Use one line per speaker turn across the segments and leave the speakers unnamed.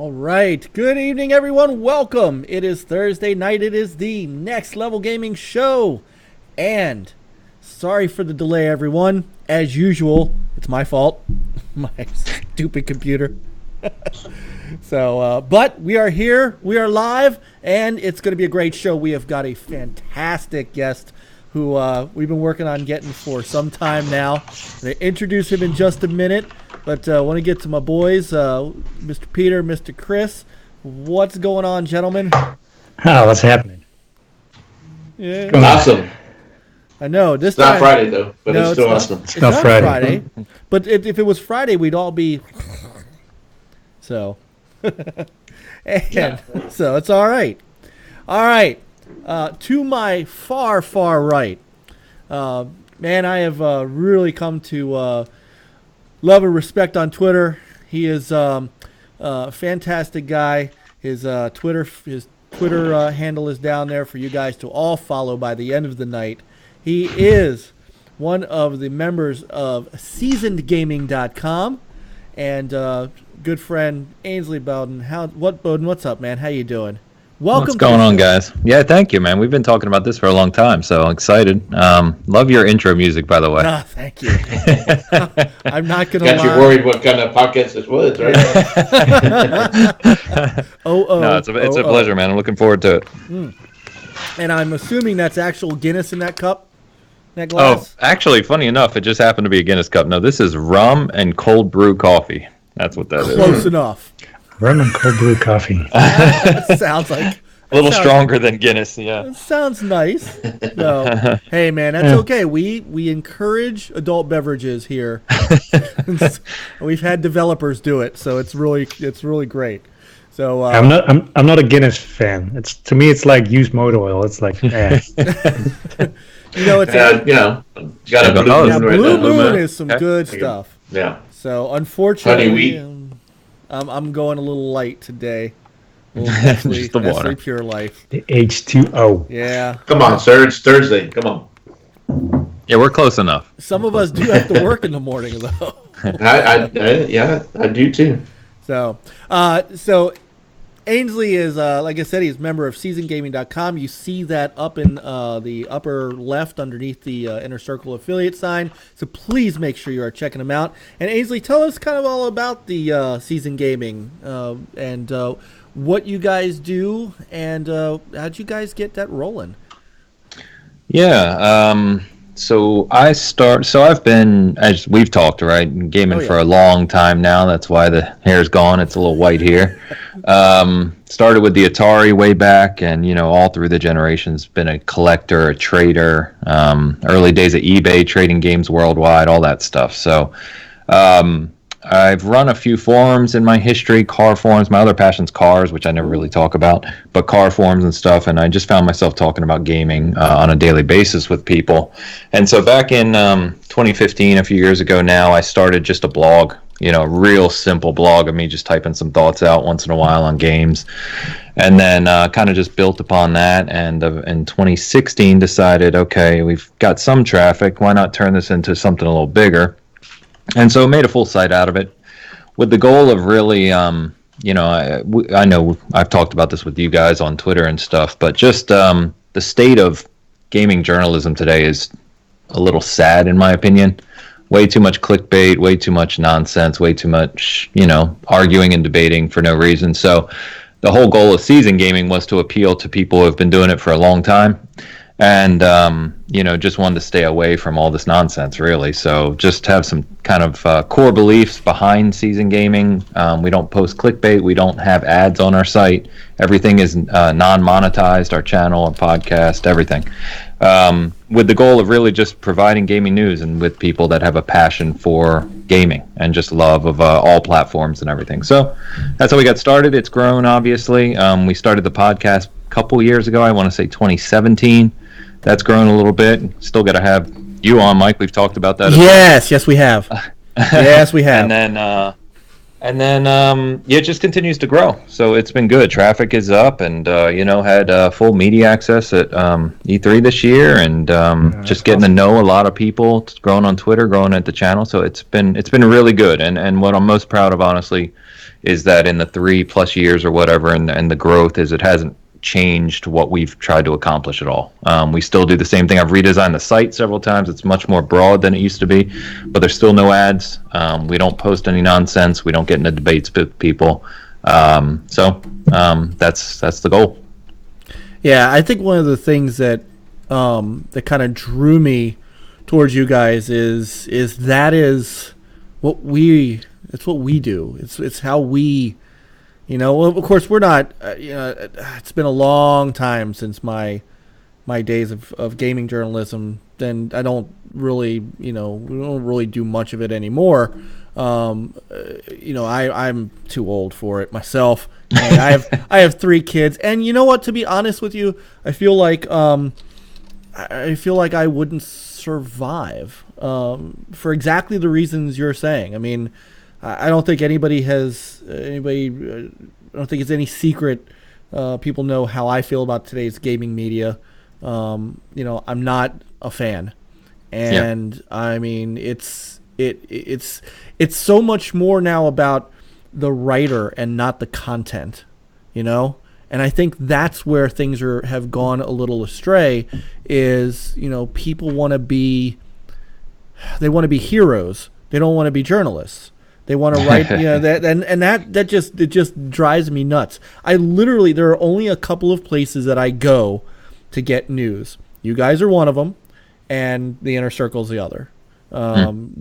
All right. Good evening, everyone. Welcome. It is Thursday night. It is the Next Level Gaming Show. And sorry for the delay, everyone. As usual, it's my fault. My stupid computer. But we are here. We are live. And it's going to be a great show. We have got a fantastic guest who we've been working on getting for some time now. I'm going to introduce him in just a minute. But I want to get to my boys, Mr. Peter, Mr. Chris. What's going on, gentlemen?
Oh, what's happening?
Yeah.
Awesome.
I know.
It's not Friday, though, but it's still awesome.
It's not Friday. But if it was Friday, we'd all be... So. So it's all right. All right. To my far, far right. Man, I have really come to... love and respect on Twitter. He is a fantastic guy. His Twitter handle is down there for you guys to all follow by the end of the night. He is one of the members of SeasonedGaming.com and good friend Ainsley Bowden. Bowden? What's up, man? How you doing? Welcome.
What's going on, guys? Yeah, thank you, man. We've been talking about this for a long time, so I'm excited. Love your intro music, by the way.
Thank you. I'm not going to lie.
Got you worried what kind of podcast this was, right?
No, it's a pleasure, man. I'm looking forward to it.
And I'm assuming that's actual Guinness in that cup, that glass?
Oh, actually, funny enough, it just happened to be a Guinness cup. No, this is rum and cold brew coffee. That's what that is.
Close enough.
Rum and cold brew coffee.
That sounds like
a little stronger than Guinness, yeah.
That sounds nice. So, hey, man, that's okay. We encourage adult beverages here. We've had developers do it, so it's really great. So
I'm not a Guinness fan. To me it's like used motor oil. It's like
it's
got a
Blue Moon is some good stuff.
Yeah.
So unfortunately,
Honey wheat.
I'm going a little light today. Just
the water.
Pure Life.
The H2O.
Yeah.
Come on, sir. It's Thursday. Come on.
Yeah, we're close enough.
Some of us do have to work in the morning, though.
I do too.
So Ainsley is, like I said, he's a member of SeasonedGaming.com. You see that up in the upper left underneath the Inner Circle affiliate sign. So please make sure you are checking him out. And Ainsley, tell us kind of all about the Season Gaming and what you guys do and how'd you guys get that rolling?
Yeah, so I've been, as we've talked, right, gaming for a long time now. That's why the hair's gone. It's a little white here. Started with the Atari way back, and all through the generations, been a collector, a trader. Early days of eBay, trading games worldwide, all that stuff. So I've run a few forums in my history, car forums. My other passion's cars, which I never really talk about, but car forums and stuff. And I just found myself talking about gaming on a daily basis with people. And so back in 2015, a few years ago now, I started just a blog, a real simple blog of me just typing some thoughts out once in a while on games. And then kind of just built upon that. And in 2016 decided, okay, we've got some traffic. Why not turn this into something a little bigger? And so made a full site out of it with the goal of really, I know I've talked about this with you guys on Twitter and stuff, but just the state of gaming journalism today is a little sad, in my opinion. Way too much clickbait, way too much nonsense, way too much, arguing and debating for no reason. So the whole goal of Season Gaming was to appeal to people who have been doing it for a long time. And, just wanted to stay away from all this nonsense, really. So just have some kind of core beliefs behind Season Gaming. We don't post clickbait. We don't have ads on our site. Everything is non-monetized, our channel, our podcast, everything. With the goal of really just providing gaming news and with people that have a passion for gaming and just love of all platforms and everything. So that's how we got started. It's grown, obviously. We started the podcast a couple years ago. I want to say 2017. That's grown a little bit. Still got to have you on, Mike. We've talked about that.
Yes, we have. Yes, we have.
And then it just continues to grow. So it's been good. Traffic is up, and had full media access at E3 this year, and just getting to know a lot of people. It's growing on Twitter, growing at the channel. So it's been really good. And what I'm most proud of, honestly, is that in the 3+ years or whatever, and the growth is, it hasn't changed what we've tried to accomplish at all. We still do the same thing. I've redesigned the site several times. It's much more broad than it used to be, but there's still no ads. We don't post any nonsense. We don't get into debates with people. That's the goal.
Yeah, I think one of the things that that kind of drew me towards you guys is what we do. It's how we, well, of course we're not, it's been a long time since my days of gaming journalism. Then I don't really, we don't really do much of it anymore. I'm too old for it myself. And I have 3 kids, and you know what? To be honest with you, I feel like I wouldn't survive for exactly the reasons you're saying. I mean, I don't think I don't think it's any secret. People know how I feel about today's gaming media. I'm not a fan, and yeah. I mean, it's so much more now about the writer and not the content, and I think that's where things have gone a little astray. Is people want to be heroes. They don't want to be journalists. They want to write, that just drives me nuts. There are only a couple of places that I go to get news. You guys are one of them, and the Inner Circle's the other. Honestly,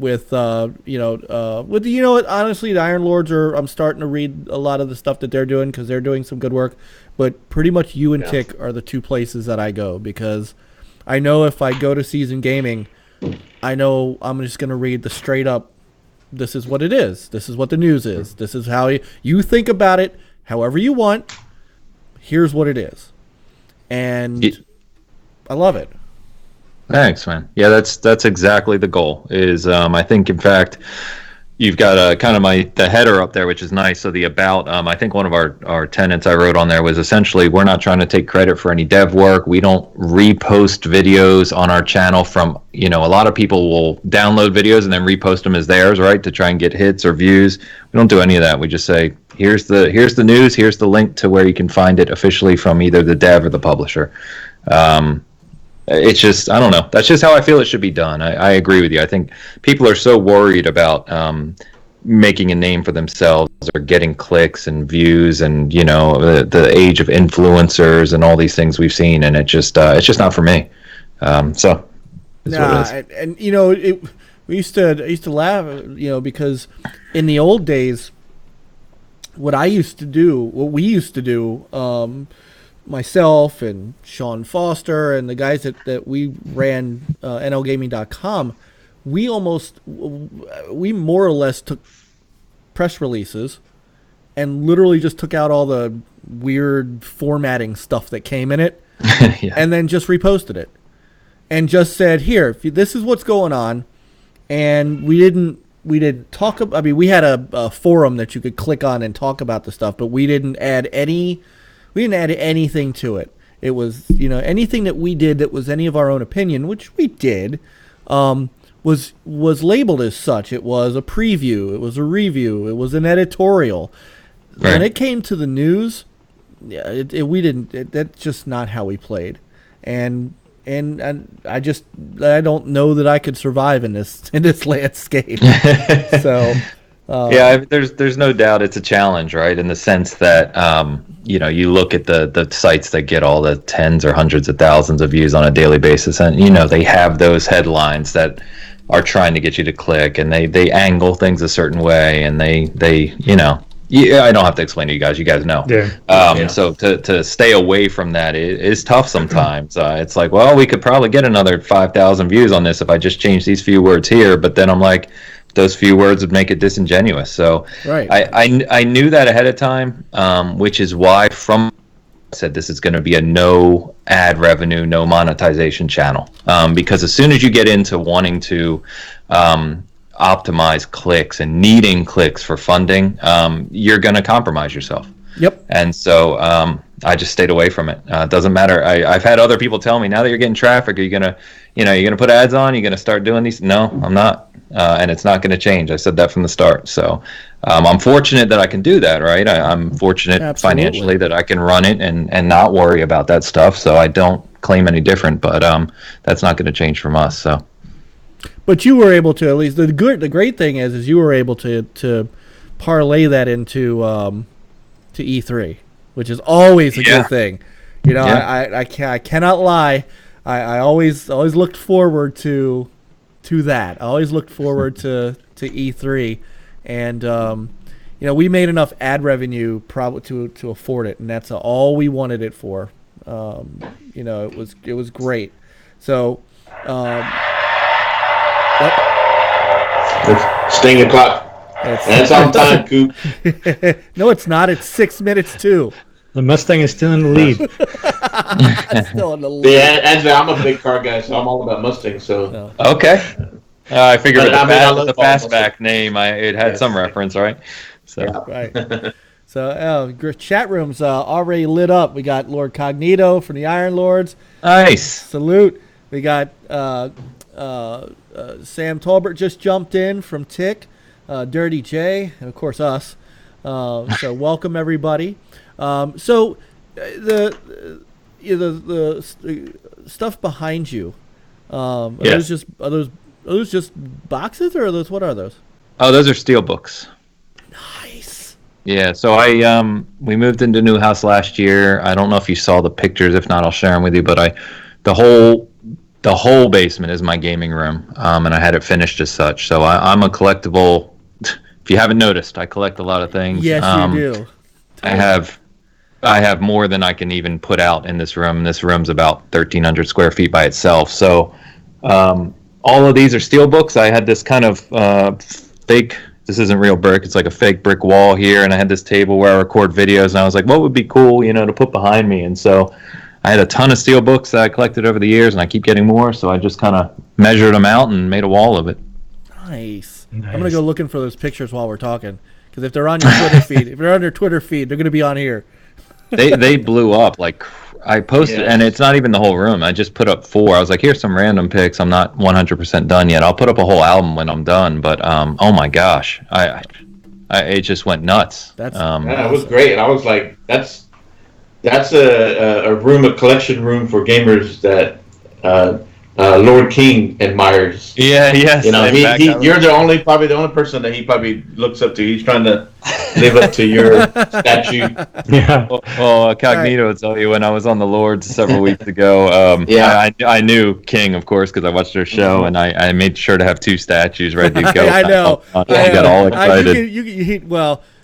the Iron Lords I'm starting to read a lot of the stuff that they're doing because they're doing some good work. But pretty much you and Tick are the 2 places that I go, because I know if I go to Season Gaming, I know I'm just going to read the straight up, this is what it is. This is what the news is. This is how you think about it, however you want. Here's what it is. And I love it.
Thanks, man. Yeah, that's exactly the goal. Is I think, in fact, you've got kind of the header up there, which is nice. So the about, I think one of our tenets I wrote on there was essentially, we're not trying to take credit for any dev work. We don't repost videos on our channel from, a lot of people will download videos and then repost them as theirs, right, to try and get hits or views. We don't do any of that. We just say, here's the news, here's the link to where you can find it officially from either the dev or the publisher. It's just, I don't know. That's just how I feel it should be done. I agree with you. I think people are so worried about making a name for themselves or getting clicks and views and, the age of influencers and all these things we've seen. And it's just not for me. So it's what it is.
And, I used to laugh, because in the old days, what we used to do, myself and Sean Foster and the guys that we ran NLgaming.com, we more or less took press releases and literally just took out all the weird formatting stuff that came in it and then just reposted it and just said, here, this is what's going on. And we didn't talk about, I mean, we had a forum that you could click on and talk about the stuff, but we didn't add anything to it. It was, anything that we did that was any of our own opinion, which we did, was labeled as such. It was a preview. It was a review. It was an editorial. Right. When it came to the news, that's just not how we played. And I don't know that I could survive in this landscape. So.
There's no doubt it's a challenge, right? In the sense that, you look at the sites that get all the tens or hundreds of thousands of views on a daily basis, and, they have those headlines that are trying to get you to click, and they angle things a certain way, and I don't have to explain to you guys know. Yeah. So to stay away from that is tough sometimes. It's like, well, we could probably get another 5,000 views on this if I just change these few words here, but then I'm like, those few words would make it disingenuous. So right. I knew that ahead of time, which is why I said this is going to be a no ad revenue, no monetization channel. Because as soon as you get into wanting to optimize clicks and needing clicks for funding, you're going to compromise yourself.
Yep.
And so I just stayed away from it. It doesn't matter. I've had other people tell me, now that you're getting traffic, are you going to, you're going to put ads on? You're going to start doing these? No, I'm not. and it's not going to change. I said that from the start. So I'm fortunate that I can do that, right? I'm fortunate
Absolutely.
financially that I can run it and not worry about that stuff. So I don't claim any different, but that's not going to change from us. So.
But you were able to, at least the great thing is you were able to parlay that into to E3, which is always a good thing. You know, I cannot lie. I always looked forward to that. I always looked forward to E3, and you know, we made enough ad revenue probably to afford it, and that's all we wanted it for. You know, it was great. So.
It's Sting the clock. That's on time, Coop.
No, it's not. It's 6 minutes too.
The Mustang is still in the lead.
Still in the lead.
Yeah, Ainsley, I'm a big car guy, so I'm all about Mustangs. So
No.
Okay. I figured with the
love
fastback name, it had some reference, right? So.
Right. So, chat rooms already lit up. We got Lord Cognito from the Iron Lords.
Nice.
Salute. We got Sam Tolbert just jumped in from Tick, Dirty J, and of course us. So welcome everybody. So the stuff behind you, are those just boxes, or are those, what are those?
Oh, those are steel books.
Nice.
Yeah, so we moved into a new house last year. I don't know if you saw the pictures. If not, I'll share them with you. But the whole basement is my gaming room, and I had it finished as such. So I'm a collectible. If you haven't noticed, I collect a lot of things.
Yes, you do.
I have more than I can even put out in this room. This room's about 1,300 square feet by itself. So all of these are steel books. I had this kind of fake. This isn't real brick. It's like a fake brick wall here, and I had this table where I record videos. And I was like, what would be cool, to put behind me? And so I had a ton of steel books that I collected over the years, and I keep getting more. So I just kind of measured them out and made a wall of it.
Nice. I'm gonna go looking for those pictures while we're talking, because if they're on your Twitter feed, they're gonna be on here.
They blew up. Like, I posted, and it's not even the whole room. I just put up 4. I was like, here's some random pics. I'm not 100% done yet. I'll put up a whole album when I'm done. But oh my gosh, it just went nuts.
It was great. And I was like, that's a room, a collection room for gamers that Lord King admires.
Yeah, yes.
You're probably the only person that he probably looks up to. He's trying to live up to your statue.
Yeah.
Well, Cognito will tell you, when I was on the Lords several weeks ago, I knew King, of course, because I watched their show, and I made sure to have 2 statues ready to go.
I know.
I got all excited.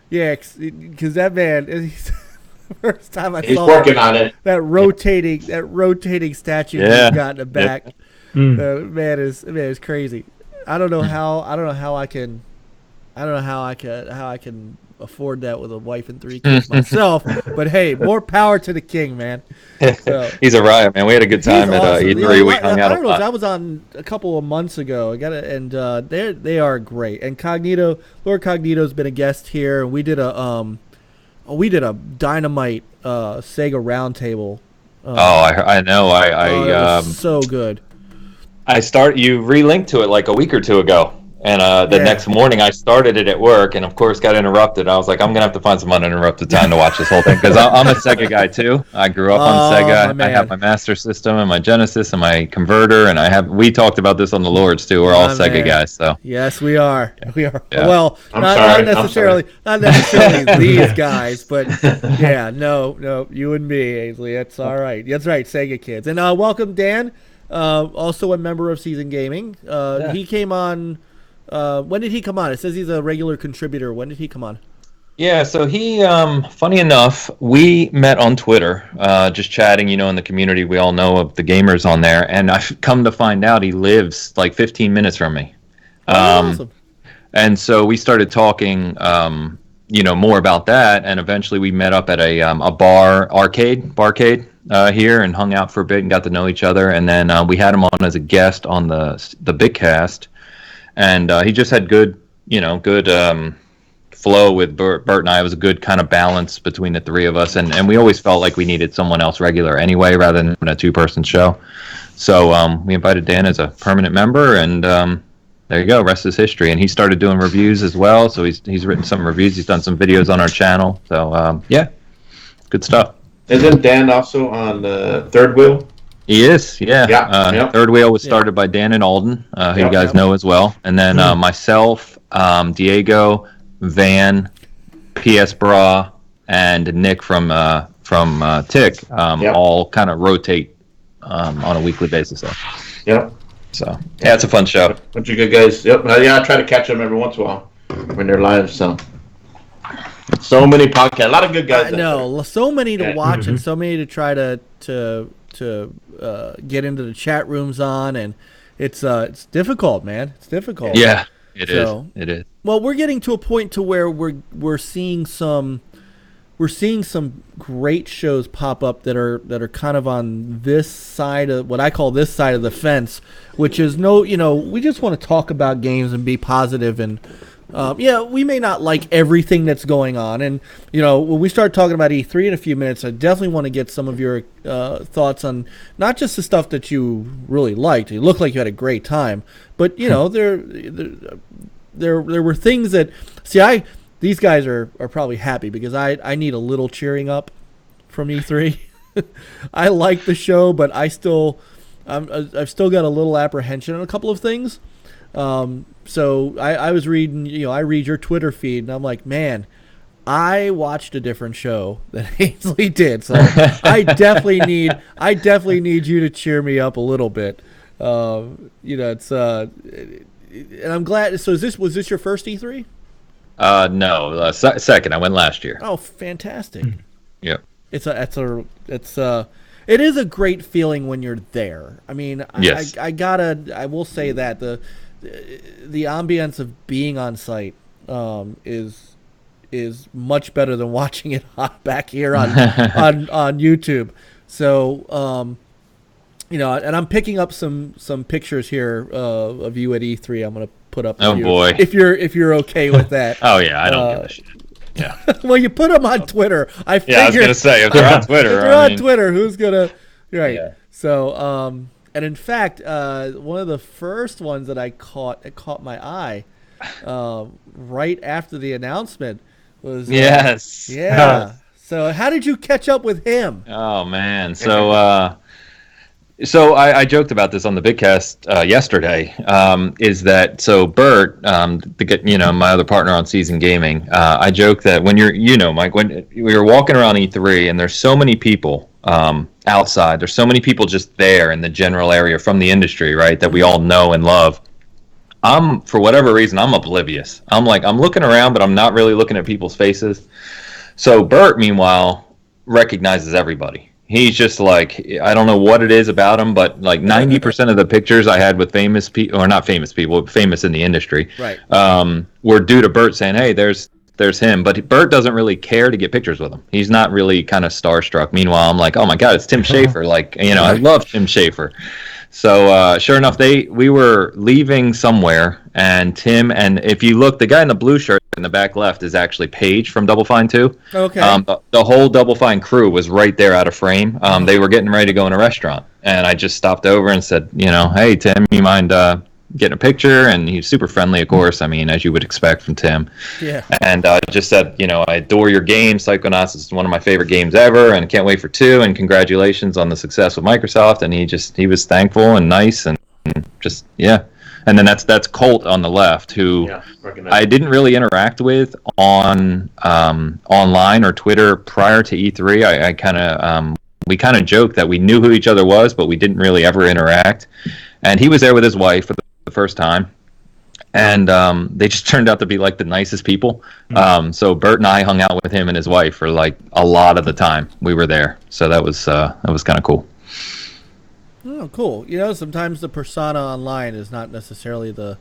Because that man, he's, the first time I
He's
saw
working on it.
that rotating statue he's got in the back.
Yep.
Man is crazy. I don't know how I can afford that with a wife and 3 kids myself. But hey, more power to the King, man. So,
he's a riot, man. We had a good time at
awesome.
E3. We hung out a lot.
I was on a couple of months ago. They are great. And Lord Cognito's been a guest here, and we did a dynamite Sega roundtable.
I know.
It was so good.
You relinked to it like a week or 2 ago, and the next morning I started it at work, and of course got interrupted. I was like, I'm gonna have to find some uninterrupted time to watch this whole thing, because I'm a Sega guy too. I grew up on Sega. I have my Master System and my Genesis and my converter, and we talked about this on the Lords too. We're all Sega guys, so
yes, we are. We are.
Yeah.
Well, not necessarily these guys, but no, you and me, Ainsley. That's all right. That's right, Sega kids. And welcome, Dan. Also a member of Season Gaming. He came on. When did he come on? It says he's a regular contributor. When did he come on?
Yeah, so he, funny enough, we met on Twitter, just chatting, in the community. We all know of the gamers on there, and I've come to find out he lives like 15 minutes from me.
Awesome.
And so we started talking, more about that, and eventually we met up at a barcade here, and hung out for a bit and got to know each other. And then we had him on as a guest on the Bigcast, and he just had good flow with Bert and I. It was a good kind of balance between the 3 of us, and we always felt like we needed someone else regular anyway, rather than a 2-person show. So we invited Dan as a permanent member, and there you go. Rest is history. And he started doing reviews as well. So he's written some reviews. He's done some videos on our channel. So yeah, good stuff.
Isn't Dan also on Third Wheel?
He is, yeah.
Yep.
Third Wheel was started by Dan and Alden, who you guys know as well. And then myself, Diego, Van, PS Bra, and Nick from Tick all kind of rotate on a weekly basis.
Yep.
So, yeah, it's a fun show.
Bunch of good guys. Yep. Yeah, I try to catch them every once in a while when they're live. So many podcasts. A lot of good guys.
I know. So many to watch and so many to try to get into the chat rooms on, and it's difficult, man. It's difficult.
Yeah, it is. It is.
Well, we're getting to a point to where we're seeing some great shows pop up that are kind of on this side of what I call this side of the fence, which is we just want to talk about games and be positive and. We may not like everything that's going on, and when we start talking about E3 in a few minutes, I definitely want to get some of your thoughts on not just the stuff that you really liked. You looked like you had a great time, but there were things that these guys are probably happy because I need a little cheering up from E3. I like the show, but I've still got a little apprehension on a couple of things. So I was reading, I read your Twitter feed, and I'm like, man, I watched a different show than Ainsley did. So I definitely need you to cheer me up a little bit. It's and I'm glad. So was this your first E3?
No, second. I went last year.
Oh, fantastic!
Yep.
It is a great feeling when you're there. I mean,
yes.
I will say that the ambience of being on site is much better than watching it back here on YouTube. So and I'm picking up some pictures here of you at E3. I'm gonna put up.
Oh boy!
If you're okay with that.
Oh yeah, I don't give a shit. Yeah.
Well, you put them on Twitter. I figured.
Yeah, I was gonna say if they're on Twitter.
If they're on Twitter, who's gonna? Right. Yeah. So and in fact, one of the first ones that it caught my eye, right after the announcement was.
Yes.
Yeah. So how did you catch up with him?
Oh man, so I joked about this on the Bigcast yesterday. Is that so? Bert, my other partner on Season Gaming, I joke that when Mike, when we were walking around E3 and there's so many people outside, there's so many people just there in the general area from the industry, right? That we all know and love. For whatever reason, I'm oblivious. I'm looking around, but I'm not really looking at people's faces. So Bert, meanwhile, recognizes everybody. He's just like, I don't know what it is about him, but like 90% of the pictures I had with famous people, or not famous people, famous in the industry,
right,
were due to Bert saying, hey, there's him. But Bert doesn't really care to get pictures with him. He's not really kind of starstruck. Meanwhile, I'm like, oh my God, it's Tim Schafer. I love Tim Schafer. So sure enough, we were leaving somewhere, and Tim, and if you look, the guy in the blue shirt in the back left is actually Paige from Double Fine 2.
Okay.
The whole Double Fine crew was right there out of frame. They were getting ready to go in a restaurant, and I just stopped over and said, hey, Tim, you mind getting a picture? And he's super friendly, of course. I mean, as you would expect from Tim. Yeah. And just said, I adore your game. Psychonauts is one of my favorite games ever, and can't wait for 2. And congratulations on the success with Microsoft. And he was thankful and nice, and just And then that's Colt on the left, who I didn't really interact with on online or Twitter prior to E3. I kind of we kind of joked that we knew who each other was, but we didn't really ever interact. And he was there with his wife for the first time, and they just turned out to be like the nicest people. So Bert and I hung out with him and his wife for like a lot of the time we were there. So that was kind of cool.
Oh, cool. Sometimes the persona online is not necessarily the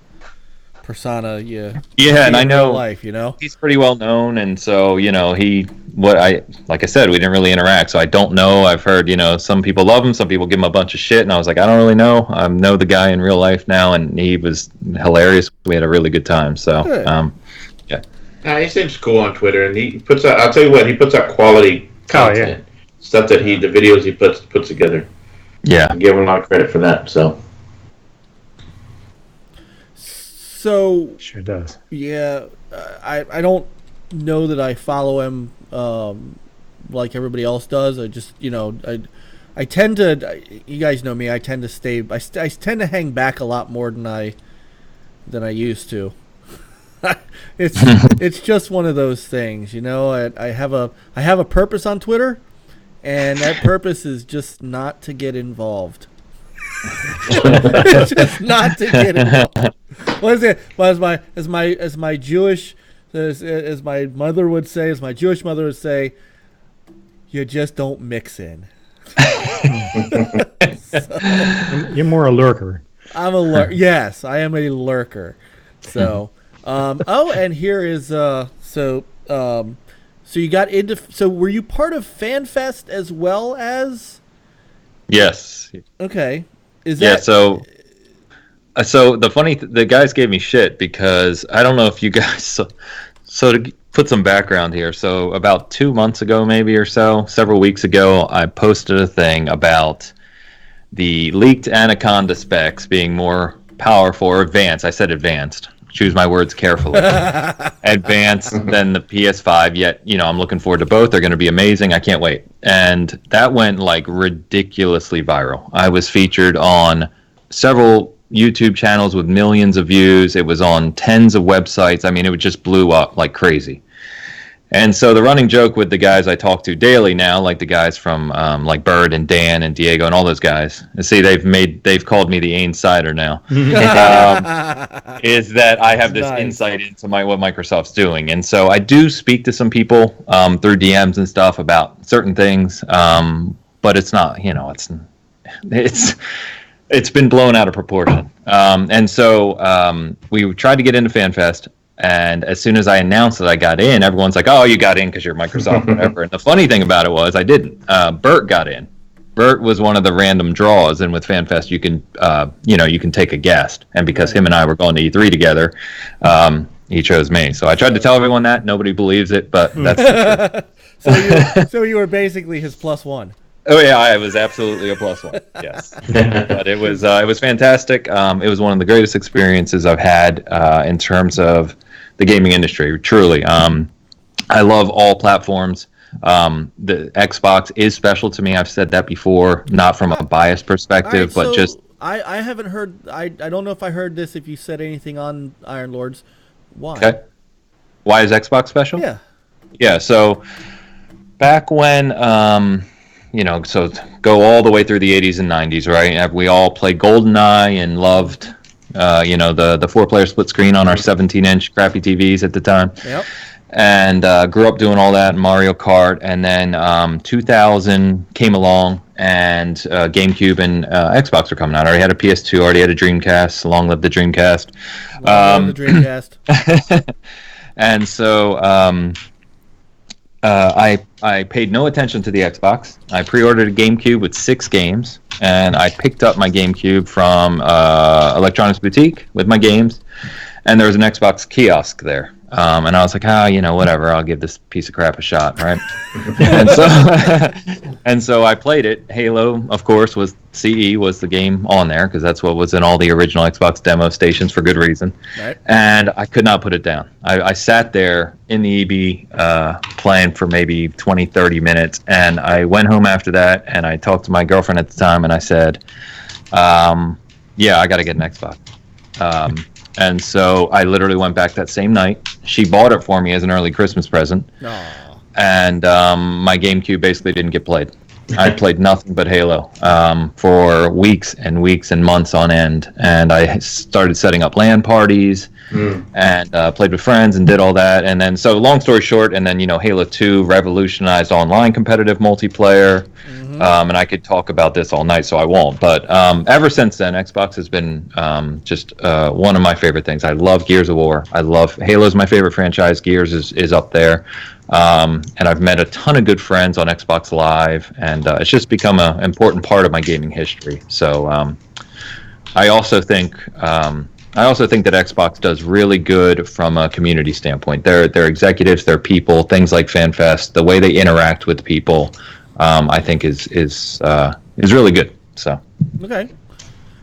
persona you
and I know
life,
he's pretty well known, and so like I said, we didn't really interact, so I don't know. I've heard some people love him, some people give him a bunch of shit, and I was like, I don't really know. I know the guy in real life now, and he was hilarious. We had a really good time. So
he seems cool on Twitter, and he puts out, I'll tell you what, he puts out quality content. Stuff that the videos he puts together.
Yeah,
I give him a lot of credit for that.
So
Sure does.
yeah, I don't know that I follow him like everybody else does. I just I tend to. You guys know me. I tend to stay. I tend to hang back a lot more than I used to. It's just one of those things, I have a purpose on Twitter, and that purpose is just not to get involved. It's just not to get involved. What is it? Well, as my Jewish as my mother would say, as my Jewish mother would say, you just don't mix in.
You're more a lurker.
I'm a lurker. Yes, I am a lurker. So, and here is so you got into. So, were you part of FanFest as well as?
Yes.
Okay. Is
Yeah.
that
So the guys gave me shit because I don't know if you guys. So to put some background here, so about 2 months ago, maybe or so, several weeks ago, I posted a thing about the leaked Anaconda specs being more powerful or advanced. I said advanced. Choose my words carefully. Advanced than the PS5. Yet, I'm looking forward to both. They're going to be amazing. I can't wait. And that went like ridiculously viral. I was featured on several YouTube channels with millions of views. It was on tens of websites. I mean, it just blew up like crazy. And so the running joke with the guys I talk to daily now, like the guys from like Bird and Dan and Diego and all those guys, and see they've called me the Ainsider now, is that I have this insight into what Microsoft's doing. And so I do speak to some people through DMs and stuff about certain things, but it's not, it's been blown out of proportion. And so we tried to get into FanFest. And as soon as I announced that I got in, everyone's like, "Oh, you got in because you're Microsoft, whatever." And the funny thing about it was, I didn't. Bert got in. Bert was one of the random draws, and with FanFest, you can, you can take a guest. And because him and I were going to E3 together, he chose me. So I tried to tell everyone that. Nobody believes it, but that's the truth.
So you were basically his plus one.
Oh yeah, I was absolutely a plus one. Yes, but it was fantastic. It was one of the greatest experiences I've had in terms of the gaming industry. Truly, I love all platforms. The Xbox is special to me. I've said that before, not from a biased perspective, but just
I haven't heard. I don't know if I heard this. If you said anything on Iron Lords, why?
Okay. Why is Xbox special?
Yeah.
Yeah. So back when. So go all the way through the 80s and 90s, right? We all played GoldenEye and loved, the 4-player split screen on our 17-inch crappy TVs at the time.
Yep.
And grew up doing all that, Mario Kart. And then 2000 came along, and GameCube and Xbox were coming out. I already had a PS2, already had a Dreamcast. Long live the Dreamcast.
Long live the Dreamcast.
And so... I paid no attention to the Xbox. I pre-ordered a GameCube with 6 games, and I picked up my GameCube from Electronics Boutique with my games, and there was an Xbox kiosk there. And I was like, whatever, I'll give this piece of crap a shot, right? and so I played it. Halo, of course, CE was the game on there, because that's what was in all the original Xbox demo stations for good reason.
Right.
And I could not put it down. I sat there in the EB playing for maybe 20, 30 minutes, and I went home after that, and I talked to my girlfriend at the time, and I said, I got to get an Xbox. And so I literally went back that same night. She bought it for me as an early Christmas present.
Aww.
And my GameCube basically didn't get played. I played nothing but Halo for weeks and weeks and months on end. And I started setting up LAN parties and played with friends and did all that. And then, so long story short, and then, Halo 2 revolutionized online competitive multiplayer. And I could talk about this all night, so I won't. But ever since then, Xbox has been just one of my favorite things. I love Gears of War. Halo's my favorite franchise. Gears is up there. And I've met a ton of good friends on Xbox Live, and it's just become an important part of my gaming history. So I also think that Xbox does really good from a community standpoint. Their executives, their people, things like FanFest, the way they interact with people. I think is really good. So
okay,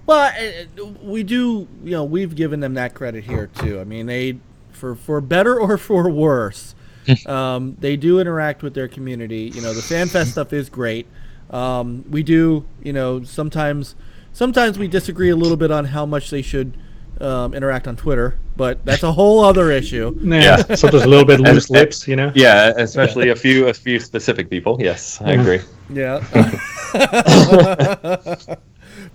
Well, we do. We've given them that credit here too. I mean, they, for better or for worse, they do interact with their community. The FanFest stuff is great. We do. Sometimes we disagree a little bit on how much they should interact on Twitter, but that's a whole other issue.
Yeah, sometimes a little bit loose lips,
Yeah, especially a few specific people. Yes, I agree.
Yeah.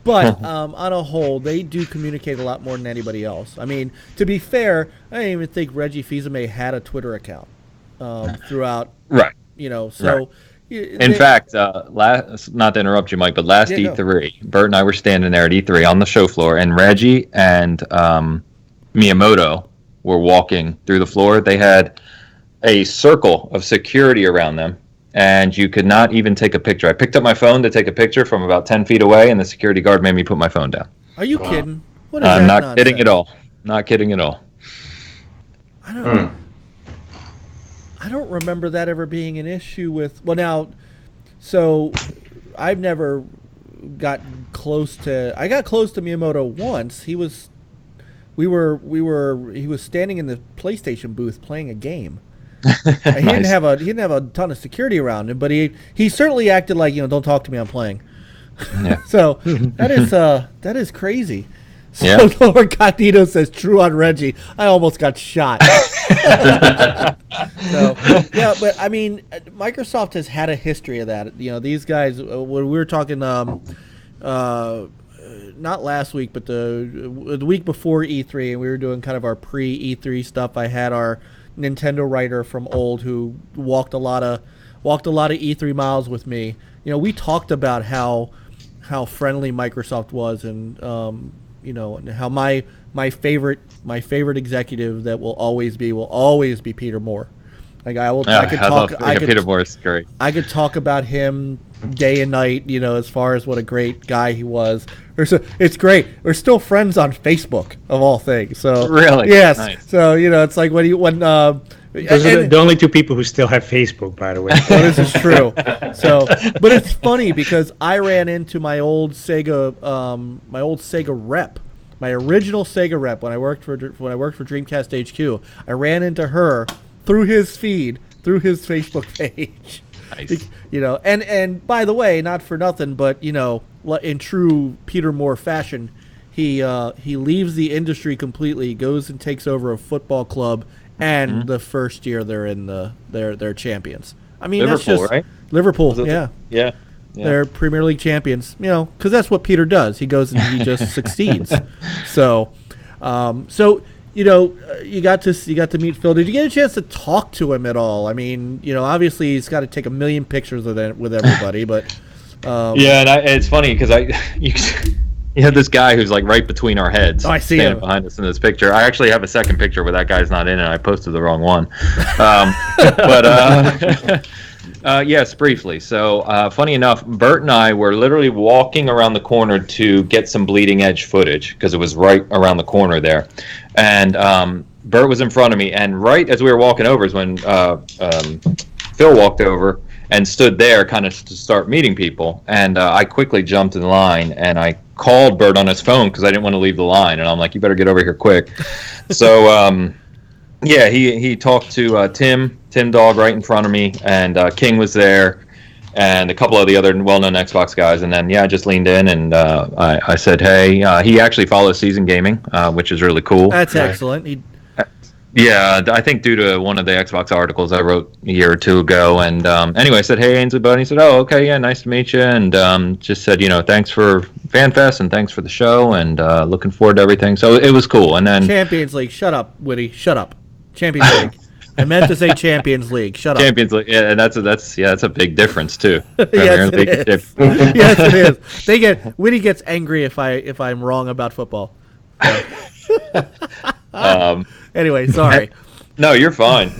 But on a whole, they do communicate a lot more than anybody else. I mean, to be fair, I didn't even think Reggie Fils-Aimé had a Twitter account throughout.
Right.
So.
Right. In fact, not to interrupt you, Mike, but last E3, Bert and I were standing there at E3 on the show floor, and Reggie and Miyamoto were walking through the floor. They had a circle of security around them, and you could not even take a picture. I picked up my phone to take a picture from about 10 feet away, and the security guard made me put my phone down.
Are you kidding? What is
I'm
that
not kidding at all. Not kidding at all.
I don't know. I don't remember that ever being an issue with. Well, now, so I've never gotten close to. I got close to Miyamoto once. He was standing in the PlayStation booth playing a game. Nice. He didn't have a ton of security around him, but he certainly acted like, don't talk to me, I'm playing. Yeah. So that is crazy. So yeah. Lord Cognito says, true on Reggie. I almost got shot. So, yeah, but I mean, Microsoft has had a history of that. These guys, when we were talking, not last week, but the week before E3, and we were doing kind of our pre-E3 stuff. I had our Nintendo writer from Old who walked a lot of E3 miles with me. We talked about how friendly Microsoft was, and and how my favorite executive that will always be Peter Moore. Like
Peter Moore is great.
I could talk about him day and night, as far as what a great guy he was. It's great. We're still friends on Facebook, of all things. So
really,
yes.
Nice.
So it's like those are
the only two people who still have Facebook, by the way.
Well, this is true. So, but it's funny because I ran into my old Sega rep, my original Sega rep when I worked for Dreamcast HQ. I ran into her through his feed, through his Facebook page.
Nice.
And by the way, not for nothing, but in true Peter Moore fashion, he leaves the industry completely, goes and takes over a football club. And the first year they're champions. I mean,
Liverpool,
that's just
right?
Liverpool,
yeah.
They're Premier League champions, because that's what Peter does. He goes and he just succeeds. So, you got to meet Phil. Did you get a chance to talk to him at all? I mean, obviously he's got to take a million pictures with everybody, but
yeah, and it's funny because you have this guy who's like right between our heads.
Oh, I see him
behind us in this picture. I actually have a second picture where that guy's not in it. I posted the wrong one. Yes, briefly. So, funny enough, Bert and I were literally walking around the corner to get some bleeding edge footage because it was right around the corner there. And Bert was in front of me, and right as we were walking over is when Phil walked over and stood there kind of to start meeting people. And I quickly jumped in line, and I called Bert on his phone because I didn't want to leave the line. And I'm like, you better get over here quick. So, yeah, he talked to Tim Dog right in front of me, and King was there, and a couple of the other well-known Xbox guys. And then, yeah, I just leaned in, and I said, hey. He actually follows Season Gaming, which is really cool.
That's excellent.
Yeah, I think due to one of the Xbox articles I wrote a year or two ago. And anyway, I said, hey, Ainsley, bud. He said, oh, okay, yeah, nice to meet you. And just said, thanks for FanFest and thanks for the show, and looking forward to everything. So it was cool. And then
Champions League. Shut up, Woody. Shut up. Champions League. I meant to say Champions League. Shut up.
Champions League. Yeah, and that's a big difference too.
Yes, it is. Yes, it is. Woody gets angry if I'm wrong about football. So. Anyway, sorry.
No, you're fine.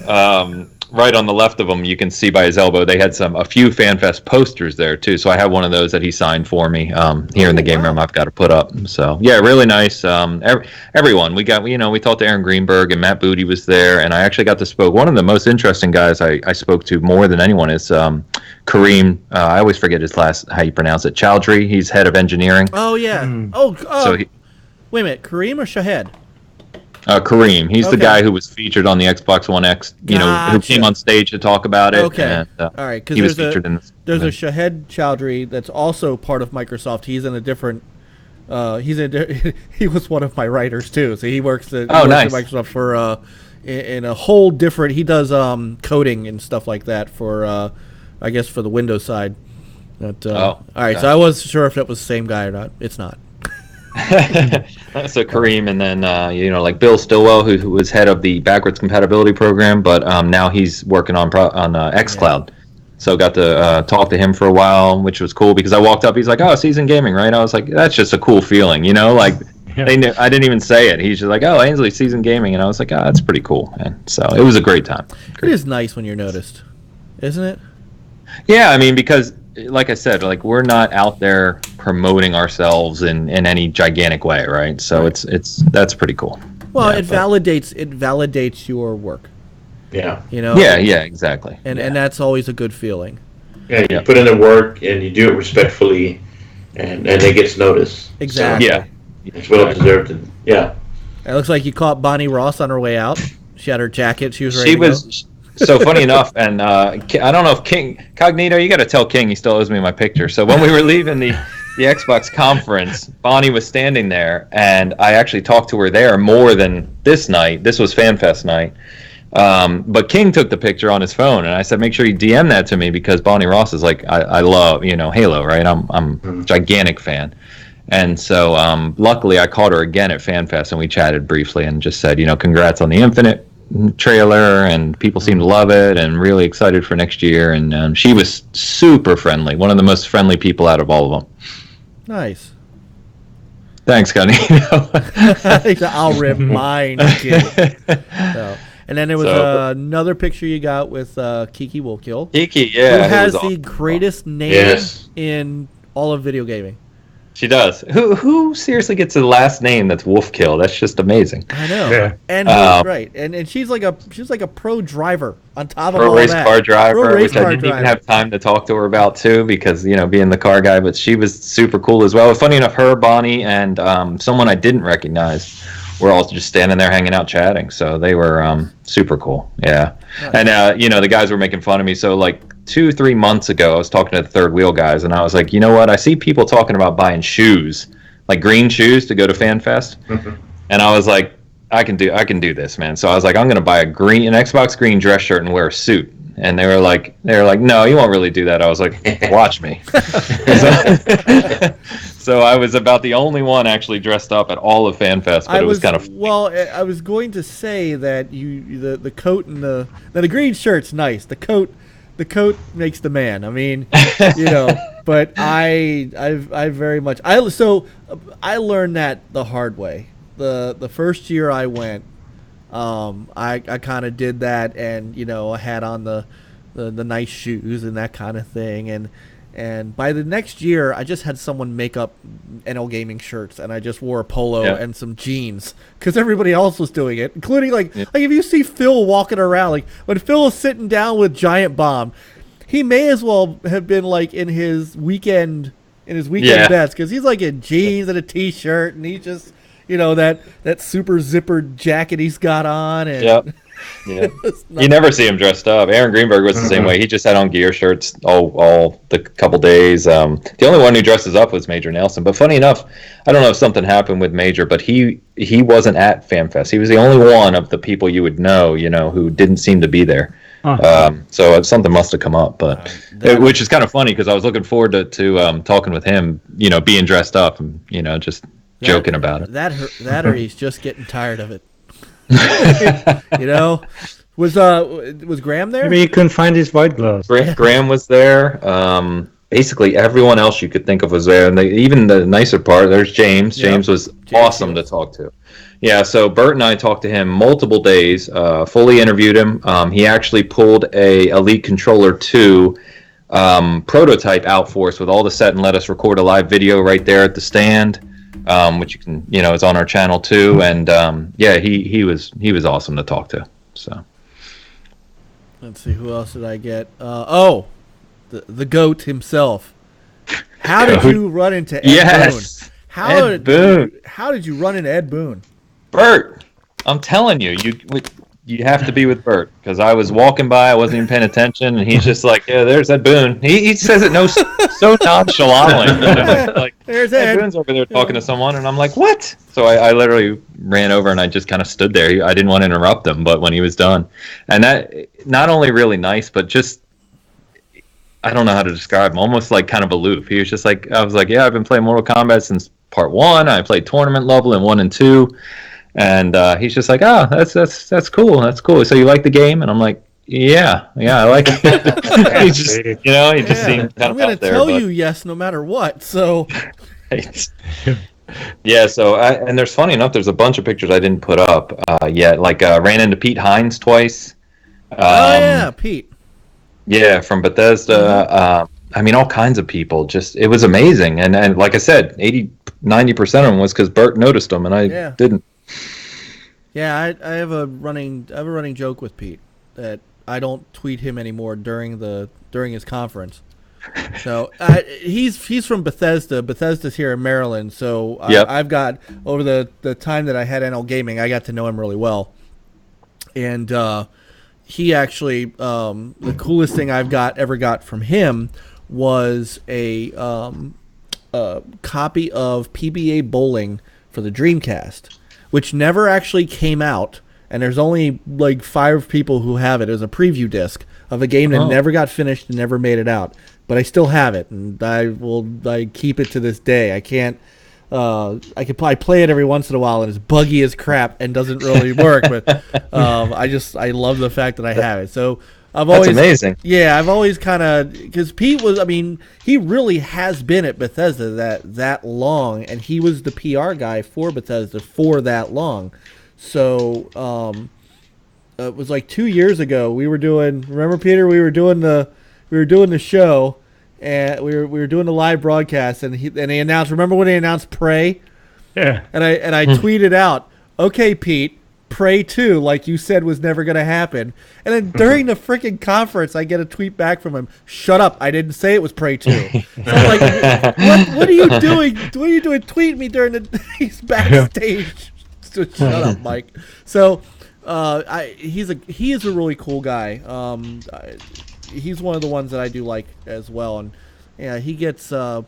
right on the left of him, you can see by his elbow, they had a few FanFest posters there too. So I have one of those that he signed for me here in the game room. I've got to put up. So yeah, really nice. Everyone we talked to Aaron Greenberg and Matt Booty was there, and I actually got to spoke. One of the most interesting guys I spoke to more than anyone is Kareem. I always forget his how you pronounce it. Chowdhury. He's head of engineering.
Oh yeah. Wait a minute, Kareem or Shahed?
Kareem. He's the guy who was featured on the Xbox One X, who came on stage to talk about it.
Okay.
And,
all right, because
he was featured in this.
There's a Shahed Chowdhury that's also part of Microsoft. He's in a different. He was one of my writers too, so he works at Microsoft for in a whole different. He does coding and stuff like that for I guess for the Windows side. But, all right, so I wasn't sure if that was the same guy or not. It's not.
So Kareem, and then like Bill Stillwell, who was head of the backwards compatibility program, but now he's working on xCloud. So got to talk to him for a while, which was cool because I walked up, he's like, "Oh, Season Gaming, right?" I was like, "That's just a cool feeling, like." They knew, I didn't even say it. He's just like, "Oh, Ainsley, Season Gaming," and I was like, "Oh, that's pretty cool." And so it was a great time.
It is nice when you're noticed, isn't it?
Yeah, I mean, because like I said, like we're not out there promoting ourselves in any gigantic way, right? So that's pretty cool.
Well, it validates your work.
Yeah.
Yeah, exactly.
And that's always a good feeling.
Yeah, you put in the work and you do it respectfully, and it gets noticed.
Exactly.
So,
it's well deserved. And, yeah.
It looks like you caught Bonnie Ross on her way out. She had her jacket. She was ready to go.
So funny enough, and I don't know if King Cognito, you got to tell King he still owes me my picture. So when we were leaving the Xbox conference, Bonnie was standing there, and I actually talked to her there more than this night. This was FanFest night, but King took the picture on his phone, and I said, make sure you DM that to me because Bonnie Ross is like I love Halo, right? I'm a gigantic fan. And so luckily I caught her again at FanFest, and we chatted briefly and just said, congrats on the Infinite trailer, and people seem to love it and really excited for next year. And she was super friendly, one of the most friendly people out of all of them.
Nice.
Thanks, Connie.
I'll remind you. And then there was another picture you got with Kiki Wolfkill.
Kiki, yeah.
Who has the greatest name in all of video gaming.
She does. Who seriously gets a last name that's Wolfkill? That's just amazing.
I know.
Yeah.
And right. And she's like a pro driver on top of all
race
that.
Car driver,
race
which I didn't even have time to talk to her about too, because being the car guy. But she was super cool as well. Funny enough, her, Bonnie, and someone I didn't recognize were all just standing there hanging out chatting. So they were super cool. Yeah. Nice. And the guys were making fun of me. So like 2-3 months ago, I was talking to the Third Wheel guys, and I was like, you know what? I see people talking about buying shoes, like green shoes, to go to FanFest, and I was like, I can do this, man. So I was like, I'm gonna buy an Xbox green dress shirt and wear a suit. And they were like, no, you won't really do that. I was like, watch me. So I was about the only one actually dressed up at all of FanFest, but it was kind of
well. I was going to say that the coat and the green shirt's nice. The coat makes the man. I mean, but I very much I learned that the hard way. The first year I went, I kind of did that, and I had on the nice shoes and that kind of thing, and by the next year I just had someone make up NL Gaming shirts, and I just wore a polo and some jeans because everybody else was doing it, including like if you see Phil walking around, like when Phil is sitting down with Giant Bomb, he may as well have been like in his weekend best, because he's like in jeans and a t-shirt, and he just that super zippered jacket he's got on, and
you never see him dressed up. Aaron Greenberg was the same way. He just had on gear shirts all the couple days. The only one who dresses up was Major Nelson. But funny enough, I don't know if something happened with Major, but he wasn't at FanFest. He was the only one of the people you would know, who didn't seem to be there. So something must have come up, but which is kind of funny because I was looking forward to talking with him, being dressed up and just joking about it.
That or he's just getting tired of it. Was Graham there?
Maybe he couldn't find his white gloves.
Graham was there. basically everyone else you could think of was there, and even the nicer part, there's James.
Yep.
James was
James
awesome
Shields.
to talk to. Yeah, so Bert and I talked to him multiple days, fully interviewed him. He actually pulled a Elite Controller 2 prototype out for us with all the set and let us record a live video right there at the stand, which you can, it's on our channel too. And yeah, he was awesome to talk to. So
let's see, who else did I get? The GOAT himself. How did you run into Ed Boone? How did you run into Ed Boone?
Bert, I'm telling you, you have to be with Bert, because I was walking by, I wasn't even paying attention, and he's just like, yeah, there's Ed Boone. He says it so nonchalantly. Like,
there's
Ed Boone's over there talking to someone, and I'm like, what? So I literally ran over and I just kind of stood there. I didn't want to interrupt him, but when he was done, and that not only really nice, but just, I don't know how to describe him, almost like kind of aloof. He was just like, I was like, yeah, I've been playing Mortal Kombat since part 1. I played tournament level in 1 and 2. And he's just like, oh, that's cool. That's cool. So you like the game? And I'm like, yeah, I like it. He just, he just seemed kind
I'm
of
going to
out there.
tell you yes no matter what. So,
yeah. So, and there's funny enough, there's a bunch of pictures I didn't put up yet. Like ran into Pete Hines twice.
Pete.
Yeah, from Bethesda. I mean, all kinds of people. Just, it was amazing. And like I said, 90% of them was because Bert noticed them and I didn't.
Yeah, I have a running joke with Pete that I don't tweet him anymore during his conference. So he's from Bethesda. Bethesda's here in Maryland. So I've got, over the time that I had NL Gaming, I got to know him really well. And he actually, the coolest thing I've ever got from him was a copy of PBA Bowling for the Dreamcast, which never actually came out, and there's only like 5 people who have it. It was a preview disc of a game that never got finished and never made it out, but I still have it, and I keep it to this day. I can't. I play it every once in a while, and it's buggy as crap and doesn't really work. But I love the fact that I have it. So that's
amazing.
Yeah, I've always kind of, because Pete was, he really has been at Bethesda that long, and he was the PR guy for Bethesda for that long. So it was like 2 years ago. We were doing. Remember, Peter? We were doing the show, and we were doing the live broadcast, and they announced. Remember when they announced Prey?
Yeah.
And I tweeted out, "Okay, Pete, Prey 2, like you said, was never going to happen." And then during the freaking conference, I get a tweet back from him, "Shut up! I didn't say it was Prey 2." So I'm like, what are you doing? What are you doing? Tweet me during he's backstage. So shut up, Mike. So he is a really cool guy. He's one of the ones that I do like as well, and yeah, he gets a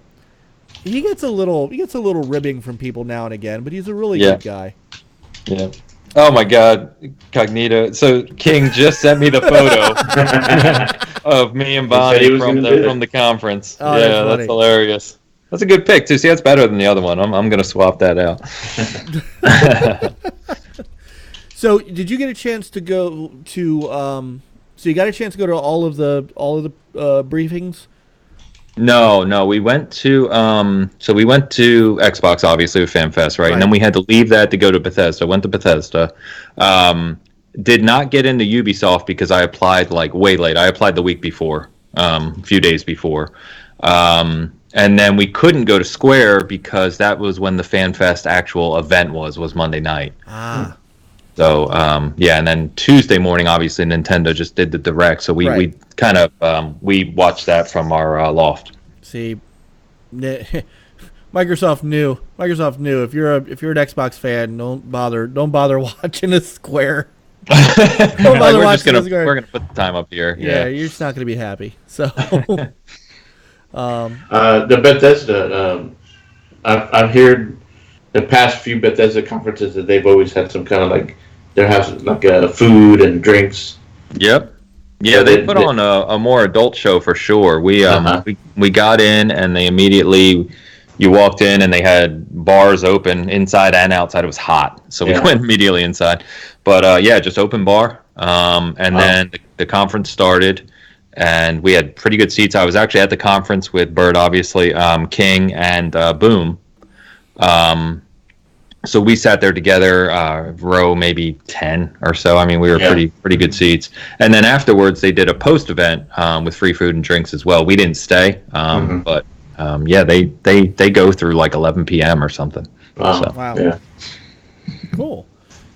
little ribbing from people now and again, but he's a really good guy.
Yeah. Oh my God, Cognito. So King just sent me the photo of me and Bonnie from the conference.
Oh,
yeah, that's hilarious. That's a good pick too. See, that's better than the other one. I'm gonna swap that out.
So, did you get a chance to go to? So you got a chance to go to all of the briefings?
No. We went to Xbox, obviously, with FanFest, right? And then we had to leave that to go to Bethesda. Went to Bethesda. Did not get into Ubisoft because I applied like way late. I applied the week before, a few days before. And then we couldn't go to Square because that was when the FanFest actual event was Monday night.
Ah.
So, and then Tuesday morning, obviously, Nintendo just did the Direct. So we kind of, we watched that from our loft.
See, Microsoft knew. If you're an Xbox fan, don't bother watching a Square.
We're gonna put the time up here.
Yeah, you're just not gonna be happy. So,
the Bethesda, I've heard the past few Bethesda conferences that they've always had some kind of like there has like food and drinks.
Yep. Yeah, they put on a more adult show for sure. We got in and they immediately, you walked in and they had bars open inside and outside. It was hot, so we went immediately inside. But just open bar. And then the conference started. and we had pretty good seats. I was actually at the conference with Bird, obviously, King, and Boom. So we sat there together, row maybe 10 or so. I mean, we were pretty good seats. And then afterwards, they did a post event with free food and drinks as well. We didn't stay, but they go through like 11 p.m. or something.
Wow.
So.
Wow.
Yeah.
Cool.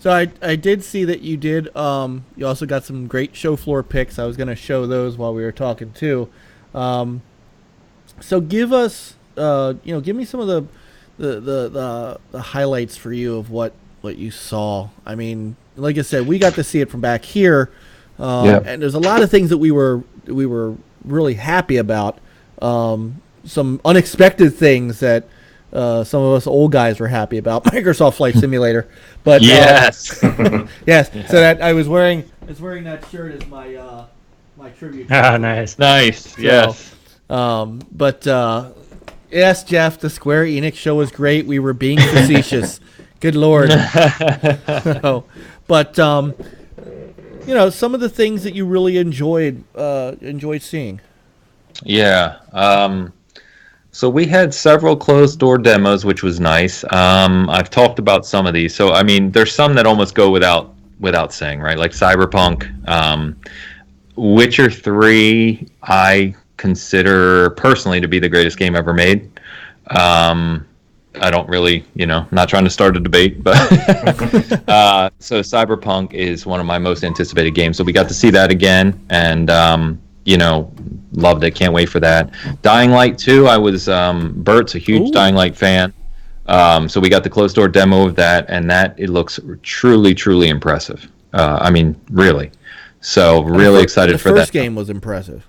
So I did see that you did. You also got some great show floor pics. I was going to show those while we were talking too. So give us, give me some of the highlights for you of what you saw. I mean, like I said, we got to see it from back here, and there's a lot of things that we were really happy about. Some unexpected things that some of us old guys were happy about. Microsoft Flight Simulator, but
yes,
yes. Yeah. So that I was wearing that shirt as my tribute.
Ah, nice.
nice. Yes.
But yes, Jeff, the Square Enix show was great. We were being facetious. Good Lord. But some of the things that you really enjoyed seeing.
Yeah. So we had several closed door demos, which was nice. I've talked about some of these. So I mean, there's some that almost go without saying, right? Like Cyberpunk, Witcher 3. I consider personally to be the greatest game ever made. I don't really, not trying to start a debate, but so Cyberpunk is one of my most anticipated games. So we got to see that again, and loved it. Can't wait for that. Dying Light 2. I was Bert's a huge Dying Light fan, so we got the closed door demo of that, and it looks truly impressive. I mean, really. So really excited for that.
The first game was impressive.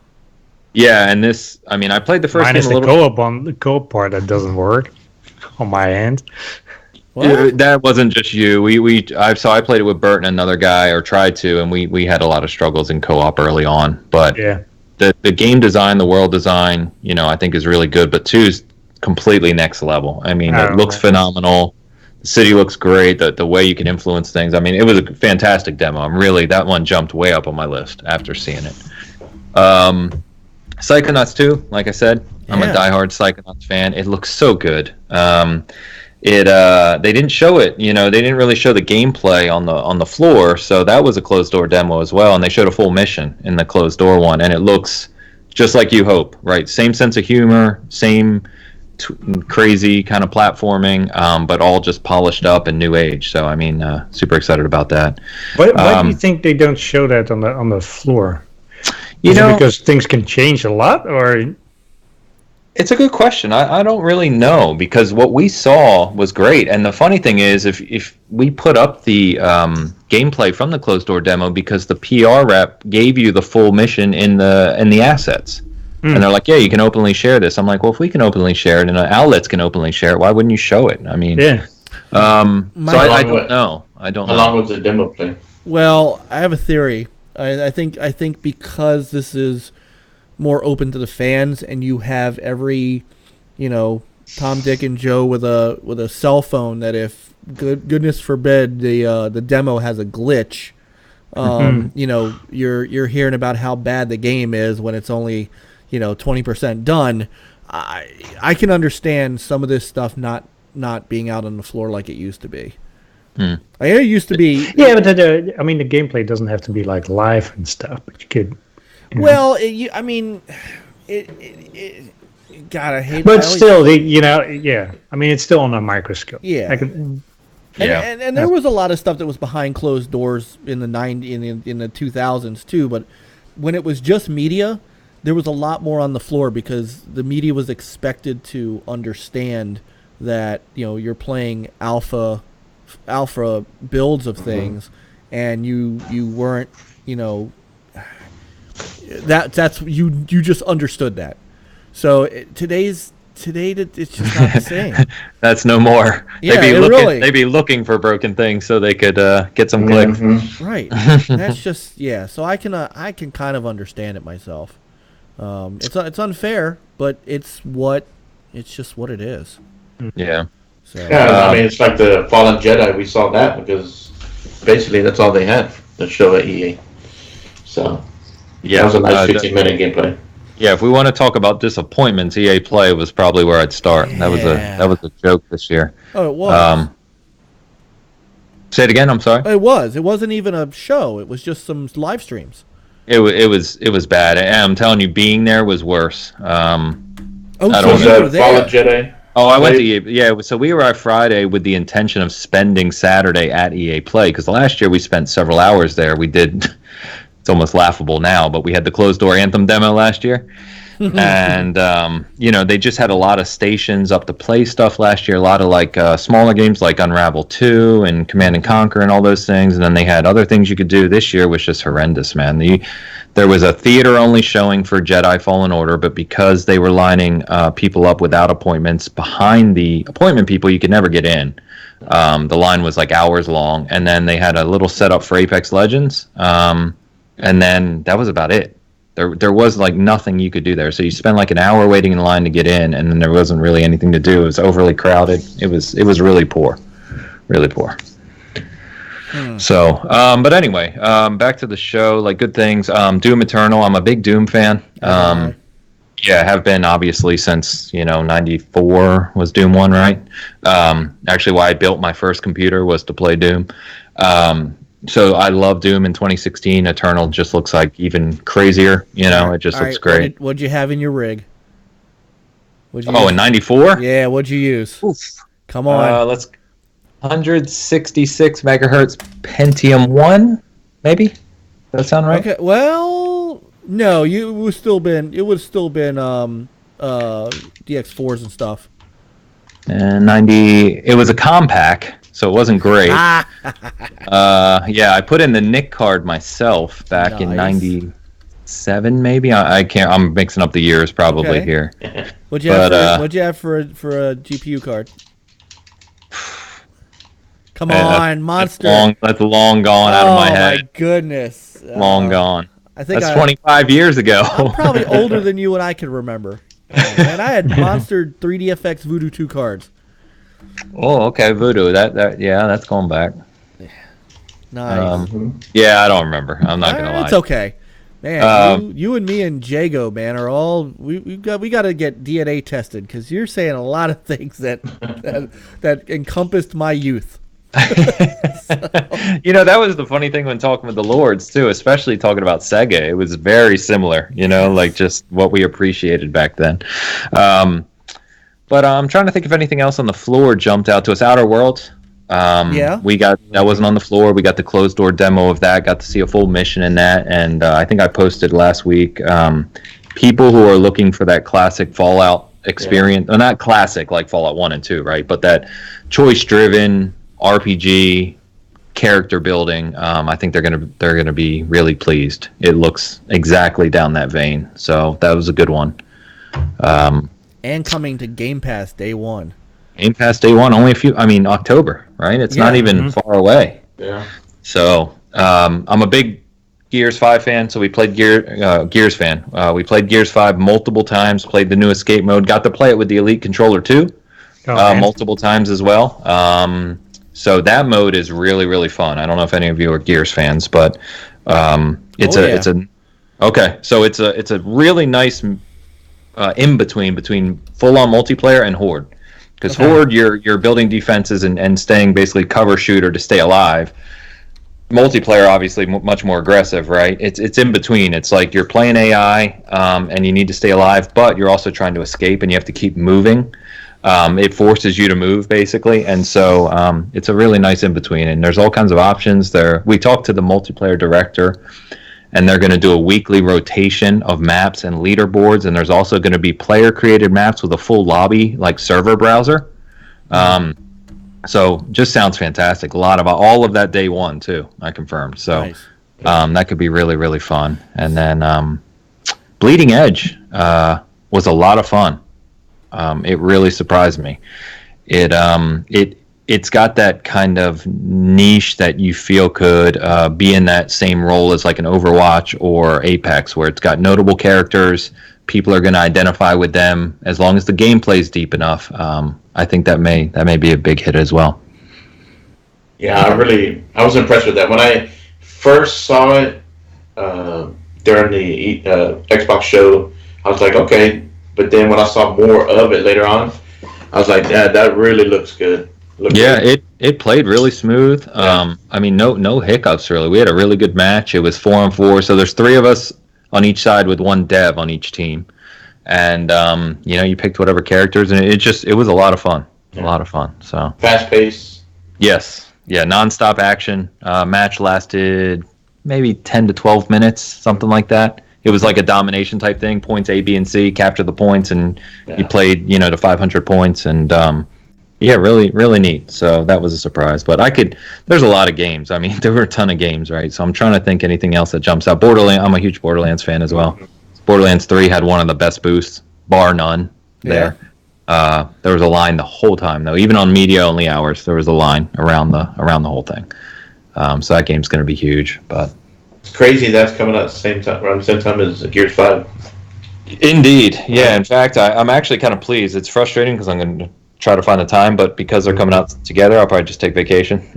Yeah, and this, I mean, I played the first
Minus
game a
the
little.
the co-op part that doesn't work on my end.
Yeah, that wasn't just you. I played it with Bert and another guy, or tried to, and we had a lot of struggles in co-op early on. But
Yeah.
the game design, the world design, I think is really good. But 2's completely next level. I mean, it looks phenomenal. The city looks great. The way you can influence things. I mean, it was a fantastic demo. That one jumped way up on my list after seeing it. Psychonauts 2, like I said, I'm a diehard Psychonauts fan. It looks so good. They didn't show it, they didn't really show the gameplay on the floor, so that was a closed door demo as well, and they showed a full mission in the closed door one, and it looks just like you hope, right? Same sense of humor, same crazy kind of platforming, but all just polished up and new age. So I mean, super excited about that.
Why do you think they don't show that on the floor? Is it because things can change a lot, or?
It's a good question. I don't really know, because what we saw was great. And the funny thing is, if we put up the gameplay from the closed door demo, because the PR rep gave you the full mission in the assets, and they're like, yeah, you can openly share this. I'm like, well, if we can openly share it and outlets can openly share it, why wouldn't you show it? I mean,
yeah.
So I don't know.
How long was the demo play?
Well, I have a theory. I think because this is more open to the fans, and you have every, Tom, Dick, and Joe with a cell phone, that if goodness forbid the demo has a glitch, you're hearing about how bad the game is when it's only 20% done. I can understand some of this stuff not being out on the floor like it used to be. I know it used to be.
Yeah, but the gameplay doesn't have to be like live and stuff, but you could.
Well, God, I hate.
But still, yeah. I mean, it's still on a microscope.
Yeah. And there was a lot of stuff that was behind closed doors in the in the 2000s too. But when it was just media, there was a lot more on the floor, because the media was expected to understand that you're playing alpha builds of things, and you weren't that's you just understood that. So today it's just not the same.
That's no more.
Yeah,
they'd be looking for broken things so they could get some clicks.
Right. That's just So I can kind of understand it myself. It's unfair, but it's just what it is.
Yeah.
So, I mean, it's like the Fallen Jedi. We saw that because basically that's all they had to show at EA. So.
Yeah,
that was a nice 15-minute gameplay.
Yeah, if we want to talk about disappointments, EA Play was probably where I'd start.
Yeah.
That was a joke this year.
Oh, it was.
Say it again. I'm sorry.
It was. It wasn't even a show. It was just some live streams.
It was bad. And I'm telling you, being there was worse. I
Oh,
don't
so
Was
you were
that
there.
Fallen Jedi?
Oh, I went to EA. Yeah, so we arrived Friday with the intention of spending Saturday at EA Play because last year we spent several hours there. We did. It's almost laughable now, but we had the closed door Anthem demo last year, and they just had a lot of stations up to play stuff last year. A lot of like smaller games like Unravel 2 and Command and Conquer and all those things, and then they had other things you could do. This year was just horrendous, man. There was a theater-only showing for Jedi Fallen Order, but because they were lining people up without appointments behind the appointment people, you could never get in. The line was like hours long, and then they had a little setup for Apex Legends, and then that was about it. There was like nothing you could do there. So you spent like an hour waiting in line to get in, and then there wasn't really anything to do. It was overly crowded. It was really poor, really poor. So, but anyway, back to the show. Like good things. Doom Eternal. I'm a big Doom fan. Yeah, have been obviously since 94 was Doom 1, right? Actually, why I built my first computer was to play Doom. So I love Doom in 2016. Eternal just looks like even crazier. It just looks great.
What'd you have in your rig?
In 94?
Yeah, what'd you use?
Oof.
Come on.
Let's 166 megahertz Pentium 1, maybe? Does that sound right?
Okay. Well, no, it would still been DX4s and stuff.
And 90. It was a compact, so it wasn't great. Yeah, I put in the NIC card myself back in 97, maybe. I can't. I'm mixing up the years probably here.
What'd you have for a GPU card? Come on, Monster.
That's long gone out of my head.
Oh my goodness.
Long gone.
I think
that's 25 years ago.
I'm probably older than you and I can remember. Man, I had Monster 3DFX Voodoo 2 cards.
Oh, okay, Voodoo. That's going back.
Nice.
Yeah, I don't remember. I'm not gonna lie.
It's okay, man. You and me and Jago, man, are all we got to get DNA tested because you're saying a lot of things that encompassed my youth.
That was the funny thing when talking with the Lords too, especially talking about Sega. It was very similar, like just what we appreciated back then. But I'm trying to think if anything else on the floor jumped out to us. Outer Worlds. We got that wasn't on the floor. We got the closed door demo of that. Got to see a full mission in that, and I think I posted last week. People who are looking for that classic Fallout experience, well, not classic like Fallout 1 and 2, right? But that choice-driven RPG character building. I think they're gonna be really pleased. It looks exactly down that vein. So that was a good one.
And coming to Game Pass day one.
Game Pass day one, only October, right? It's not even far away.
Yeah.
So I'm a big Gears 5 fan, so we played Gears fan. We played Gears 5 multiple times, played the new escape mode, got to play it with the Elite controller too, multiple times as well. So that mode is really, really fun. I don't know if any of you are Gears fans, but it's a really nice in between full-on multiplayer and Horde. Because Horde, you're building defenses and staying basically cover shooter to stay alive. Multiplayer, obviously, much more aggressive, right? It's in between. It's like you're playing AI, and you need to stay alive, but you're also trying to escape, and you have to keep moving. It forces you to move, basically, and so it's a really nice in between. And there's all kinds of options there. We talked to the multiplayer director, and they're going to do a weekly rotation of maps and leaderboards, and there's also going to be player-created maps with a full lobby, like server browser. So just sounds fantastic. A lot of all of that day one too. I confirmed. So nice. That could be really, really fun. And then Bleeding Edge was a lot of fun. It really surprised me. It's got that kind of niche that you feel could be in that same role as like an Overwatch or Apex, where it's got notable characters. People are going to identify with them as long as the gameplay is deep enough. I think that may be a big hit as well. Yeah,
I was impressed with that. When I first saw it, during the Xbox show. I was like, okay. But then when I saw more of it later on, I was like, yeah, that really looks good.
It played really smooth. I mean, no hiccups really. We had a really good match. It was 4-on-4, so there's 3 of us on each side with 1 dev on each team, and you picked whatever characters, and it was a lot of fun. A lot of fun. So
fast pace.
Yes, yeah, nonstop action. Match lasted maybe 10 to 12 minutes, something like that. It was like a domination type thing. Points A, B, and C. Capture the points, and you played to 500 points, and really, really neat. So that was a surprise. But there's a lot of games. I mean, there were a ton of games, right? So I'm trying to think anything else that jumps out. I'm a huge Borderlands fan as well. Borderlands 3 had one of the best boosts, bar none, there. There was a line the whole time, though. Even on media-only hours, there was a line around the whole thing. So that game's going to be huge. But
it's crazy that's coming out around the same time as Gears 5.
Indeed. Yeah, in fact, I'm actually kind of pleased. It's frustrating because I'm going to try to find the time, but because they're coming out together, I'll probably just take vacation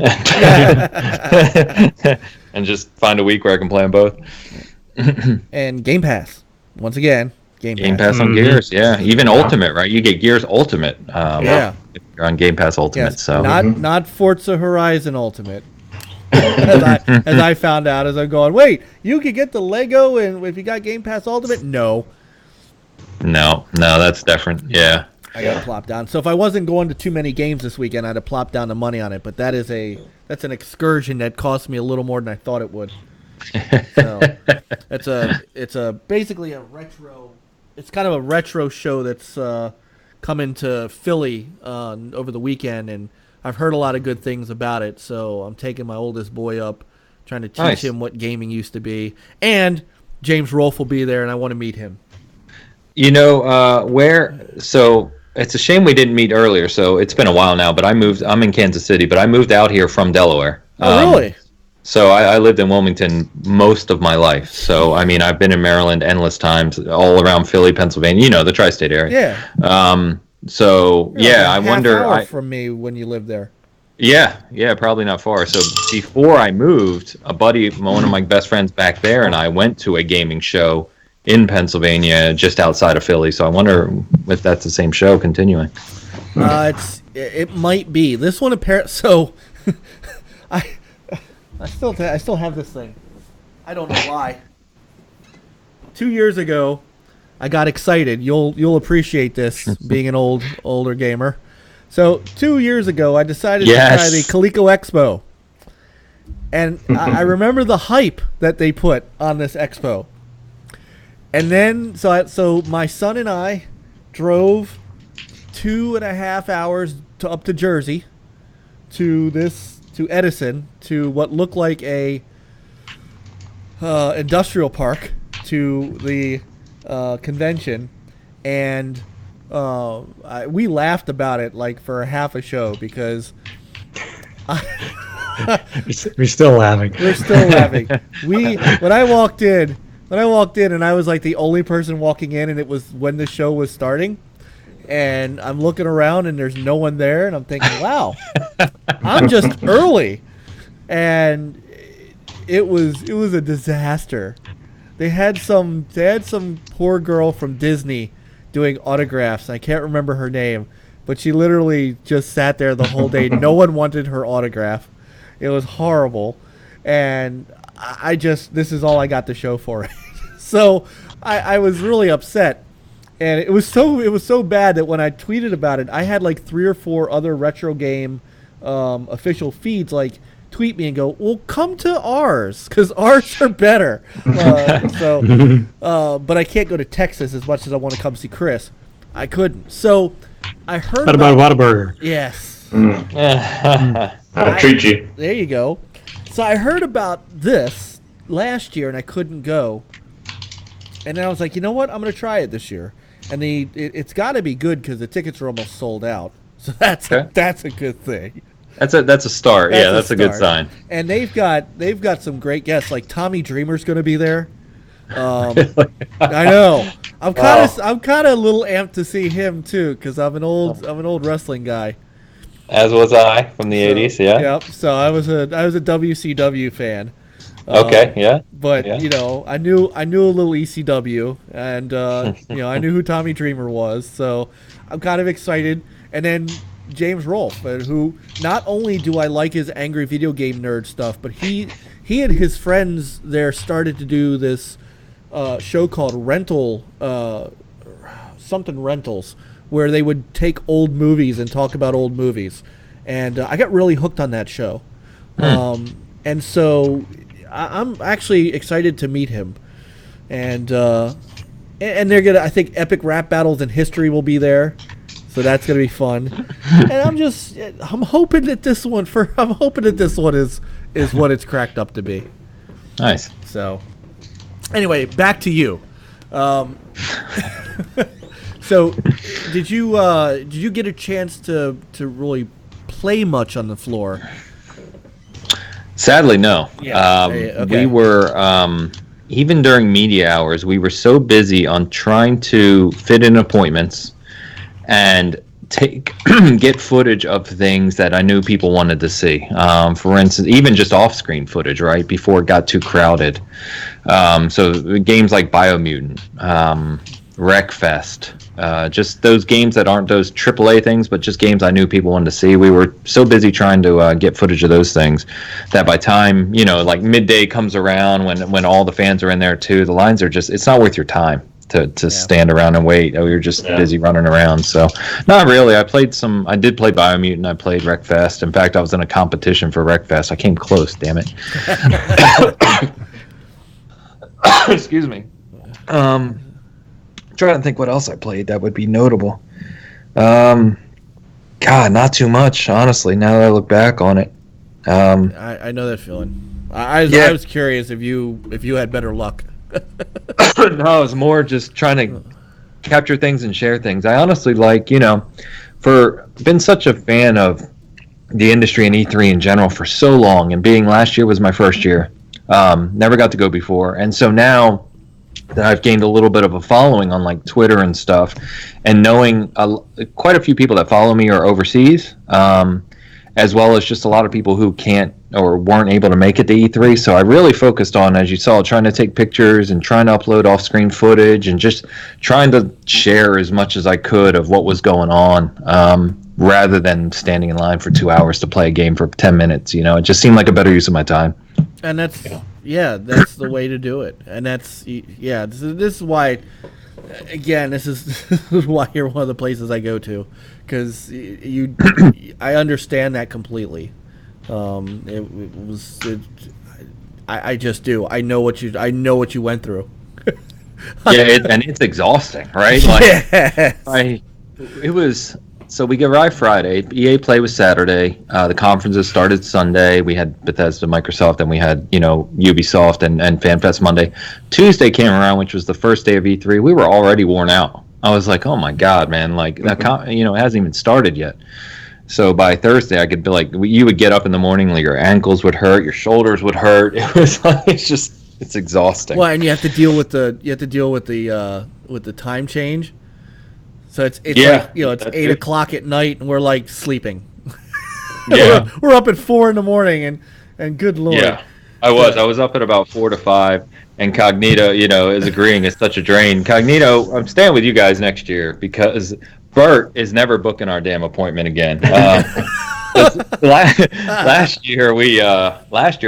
and just find a week where I can play them both.
And Game Pass, once again.
Game Pass on Gears, yeah. Even Ultimate, right? You get Gears Ultimate. If you're on Game Pass Ultimate.
Yes,
so
not Forza Horizon Ultimate. as I found out as I'm going, wait, you could get the Lego and if you got Game Pass Ultimate? No,
that's different. Yeah.
I got to plop down. So if I wasn't going to too many games this weekend, I'd have plopped down the money on it. But that's an excursion that cost me a little more than I thought it would. So it's basically a retro. It's kind of a retro show that's coming to Philly over the weekend, and I've heard a lot of good things about it. So I'm taking my oldest boy up, trying to teach him what gaming used to be. And James Rolfe will be there, and I want to meet him.
So it's a shame we didn't meet earlier. So it's been a while now, but I'm in Kansas City, but I moved out here from Delaware.
Oh, really?
So I lived in Wilmington most of my life. So, I mean, I've been in Maryland endless times, all around Philly, Pennsylvania, the tri-state area.
Yeah.
So, I wonder.
Half hour from me when you lived there.
Yeah, probably not far. So before I moved, one of my best friends back there, and I went to a gaming show in Pennsylvania, just outside of Philly. So I wonder if that's the same show continuing.
It might be. This one apparently. So, I still have this thing. I don't know why. 2 years ago, I got excited. You'll appreciate this, being an older gamer. So 2 years ago, I decided to try the Coleco Expo, and I remember the hype that they put on this expo. And then, so my son and I drove 2.5 hours up to Jersey, to Edison, to what looked like a industrial park, to the convention, and we laughed about it like for half a show because
we're still laughing.
We're still laughing. When I walked in, and I was like the only person walking in, and it was when the show was starting. And I'm looking around, and there's no one there, and I'm thinking, "Wow, I'm just early." And it was a disaster. They had some poor girl from Disney doing autographs. I can't remember her name, but she literally just sat there the whole day. No one wanted her autograph. It was horrible, and this is all I got to show for it. So I was really upset. And it was so bad that when I tweeted about it, I had like 3 or 4 other retro game official feeds like tweet me and go, "Well, come to ours because ours are better." But I can't go to Texas as much as I want to come see Chris. I couldn't. So I heard.
What about Whataburger?
Yes.
I'll treat you.
There you go. So I heard about this last year and I couldn't go. And then I was like, you know what? I'm going to try it this year. And it's got to be good because the tickets are almost sold out. So that's a good thing.
That's a start. That's a good sign.
And they've got some great guests. Like Tommy Dreamer's going to be there. I know. I'm kind of a little amped to see him too because I'm an old wrestling guy.
As was I from the 80s. Yeah.
Yep. So I was a WCW fan.
Okay, yeah.
But
Yeah.
I knew a little ECW, and I knew who Tommy Dreamer was, so I'm kind of excited. And then James Rolfe, who not only do I like his angry video game nerd stuff, but he and his friends there started to do this show called something Rentals, where they would take old movies and talk about old movies, and I got really hooked on that show. And so I'm actually excited to meet him, and they're gonna. I think Epic Rap Battles in History will be there, so that's gonna be fun. And I'm hoping that this one is what it's cracked up to be.
Nice.
So, anyway, back to you. So, did you get a chance to really play much on the floor?
Sadly, no.
Yeah. Okay.
We were even during media hours, we were so busy on trying to fit in appointments and get footage of things that I knew people wanted to see. For instance, even just off-screen footage, right, before it got too crowded. So games like Biomutant, Wreckfest, just those games that aren't those AAA things, but just games I knew people wanted to see. We were so busy trying to get footage of those things that by time, like midday comes around when all the fans are in there too, the lines are just, it's not worth your time to stand around and wait. We were just busy running around. So not really. I did play Biomutant. I played Wreckfest. In fact, I was in a competition for Wreckfest. I came close, damn it. Excuse me. Trying to think what else I played that would be notable. God, not too much, honestly, now that I look back on it.
I know that feeling. I was curious if you had better luck.
No, it's more just trying to capture things and share things. I honestly been such a fan of the industry and E3 in general for so long, and being last year was my first year. Never got to go before, and so now that I've gained a little bit of a following on like Twitter and stuff, and knowing quite a few people that follow me are overseas, as well as just a lot of people who can't or weren't able to make it to E3. So I really focused on, as you saw, trying to take pictures and trying to upload off-screen footage and just trying to share as much as I could of what was going on, rather than standing in line for 2 hours to play a game for 10 minutes. It just seemed like a better use of my time.
And that's the way to do it. And that's this is why, again, this is why you're one of the places I go to, because I understand that completely. I just do. I know what you went through.
And it's exhausting, right? It was. So we arrived Friday. EA Play was Saturday. The conferences started Sunday. We had Bethesda, Microsoft, and we had Ubisoft and FanFest Monday. Tuesday came around, which was the first day of E3. We were already worn out. I was like, oh my god, man! Like it hasn't even started yet. So by Thursday, I could be like, you would get up in the morning, like your ankles would hurt, your shoulders would hurt. It was like it's exhausting.
Well, and you have to deal with the time change. So it's like, it's 8 o'clock at night and we're like sleeping. Yeah, we're up at 4 a.m. and good lord.
Yeah, I was up at about 4 to 5, and Cognito, is agreeing it's such a drain. Cognito, I'm staying with you guys next year because Bert is never booking our damn appointment again. Last year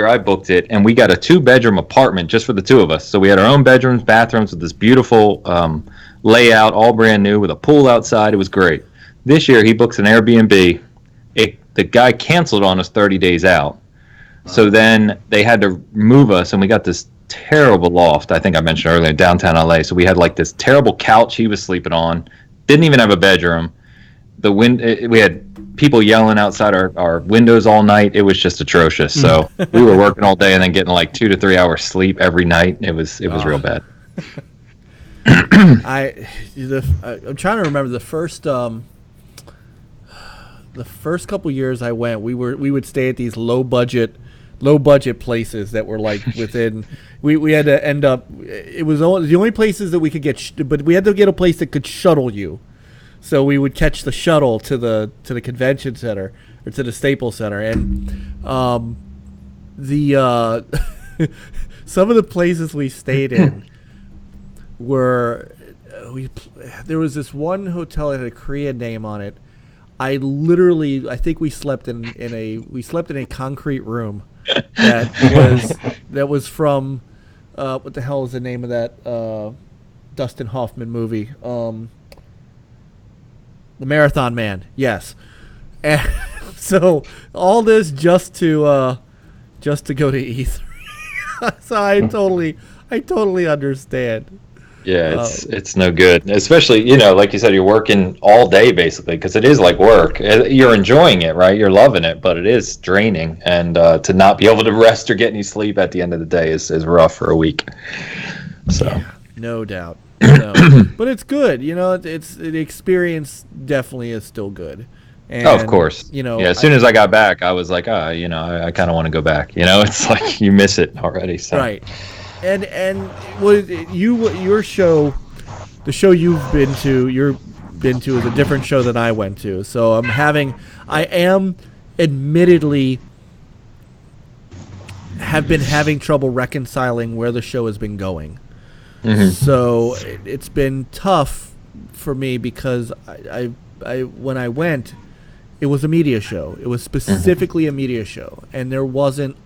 I booked it, and we got a 2-bedroom apartment just for the two of us. So we had our own bedrooms, bathrooms with this beautiful layout, all brand new with a pool outside. It was great. This year he books an Airbnb. The guy canceled on us 30 days out. So then they had to move us, and we got this terrible loft, I think I mentioned earlier, in downtown LA. So we had like this terrible couch he was sleeping on. Didn't even have a bedroom. We had people yelling outside our windows all night. It was just atrocious. So we were working all day and then getting like 2 to 3 hours sleep every night. It was real bad.
I'm trying to remember the first couple years I went. We would stay at these low budget places that were like within. we had to end up. It was the only places that we could get, but we had to get a place that could shuttle you. So we would catch the shuttle to the convention center or to the Staples Center, and some of the places we stayed in were there was this one hotel that had a Korean name on it. I think we slept in a concrete room that was from what the hell is the name of that Dustin Hoffman movie? The Marathon Man. Yes. And so all this just to go to E3. So I totally understand.
Yeah, it's no good, especially like you said, you're working all day basically because it is like work. You're enjoying it, right? You're loving it, but it is draining, and to not be able to rest or get any sleep at the end of the day is rough for a week. So
yeah, no doubt, no. But it's good, It's the experience definitely is still good. And,
of course, as soon as I got back, I was like, I kind of want to go back. It's like you miss it already. So.
Right. And was your show, the show you've been to is a different show than I went to. So I am admittedly have been having trouble reconciling where the show has been going. Mm-hmm. So it's been tough for me because I when I went, it was a media show. It was specifically a media show, and there wasn't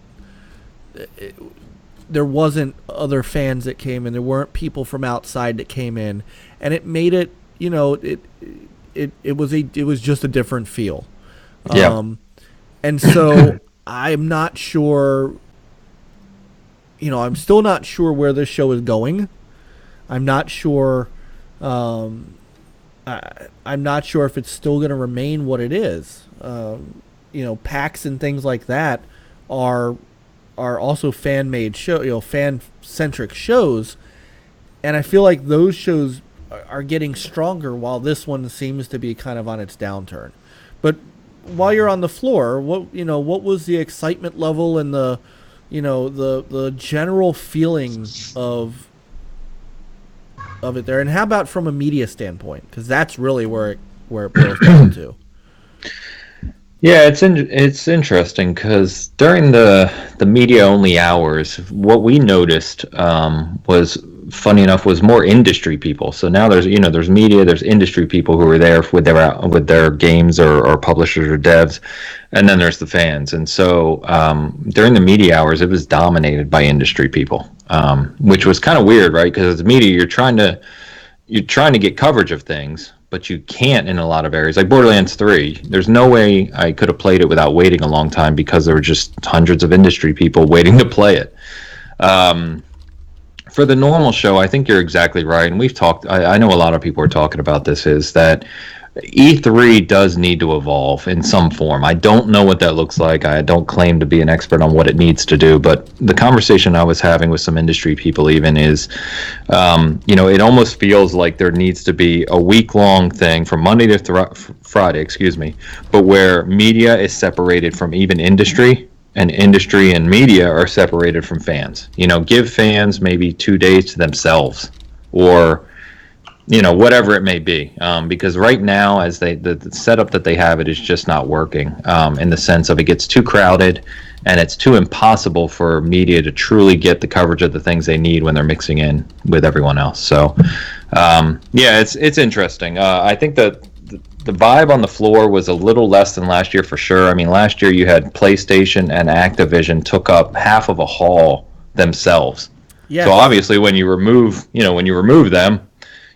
other fans that came in. There weren't people from outside that came in, and it made it, it was just a different feel.
Yeah.
And so I'm not sure, I'm still not sure where this show is going. I'm not sure, I'm not sure if it's still going to remain what it is. PAX and things like that are also fan-made fan-centric shows, and I feel like those shows are getting stronger while this one seems to be kind of on its downturn. But while you're on the floor, what was the excitement level and the general feeling of it there, and how about from a media standpoint? Because that's really where it boils down to.
Yeah, it's interesting because during the media only hours, what we noticed was, funny enough, was more industry people. So now there's media, there's industry people who are there with their games or publishers or devs, and then there's the fans. And so during the media hours, it was dominated by industry people, which was kind of weird, right? Because as media, you're trying to get coverage of things, but you can't in a lot of areas. Like Borderlands 3, there's no way I could have played it without waiting a long time because there were just hundreds of industry people waiting to play it. For the normal show, I think you're exactly right, and we've talked, I know a lot of people are talking about this, is that E3 does need to evolve in some form. I don't know what that looks like. I don't claim to be an expert on what it needs to do, but the conversation I was having with some industry people even is, it almost feels like there needs to be a week-long thing from Monday to Friday, but where media is separated from even industry, and industry and media are separated from fans. Give fans maybe 2 days to themselves, or whatever it may be, because right now, as the setup that they have, it is just not working, in the sense of it gets too crowded, and it's too impossible for media to truly get the coverage of the things they need when they're mixing in with everyone else. So, it's interesting. I think that the vibe on the floor was a little less than last year for sure. I mean, last year you had PlayStation and Activision took up half of a hall themselves. Yes. So obviously, when you remove them,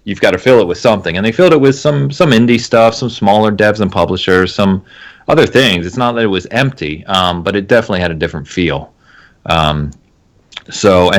you've got to fill it with something, and they filled it with some indie stuff, some smaller devs and publishers, some other things. It's not that it was empty, but it definitely had a different feel. And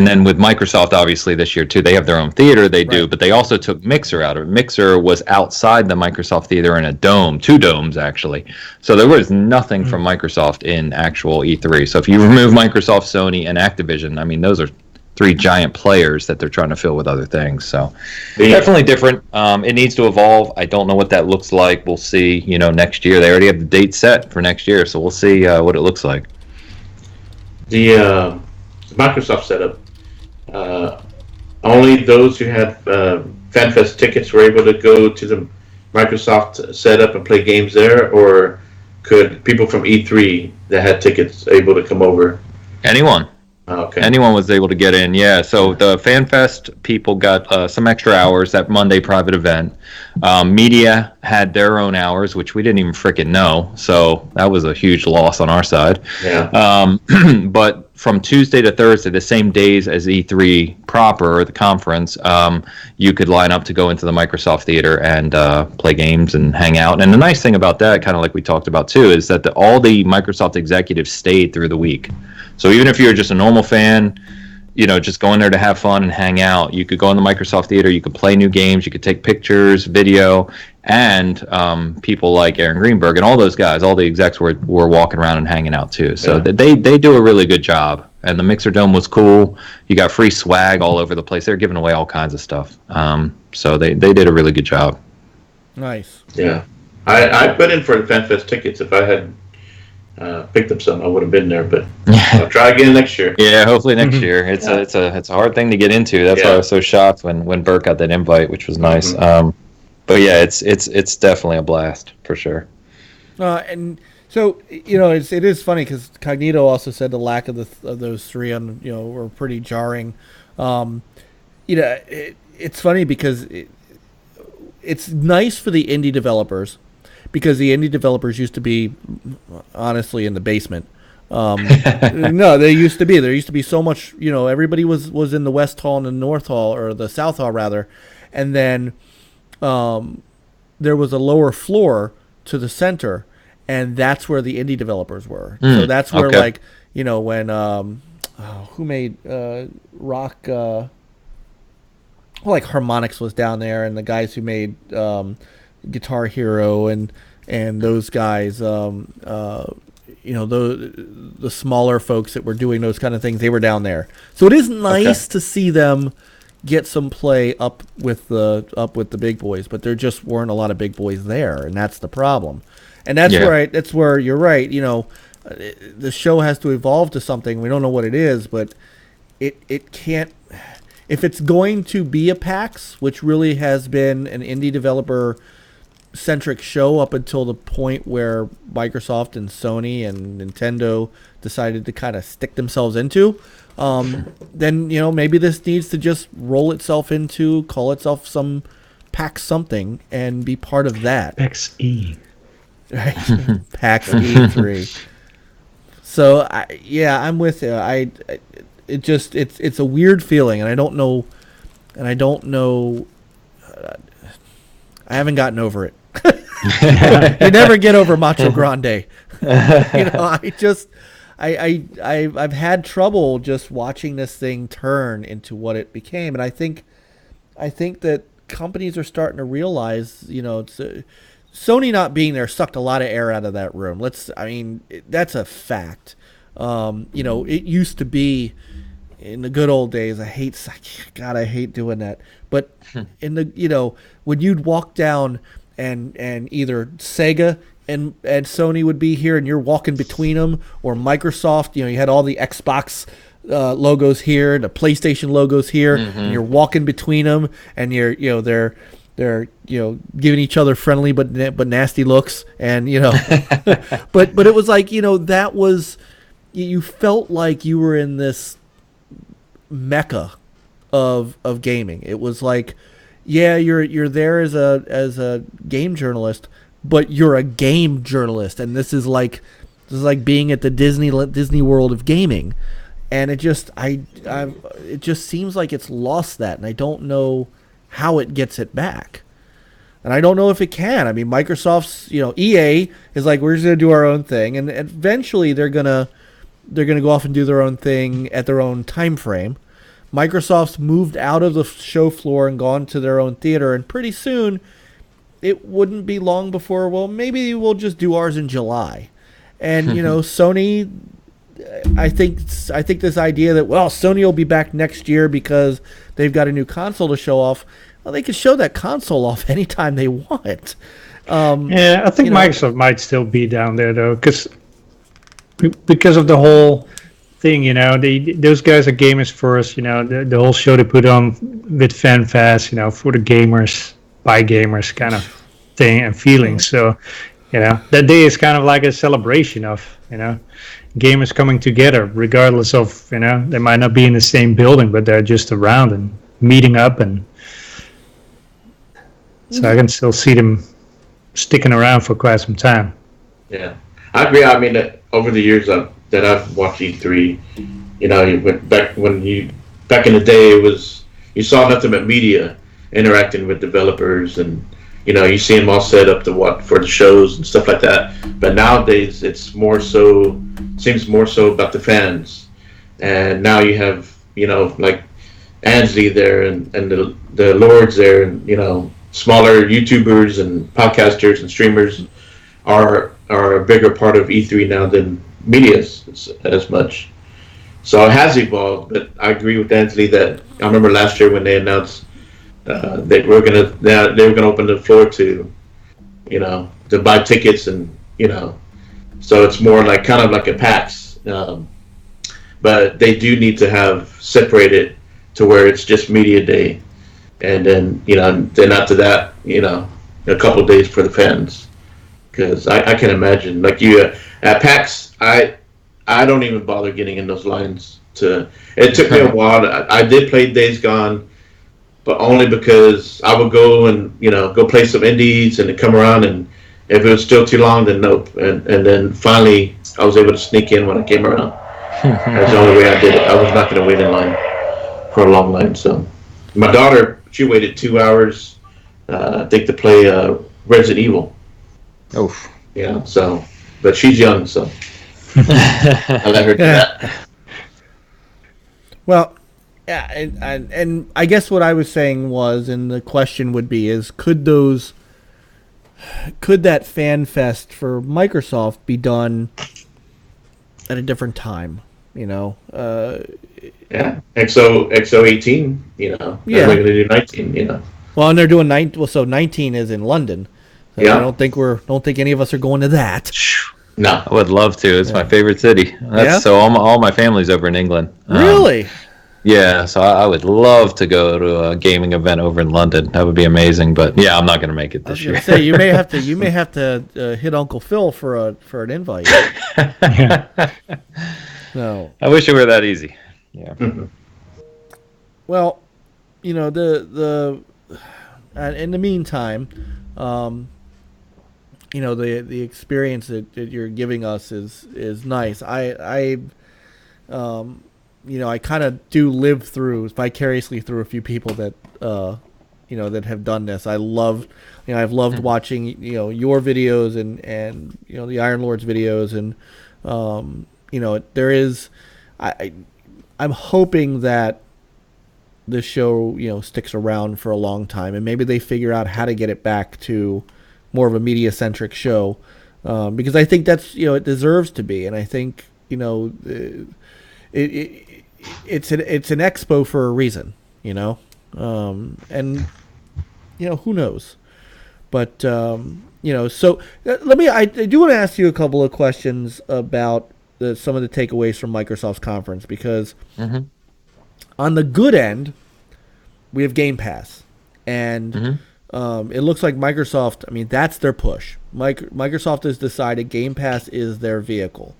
then with Microsoft, obviously this year too, they have their own theater, do, but they also took Mixer out of it. Mixer was outside the Microsoft theater in a dome, 2 domes actually. So there was nothing from Microsoft in actual E3. So if you remove Microsoft, Sony, and Activision, I mean, those are 3 giant players that they're trying to fill with other things. So definitely different. It needs to evolve. I don't know what that looks like. We'll see, next year. They already have the date set for next year, so we'll see what it looks like.
The Microsoft setup, only those who had FanFest tickets were able to go to the Microsoft setup and play games there, or could people from E3 that had tickets able to come over?
Anyone.
Okay.
Anyone was able to get in, yeah. So the FanFest people got some extra hours, that Monday private event. Media had their own hours, which we didn't even freaking know. So that was a huge loss on our side.
Yeah.
But from Tuesday to Thursday, the same days as E3 proper, or the conference, you could line up to go into the Microsoft Theater and play games and hang out. And the nice thing about that, kind of like we talked about too, is that all the Microsoft executives stayed through the week. So even if you're just a normal fan, just going there to have fun and hang out, you could go in the Microsoft Theater, you could play new games, you could take pictures, video, and people like Aaron Greenberg and all those guys, all the execs were walking around and hanging out too. So they do a really good job. And the Mixer Dome was cool. You got free swag all over the place. They're giving away all kinds of stuff. So they did a really good job.
Nice.
Yeah. I put in for the FanFest tickets. If I had picked up some, I would have been there, but I'll try again next year.
Yeah, hopefully next year. It's a hard thing to get into. That's why I was so shocked when Bert got that invite, which was nice. But yeah, it's definitely a blast for sure.
And so it is funny because Cognito also said the lack of those three were pretty jarring. It's funny because it's nice for the indie developers. Because the indie developers used to be, honestly, in the basement. No, they used to be. There used to be so much, everybody was in the West Hall and the North Hall, or the South Hall, rather. And then there was a lower floor to the center, and that's where the indie developers were. So that's where, when, who made Rock, like Harmonix was down there, and the guys who made Guitar Hero and those guys, the smaller folks that were doing those kind of things, they were down there. So it is nice to see them get some play up with the big boys, but there just weren't a lot of big boys there, and that's the problem. And that's where you're right. The show has to evolve to something. We don't know what it is, but it can't. If it's going to be a PAX, which really has been an indie developer centric show up until the point where Microsoft and Sony and Nintendo decided to kind of stick themselves into, then maybe this needs to just roll itself into, call itself some PAX something, and be part of that.
PAX E,
right? PAX E3. So I'm with you. It's a weird feeling, and I don't know. I haven't gotten over it. You never get over Macho Grande. I've had trouble just watching this thing turn into what it became, and I think that companies are starting to realize, Sony not being there sucked a lot of air out of that room. That's a fact. It used to be in the good old days. I hate doing that. But in the when you'd walk down and either Sega and Sony would be here, and you're walking between them, or Microsoft, you had all the Xbox logos here, the PlayStation logos here, and you're walking between them, and they're giving each other friendly but nasty looks, and but it was like that was, you felt like you were in this mecca of gaming. It was like, you're there as a game journalist, but you're a game journalist, and this is like being at the Disney World of gaming, and it just seems like it's lost that, and I don't know how it gets it back, and I don't know if it can. I mean, Microsoft's EA is like, we're just gonna do our own thing, and eventually they're gonna go off and do their own thing at their own time frame. Microsoft's moved out of the show floor and gone to their own theater, and pretty soon it wouldn't be long before, well, maybe we'll just do ours in July. And Sony, I think this idea that, well, Sony will be back next year because they've got a new console to show off. Well, they can show that console off anytime they want.
I think Microsoft might still be down there though, because of the whole thing, those guys are gamers first. The whole show they put on with FanFest, for the gamers, by gamers kind of thing and feeling. So, that day is kind of like a celebration of, gamers coming together, regardless of, they might not be in the same building, but they're just around and meeting up, and so I can still see them sticking around for quite some time.
Yeah, I agree. I mean, over the years that I've watched E3, back in the day, it was, you saw nothing but media interacting with developers, and you see them all set up for the shows and stuff like that. But nowadays, it's seems more so about the fans, and now you have like Ainsley there and the Lords there, and smaller YouTubers and podcasters and streamers are a bigger part of E3 now than media as much. So it has evolved, but I agree with Ainsley that I remember last year when they announced they were gonna open the floor to to buy tickets, and so it's more like kind of like a PAX, but they do need to have separated to where it's just media day, and then then after that a couple of days for the fans, because I can imagine like you at PAX, I don't even bother getting in those lines. It took me a while. I did play Days Gone, but only because I would go and go play some indies and then come around, and if it was still too long, then nope. And then finally I was able to sneak in when I came around. That's the only way I did it. I was not going to wait in line for a long line. So my daughter, she waited 2 hours, I think, to play Resident Evil.
Oh,
Yeah. So, but she's young, so I let her do that.
Well, yeah, and I guess what I was saying was, and the question would be, is could that fan fest for Microsoft be done at a different time?
Yeah, XO 18.
Yeah,
they're going to do 19.
Well, and they're doing 19. Well, so 19 is in London. So
Yeah.
I don't think any of us are going to that.
No.
I would love to. It's my favorite city. So all my family's over in England.
Really?
Yeah, so I would love to go to a gaming event over in London. That would be amazing. But yeah, I'm not going to make it this year.
Say, you may have to hit Uncle Phil for an invite. No.
I wish it were that easy. Yeah.
Well, the in the meantime, the experience that you're giving us is nice. I kind of do live vicariously through a few people that that have done this. I've loved watching your videos and the Iron Lord's videos, and there is I'm hoping that this show sticks around for a long time, and maybe they figure out how to get it back to more of a media centric show, because I think that's it deserves to be, and I think it's an expo for a reason, and who knows, but so I do want to ask you a couple of questions about some of the takeaways from Microsoft's conference, because on the good end we have Game Pass, and it looks like Microsoft, that's their push. Microsoft has decided Game Pass is their vehicle.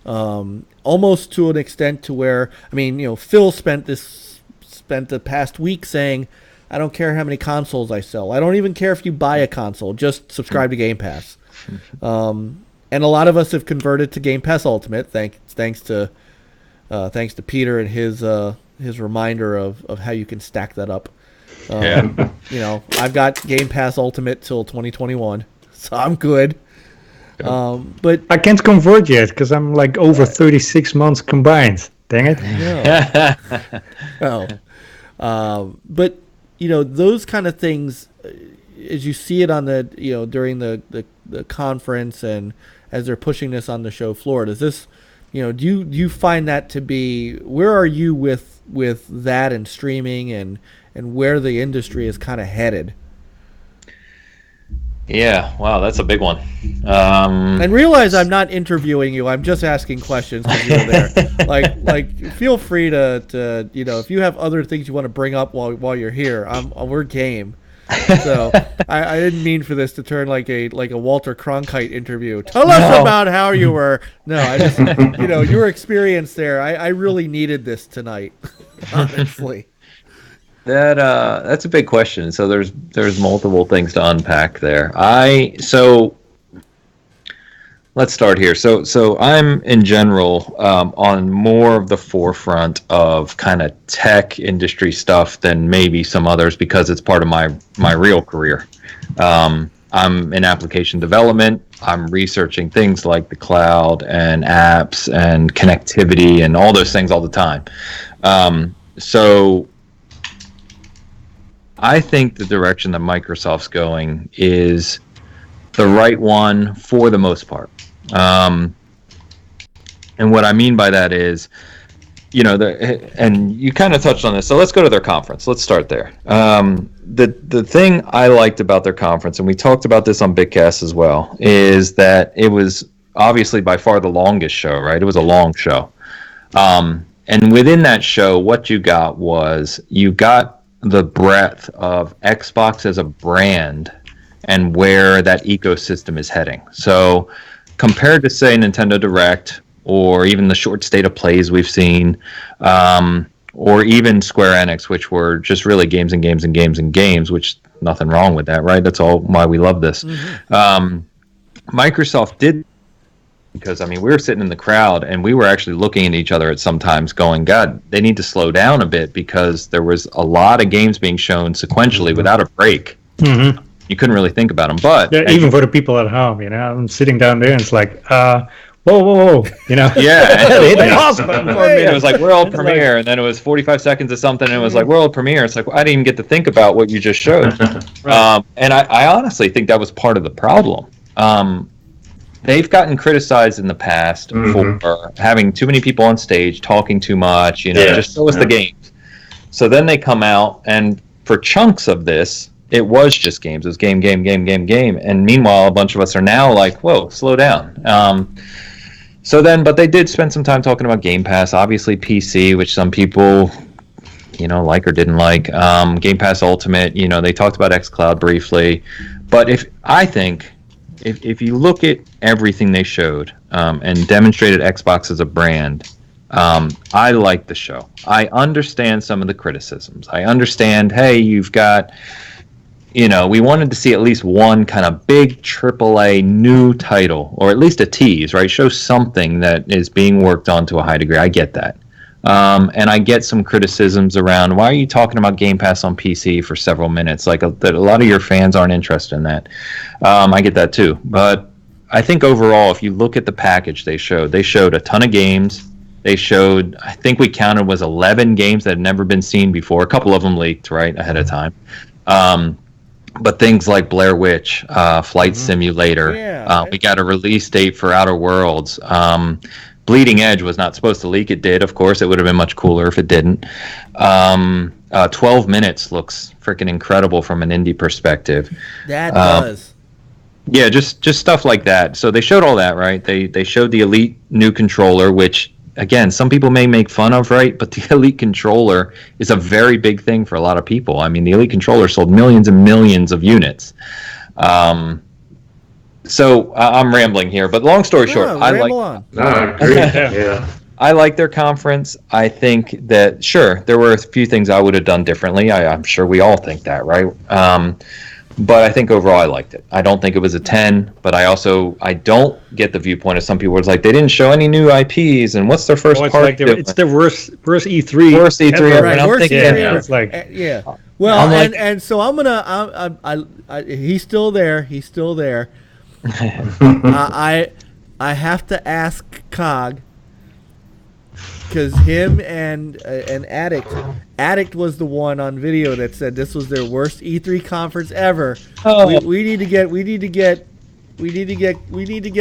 Almost to an extent to where, Phil spent the past week saying, I don't care how many consoles I sell. I don't even care if you buy a console. Just subscribe to Game Pass. And a lot of us have converted to Game Pass Ultimate, thanks to Peter and his reminder of how you can stack that up. I've got Game Pass Ultimate till 2021, so I'm good. But
I can't convert yet because I'm like over 36 months combined. Dang it!
But those kind of things, as you see it on the during the conference and as they're pushing this on the show floor, does this do you find that to be, where are you with that and streaming and where the industry is kind of headed?
Yeah, wow, that's a big one.
And realize I'm not interviewing you. I'm just asking questions because you're there. like, feel free to if you have other things you want to bring up while you're here, we're game. So I didn't mean for this to turn like a Walter Cronkite interview. Tell us about how you were. No, I just your experience there. I really needed this tonight, honestly.
That's a big question. So there's multiple things to unpack there. Let's start here. So I'm in general on more of the forefront of kind of tech industry stuff than maybe some others because it's part of my real career. I'm in application development. I'm researching things like the cloud and apps and connectivity and all those things all the time. So I think the direction that Microsoft's going is the right one for the most part. And what I mean by that is, and you kind of touched on this. So let's go to their conference. Let's start there. The thing I liked about their conference, and we talked about this on Bitcast as well, is that it was obviously by far the longest show, right? It was a long show. And within that show, what you got the breadth of Xbox as a brand and where that ecosystem is heading. So compared to, say, Nintendo Direct or even the short state of plays we've seen, or even Square Enix, which were just really games and games and games and games, which nothing wrong with that, right? That's all why we love this. Mm-hmm. Microsoft did, because, we were sitting in the crowd and we were actually looking at each other at sometimes going, God, they need to slow down a bit because there was a lot of games being shown sequentially without a break. Mm-hmm. You couldn't really think about them. But
even for the people at home, I'm sitting down there and it's like, whoa,
Yeah. It was like world premiere, and then it was 45 seconds of something, and it was like world premiere. It's like, I didn't even get to think about what you just showed. Right. And I honestly think that was part of the problem. They've gotten criticized in the past for having too many people on stage, talking too much, just show us the games. So then they come out, and for chunks of this, it was just games. It was game. And meanwhile, a bunch of us are now like, whoa, slow down. But they did spend some time talking about Game Pass, obviously PC, which some people, like or didn't like. Game Pass Ultimate, they talked about xCloud briefly. But if you look at everything they showed and demonstrated Xbox as a brand, I like the show. I understand some of the criticisms. I understand, hey, you've got... we wanted to see at least one kind of big AAA new title, or at least a tease, right? Show something that is being worked on to a high degree. I get that. And I get some criticisms around, why are you talking about Game Pass on PC for several minutes? Like a lot of your fans aren't interested in that. I get that too. But I think overall, if you look at the package they showed a ton of games. They showed, I think we counted was 11 games that had never been seen before. A couple of them leaked right ahead of time. But things like Blair Witch, Flight Simulator, we got a release date for Outer Worlds. Bleeding Edge was not supposed to leak. It did, of course. It would have been much cooler if it didn't. 12 Minutes looks freaking incredible from an indie perspective.
That does.
Yeah, just stuff like that. So they showed all that, right? They showed the Elite new controller, which, again, some people may make fun of, right? But the Elite controller is a very big thing for a lot of people. The Elite controller sold millions and millions of units. So I'm rambling here, but long story short, I agree. Yeah. I like their conference. I think that, sure, there were a few things I would have done differently. I'm sure we all think that, right? But I think overall I liked it. I don't think it was a 10, but I don't get the viewpoint of some people where it's like they didn't show any new IPs, and what's their first part?
Like it's their worst E3.
Worst E3 ever.
Right,
And I'm thinking,
it's like,
Well, and so I'm gonna. He's still there. He's still there. I have to ask Cog, because him and Addict was the one on video that said this was their worst E3 conference ever. We need to get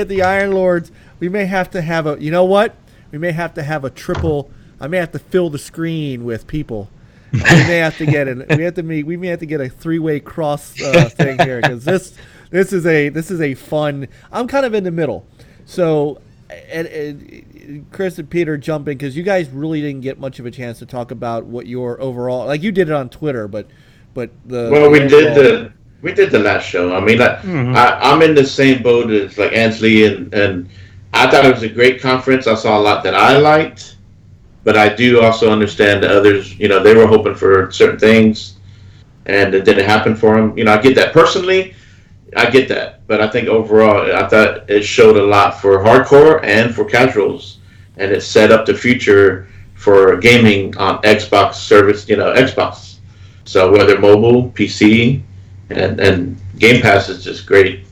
the Iron Lords. We may have to have a. You know what? We may have to have a triple. I may have to fill the screen with people. We may have to get We may have to get a 3-way cross thing here, because this is a fun. I'm kind of in the middle, so and Chris and Peter jump in, because you guys really didn't get much of a chance to talk about what your overall, like you did it on Twitter, but but
we did the last show. I mean, like, I'm in the same boat as like Ainsley, and I thought it was a great conference. I saw a lot that I liked, but I do also understand that others, they were hoping for certain things, and it didn't happen for them. I get that personally. I get that, but I think overall, I thought it showed a lot for hardcore and for casuals, and it set up the future for gaming on Xbox service. Xbox. So whether mobile, PC, and Game Pass is just great.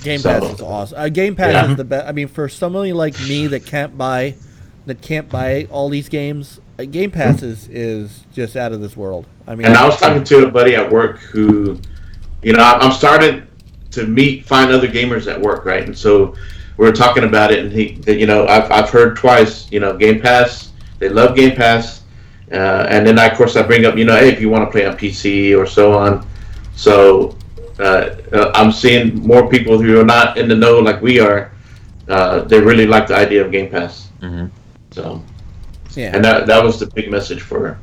Game Pass is awesome. Game Pass is the best. I mean, for somebody like me that can't buy all these games, Game Pass is just out of this world. I mean,
and I was talking to a buddy at work who, I'm starting to find other gamers at work, right? And so we were talking about it, and I've heard twice, Game Pass. They love Game Pass, and then of course I bring up, hey, if you want to play on PC or so on. So I'm seeing more people who are not in the know like we are. They really like the idea of Game Pass. Mm-hmm. So, yeah, and that was the big message for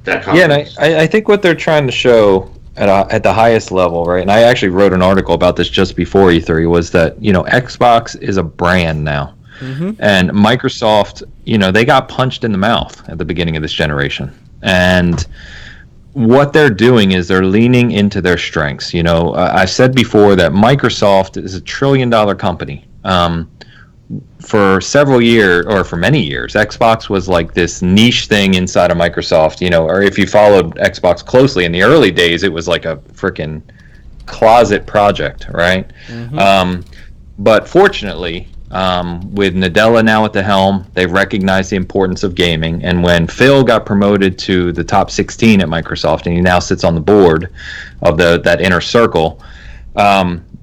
that conference.
Yeah, and I think what they're trying to show at the highest level, right? And I actually wrote an article about this just before E3, was that Xbox is a brand now, and Microsoft, they got punched in the mouth at the beginning of this generation, and what they're doing is they're leaning into their strengths. I said before that Microsoft is a $1 trillion company. For several years, or for many years, Xbox was like this niche thing inside of Microsoft, or if you followed Xbox closely in the early days, it was like a freaking closet project, right? But fortunately, with Nadella now at the helm, they recognize the importance of gaming. And when Phil got promoted to the top 16 at Microsoft, and he now sits on the board of that inner circle,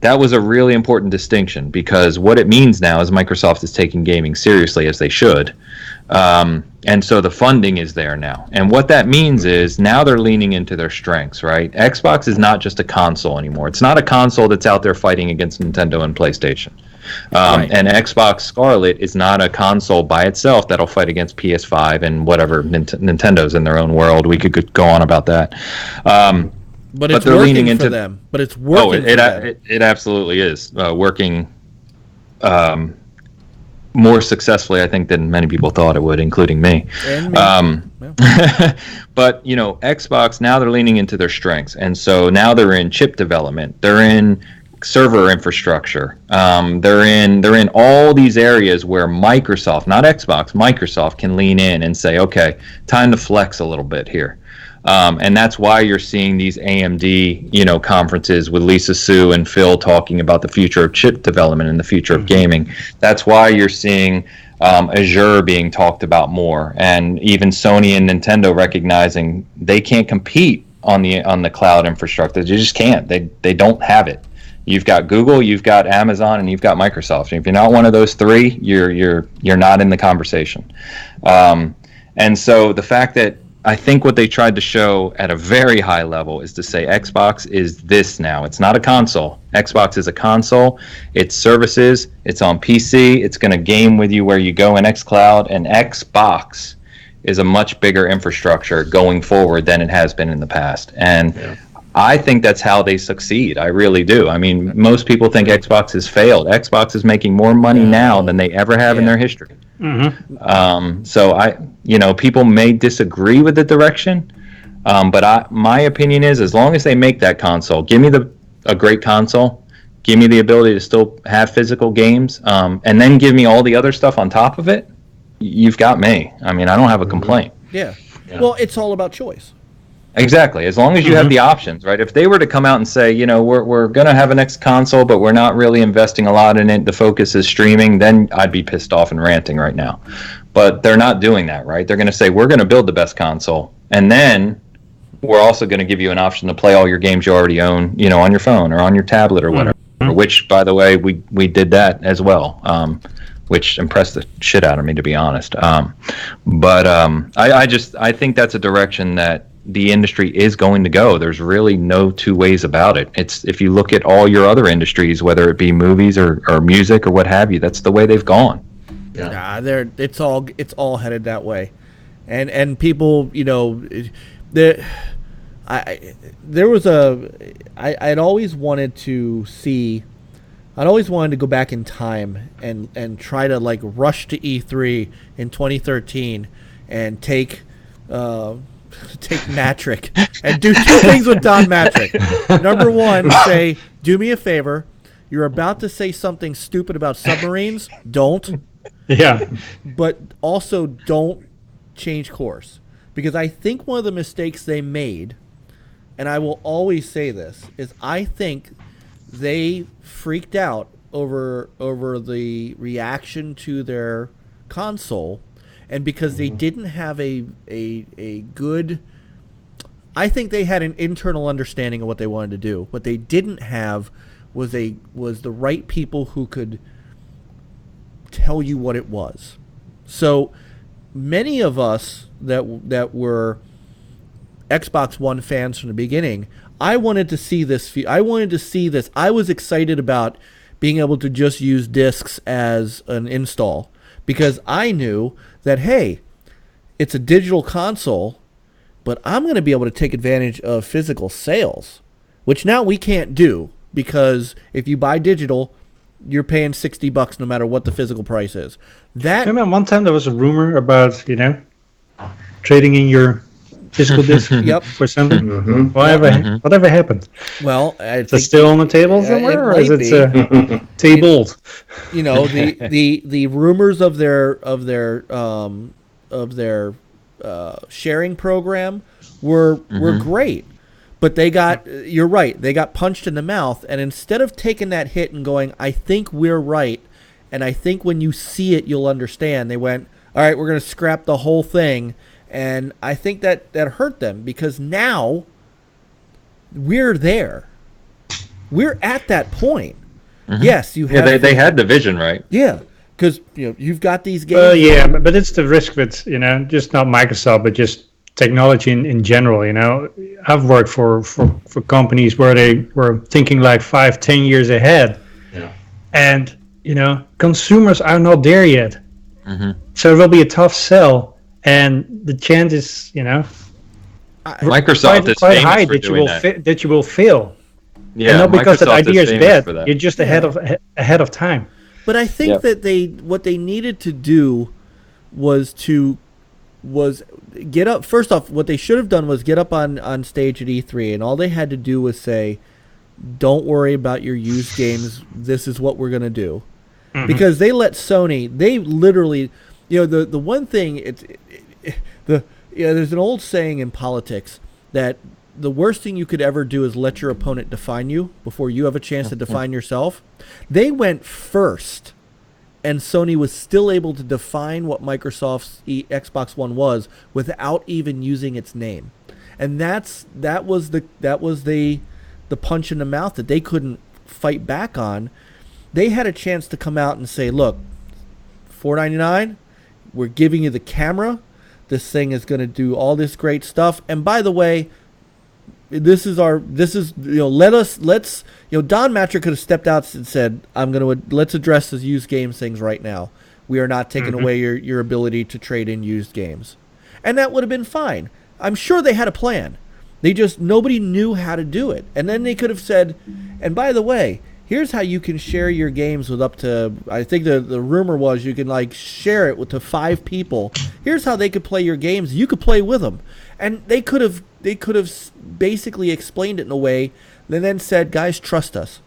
that was a really important distinction, because what it means now is Microsoft is taking gaming seriously, as they should. And so the funding is there now. And what that means is now they're leaning into their strengths, right? Xbox is not just a console anymore. It's not a console that's out there fighting against Nintendo and PlayStation. Right. And Xbox Scarlet is not a console by itself that'll fight against PS5 and whatever Nintendo's in their own world. We could go on about that.
But it's they're working leaning into them. But it's working.
It absolutely is working more successfully, I think, than many people thought it would, including me. And me. But Xbox, now they're leaning into their strengths, and so now they're in chip development. They're in server infrastructure. They're in all these areas where Microsoft, not Xbox, Microsoft can lean in and say, okay, time to flex a little bit here. And that's why you're seeing these AMD, conferences with Lisa Su and Phil talking about the future of chip development and the future of gaming. That's why you're seeing Azure being talked about more, and even Sony and Nintendo recognizing they can't compete on the cloud infrastructure. They just can't. They don't have it. You've got Google, you've got Amazon, and you've got Microsoft. And if you're not one of those three, you're not in the conversation. And so the fact that I think what they tried to show at a very high level is to say Xbox is this now. It's not a console. Xbox is a console. It's services. It's on PC. It's going to game with you where you go in xCloud. And Xbox is a much bigger infrastructure going forward than it has been in the past. And I think that's how they succeed. I really do. I mean, most people think Xbox has failed. Xbox is making more money now than they ever have in their history. So people may disagree with the direction, but my opinion is, as long as they make that console, give me a great console, give me the ability to still have physical games, and then give me all the other stuff on top of it, you've got me. I mean, I don't have a complaint.
Yeah. Well, it's all about choice.
Exactly. As long as you have the options, right? If they were to come out and say, we're going to have a next console, but we're not really investing a lot in it, the focus is streaming, then I'd be pissed off and ranting right now. But they're not doing that, right? They're going to say, we're going to build the best console, and then we're also going to give you an option to play all your games you already own, on your phone or on your tablet or whatever, which, by the way, we did that as well, which impressed the shit out of me, to be honest. I think that's a direction that the industry is going to go. There's really no two ways about it. It's, if you look at all your other industries, whether it be movies or music or what have you, that's the way they've gone.
It's all headed that way, and people, I'd always wanted to see. I'd always wanted to go back in time and try to like rush to E3 in 2013 and take Matrick and do two things with Don Matrick. Number one, say, do me a favor. You're about to say something stupid about submarines. Don't.
Yeah.
But also don't change course. Because I think one of the mistakes they made, and I will always say this, is I think they freaked out over the reaction to their console, and because they didn't have a good, I think they had an internal understanding of what they wanted to do. What they didn't have was the right people who could tell you what it was. So many of us that were Xbox One fans from the beginning, I wanted to see this. I was excited about being able to just use discs as an install, because I knew that, hey, it's a digital console, but I'm going to be able to take advantage of physical sales, which now we can't do, because if you buy digital, you're paying $60 no matter what the physical price is. That,
remember one time there was a rumor about, trading in your physical disc
Yep.
for something?
Mhm.
Whatever happened?
well, I
Is it
think
still on the table
Yeah,
somewhere,
it
or is
might
it tabled?
the rumors of their sharing program were great, but you're right, they got punched in the mouth, and instead of taking that hit and going, I think we're right, and I think when you see it you'll understand, they went, all right, we're going to scrap the whole thing. And I think that hurt them, because now we're there. We're at that point. Mm-hmm. Yes, you have.
Yeah, they had the vision, right?
Yeah, because you've got these games.
Yeah, but it's the risk with just not Microsoft, but just technology in general. I've worked for companies where they were thinking like 5-10 years ahead, and consumers are not there yet. Mm-hmm. So it will be a tough sell. And the chances,
Microsoft is
quite
famous
high
for
that
doing that.
That you will fail.
Yeah,
and not because that
Microsoft
idea is
famous
bad. You're just ahead of time.
But I think that what they needed to do was get up. First off, what they should have done was get up on stage at E3, and all they had to do was say, "Don't worry about your used games. This is what we're gonna do," because they let Sony. They literally. The one thing there's an old saying in politics that the worst thing you could ever do is let your opponent define you before you have a chance to define yourself. They went first, and Sony was still able to define what Microsoft's Xbox One was without even using its name, and that was the punch in the mouth that they couldn't fight back on. They had a chance to come out and say, look, $4.99. We're giving you the camera. This thing is going to do all this great stuff. And by the way, let's Don Matrick could have stepped out and said, let's address the used games things right now. We are not taking away your ability to trade in used games. And that would have been fine. I'm sure they had a plan. Nobody knew how to do it. And then they could have said, and by the way, here's how you can share your games with up to, I think the rumor was you can share it to 5 people. Here's how they could play your games. You could play with them. And they could have basically explained it in a way and then said, guys, trust us.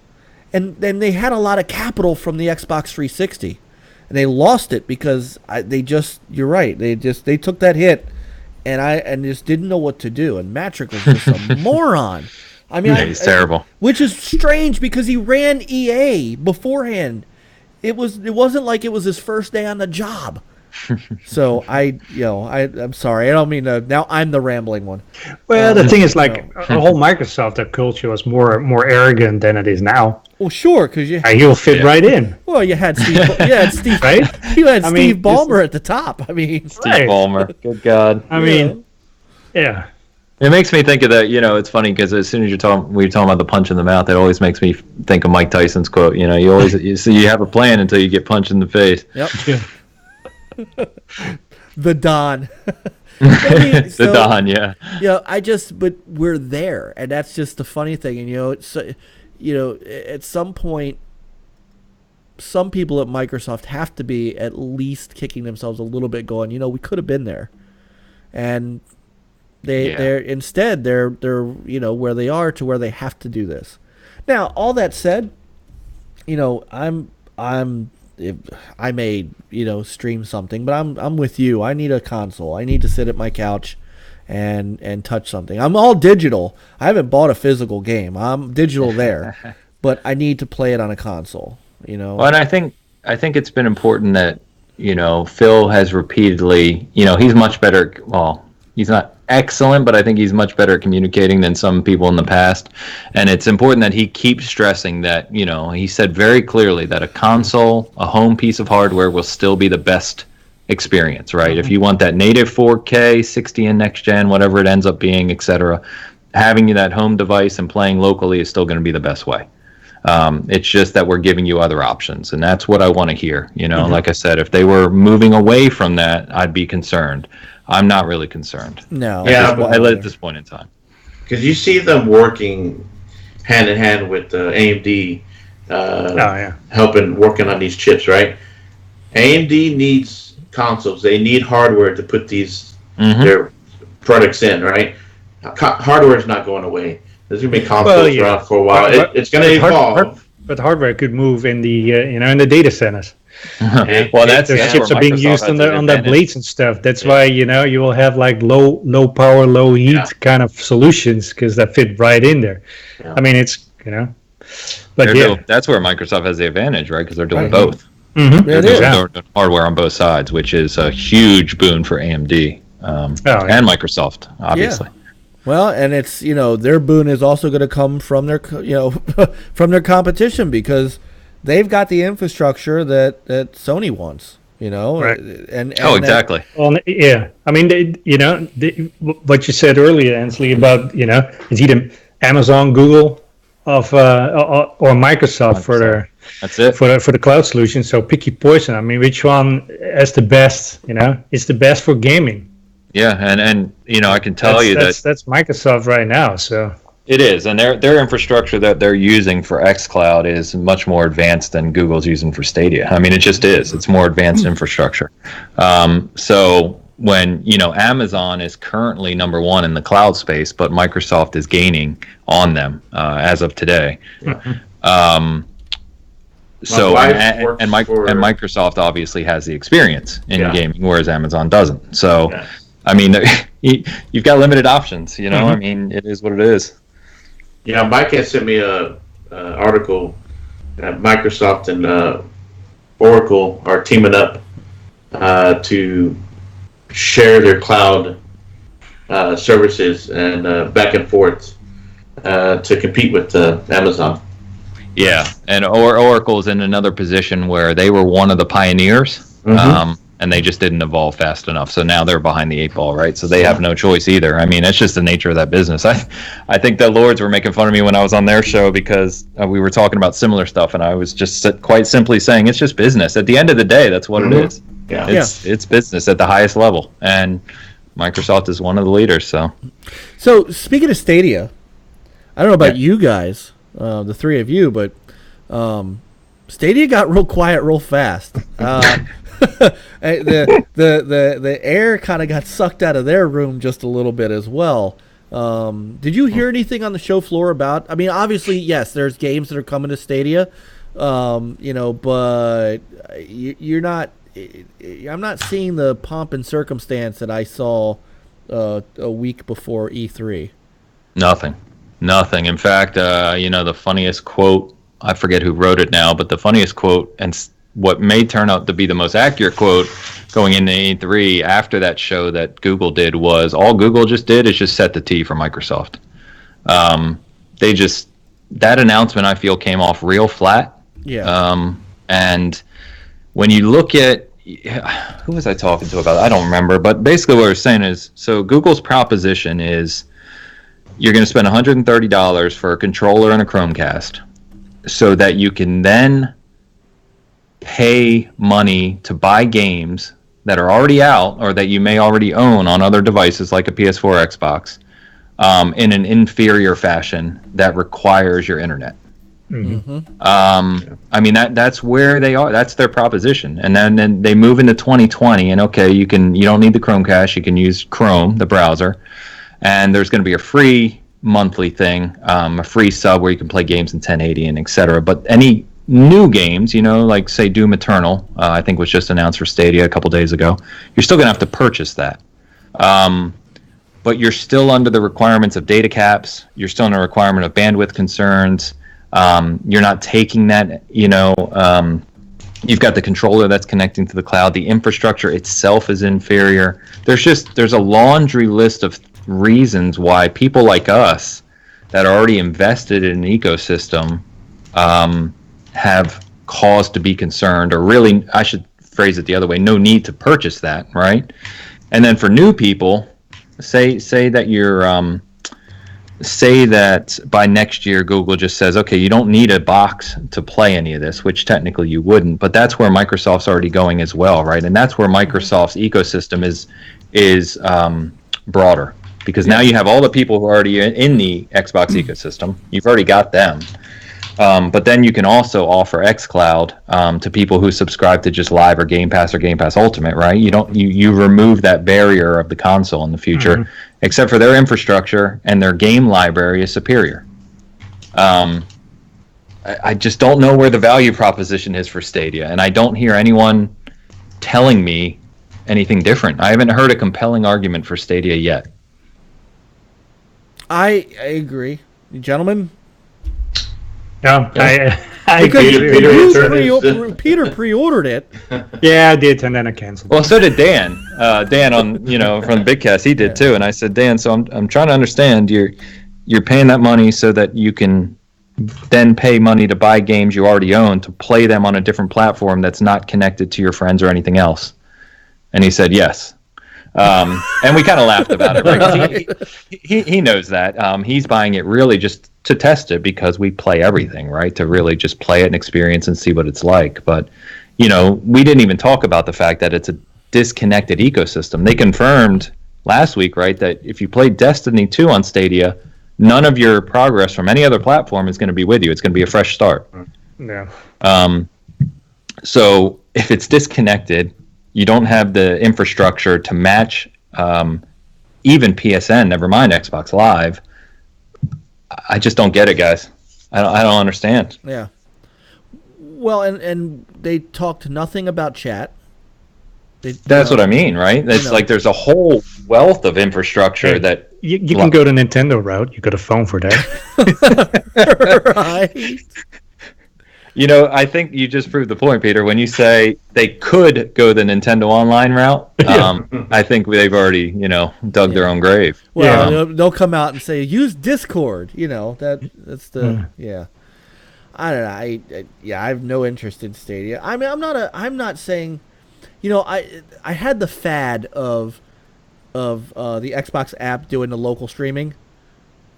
And then they had a lot of capital from the Xbox 360. And they lost it because you're right. They took that hit and just didn't know what to do. And Matrick was just a moron. I mean,
he's terrible.
Which is strange because he ran EA beforehand. It wasn't like it was his first day on the job. So I'm sorry. I don't mean to. Now I'm the rambling one.
Well, the thing is, the whole Microsoft culture was more arrogant than it is now.
Well, sure, because
you'll fit right in.
Well, you had Steve.
Right?
You had Steve Ballmer at the top. I mean,
Steve Ballmer. Good God.
I mean, yeah.
It makes me think of that. It's funny because as soon as we're talking about the punch in the mouth, it always makes me think of Mike Tyson's quote. You always you have a plan until you get punched in the face.
Yep. the Don.
The Don, yeah.
But we're there, and that's just the funny thing. And at some point, some people at Microsoft have to be at least kicking themselves a little bit, going, we could have been there, and they're instead they're where they are to where they have to do this. Now, all that said, I may stream something, but I'm with you. I need a console. I need to sit at my couch and touch something. I'm all digital. I haven't bought a physical game. I'm digital there, but I need to play it on a console.
Well, and I think it's been important that Phil has repeatedly, he's much better. Well, he's not excellent, but I think he's much better at communicating than some people in the past. And it's important that he keeps stressing that, he said very clearly that a console, a home piece of hardware, will still be the best experience, right? Mm-hmm. If you want that native 4K, 60 in next gen, whatever it ends up being, etc., having that home device and playing locally is still going to be the best way. It's just that we're giving you other options, and that's what I want to hear. Mm-hmm. Like I said, if they were moving away from that, I'd be concerned. I'm not really concerned.
No.
At this point in time.
Because you see them working hand in hand with AMD, working on these chips, right? AMD needs consoles. They need hardware to put their products in, right? Hardware is not going away. There's going to be consoles around for a while. It's going to evolve.
But hardware could move in the in the data centers.
Well,
those chips are being used on the blades and stuff. That's why you will have like low power, low heat kind of solutions, because that fit right in there. Yeah. I mean, it's but
that's where Microsoft has the advantage, right? Because they're doing both.
Mm-hmm.
They're doing hardware on both sides, which is a huge boon for AMD and Microsoft, obviously.
Yeah. Well, and it's their boon is also going to come from their from their competition, because they've got the infrastructure that Sony wants,
right.
And
exactly.
Well, yeah. I mean, what you said earlier, Ainsley, about is either Amazon, Google, or Microsoft for their for the cloud solution. So pick your poison. I mean, which one has the best? It's the best for gaming.
Yeah, and I can tell that's
Microsoft right now. So
it is, and their infrastructure that they're using for xCloud is much more advanced than Google's using for Stadia. I mean, it just is. It's more advanced infrastructure. So when Amazon is currently number one in the cloud space, but Microsoft is gaining on them as of today. Mm-hmm. Microsoft obviously has the experience in gaming, whereas Amazon doesn't. So. Yeah. I mean, you've got limited options, Mm-hmm. I mean, it is what it is.
Yeah, Mike has sent me a article that Microsoft and Oracle are teaming up to share their cloud services and back and forth to compete with Amazon.
Yeah, and Oracle's in another position where they were one of the pioneers.
Mm-hmm.
And they just didn't evolve fast enough. So now they're behind the 8 ball, right? So they have no choice either. I mean, that's just the nature of that business. I think the Lords were making fun of me when I was on their show because we were talking about similar stuff, and I was just quite simply saying it's just business. At the end of the day, that's what it is.
Yeah.
It's business at the highest level, and Microsoft is one of the leaders. So
speaking of Stadia, I don't know about you guys, the three of you, but Stadia got real quiet real fast. The air kind of got sucked out of their room just a little bit as well. Did you hear anything on the show floor about? I mean, obviously, yes, there's games that are coming to Stadia, but you're not. I'm not seeing the pomp and circumstance that I saw a week before E3.
Nothing. In fact, the funniest quote. I forget who wrote it now, but the funniest quote and what may turn out to be the most accurate quote going into E3 after that show that Google did was, all Google just did is just set the tee for Microsoft. That announcement, I feel, came off real flat.
Yeah.
And when you look at, who was I talking to about it? I don't remember, but basically what we're saying is, so Google's proposition is you're going to spend $130 for a controller and a Chromecast so that you can then pay money to buy games that are already out or that you may already own on other devices like a PS4 or Xbox in an inferior fashion that requires your internet. I mean that's where they are. That's their proposition. And then they move into 2020, and okay, you don't need the Chromecast. You can use Chrome, the browser, and there's going to be a free monthly thing, a free sub where you can play games in 1080 and etc. But any new games, like say Doom Eternal, I think was just announced for Stadia a couple days ago. You're still going to have to purchase that. But you're still under the requirements of data caps. You're still under the requirement of bandwidth concerns. You're not taking that, you've got the controller that's connecting to the cloud. The infrastructure itself is inferior. There's a laundry list of reasons why people like us that are already invested in an ecosystem have cause to be concerned, or really, I should phrase it the other way, no need to purchase that, right? And then for new people, say that you're say that by next year Google just says, okay, you don't need a box to play any of this, which technically you wouldn't, but that's where Microsoft's already going as well, right? And that's where Microsoft's ecosystem is broader, because now you have all the people who are already in the Xbox ecosystem. You've already got them. But then you can also offer xCloud to people who subscribe to just Live or Game Pass Ultimate, right? You remove that barrier of the console in the future, except for their infrastructure and their game library is superior. I just don't know where the value proposition is for Stadia, and I don't hear anyone telling me anything different. I haven't heard a compelling argument for Stadia yet.
I agree. Gentlemen?
No,
Yeah.
I
Because Peter pre-ordered it.
Yeah, I did, and then I canceled.
Well, so did Dan. Dan on from the Bigcast, he did too. And I said, Dan, so I'm trying to understand. You're paying that money so that you can then pay money to buy games you already own to play them on a different platform that's not connected to your friends or anything else. And he said yes. And we kind of laughed about it, right? He knows that. He's buying it really just to test it because we play everything, right? To really just play it and experience and see what it's like. But, we didn't even talk about the fact that it's a disconnected ecosystem. They confirmed last week, right, that if you play Destiny 2 on Stadia, none of your progress from any other platform is going to be with you. It's going to be a fresh start.
Yeah.
So if it's disconnected, you don't have the infrastructure to match even PSN, never mind Xbox Live. I just don't get it, guys. I don't understand.
Yeah. Well, and they talked nothing about chat.
That's what I mean, right? It's like there's a whole wealth of infrastructure that...
You can go the Nintendo route. You got a phone for that.
Right.
I think you just proved the point, Peter. When you say they could go the Nintendo Online route, I think they've already, dug their own grave.
Well, they'll come out and say use Discord. That's the I don't know. I have no interest in Stadia. I mean, I'm not saying, I had the fad of the Xbox app doing the local streaming.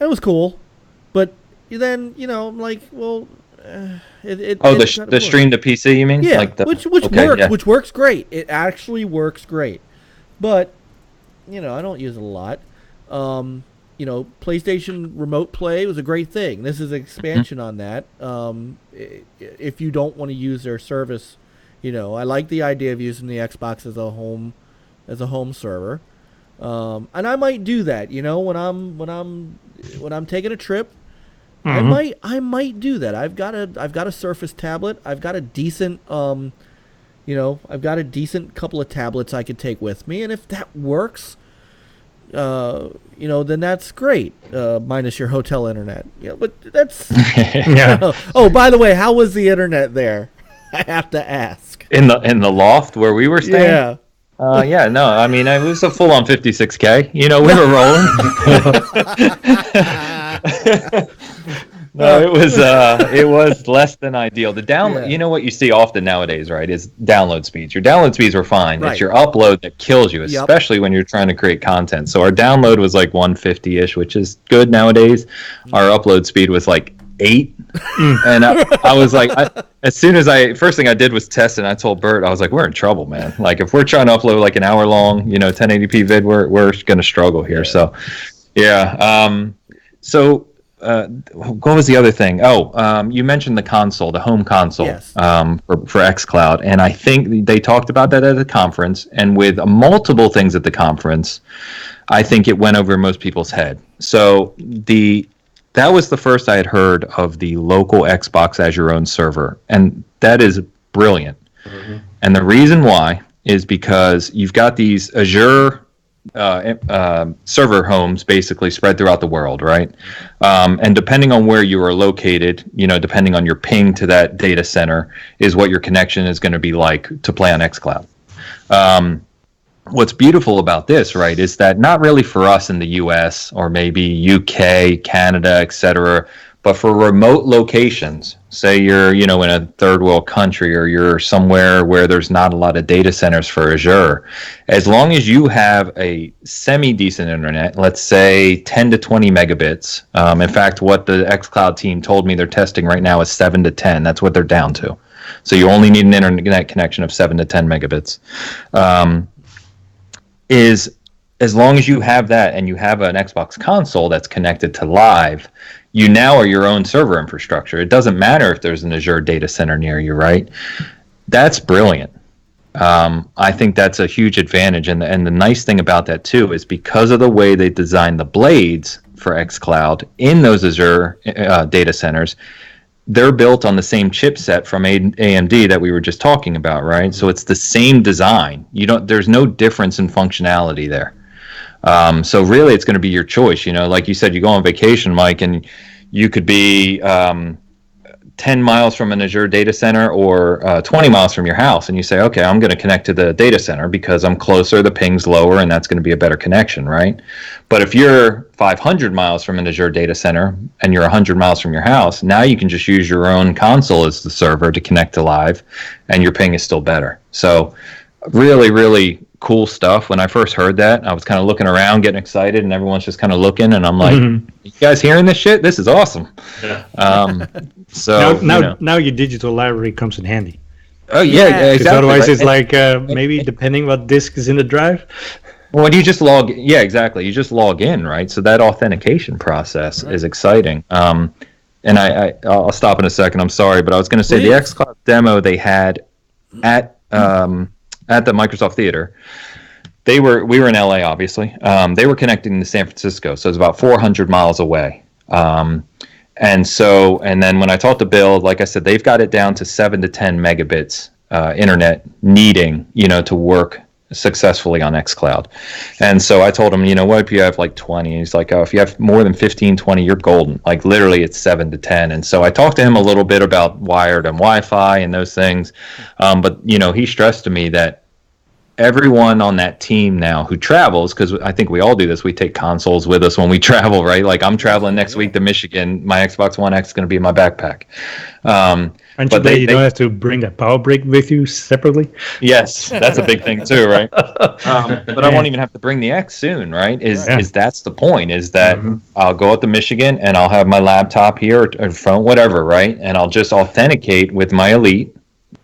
It was cool, but then I'm like, well.
The stream to PC, you mean?
Yeah, which works great. It actually works great, but I don't use it a lot. PlayStation Remote Play was a great thing. This is an expansion on that. If you don't want to use their service, I like the idea of using the Xbox as a home server, and I might do that. When I'm taking a trip. I might do that. I've got a Surface tablet. I've got a decent couple of tablets I could take with me, and if that works, then that's great. Minus your hotel internet. But that's Oh, by the way, how was the internet there? I have to ask.
In the loft where we were staying?
Yeah.
No, I mean, it was a full-on 56K. We were rolling. No, it was less than ideal. The download, what you see often nowadays, right, is download speeds. Your download speeds were fine. Right. It's your upload that kills you, especially when you're trying to create content. So our download was like 150-ish, which is good nowadays. Our upload speed was like 8, And I was like, first thing I did was test it. And I told Bert, I was like, we're in trouble, man. Like if we're trying to upload like an hour long, 1080p vid, we're going to struggle here. So, yeah. What was the other thing? You mentioned the console, the home console,
yes.
For xCloud, and I think they talked about that at the conference. And with multiple things at the conference, I think it went over most people's head. So that was the first I had heard of the local Xbox as your own server, and that is brilliant. Mm-hmm. And the reason why is because you've got these Azure server homes basically spread throughout the world, right? And depending on where you are located, depending on your ping to that data center, is what your connection is going to be like to play on xCloud. What's beautiful about this, right, is that not really for us in the US or maybe UK, Canada, etc., but for remote locations, say you're, in a third world country or you're somewhere where there's not a lot of data centers for Azure, as long as you have a semi-decent internet, let's say 10 to 20 megabits. In fact, what the xCloud team told me they're testing right now is 7 to 10. That's what they're down to. So you only need an internet connection of 7 to 10 megabits. Is as long as you have that and you have an Xbox console that's connected to live, you now are your own server infrastructure. It doesn't matter if there's an Azure data center near you, right? That's brilliant. I think that's a huge advantage. And the nice thing about that, too, is because of the way they designed the blades for xCloud in those Azure data centers, they're built on the same chipset from AMD that we were just talking about, right? So it's the same design. There's no difference in functionality there. So really, it's going to be your choice. Like you said, you go on vacation, Mike, and you could be 10 miles from an Azure data center or 20 miles from your house, and you say, okay, I'm going to connect to the data center because I'm closer, the ping's lower, and that's going to be a better connection, right? But if you're 500 miles from an Azure data center and you're 100 miles from your house, now you can just use your own console as the server to connect to live, and your ping is still better. So really, really cool stuff. When I first heard that, I was kind of looking around, getting excited, and everyone's just kind of looking, and I'm like, you guys hearing this shit? This is awesome. Yeah. So
now your digital library comes in handy.
Oh yeah, exactly.
Otherwise, it's like maybe depending what disk is in the drive.
Well, you just log. Yeah, exactly. You just log in, right? So that authentication process is exciting. And I'll stop in a second. I'm sorry, but I was going to say the xCloud demo they had at the Microsoft Theater. We were in LA, obviously. They were connecting to San Francisco, so it's about 400 miles away. And then when I talked to Bill, like I said, they've got it down to 7 to 10 megabits internet needing, to work successfully on xCloud. And so I told him, what if you have like 20? And he's like, oh, if you have more than 15, 20, you're golden. Like literally it's 7 to 10. And so I talked to him a little bit about wired and Wi-Fi and those things. But he stressed to me that everyone on that team now who travels, because I think we all do this, we take consoles with us when we travel, right? Like I'm traveling next week to Michigan. My Xbox One X is going to be in my backpack.
Aren't you glad you don't have to bring that power brick with you separately?
Yes, that's a big thing too, right? But I won't even have to bring the X soon, right? Is that's the point, is that I'll go out to Michigan and I'll have my laptop here or phone, whatever, right? And I'll just authenticate with my Elite,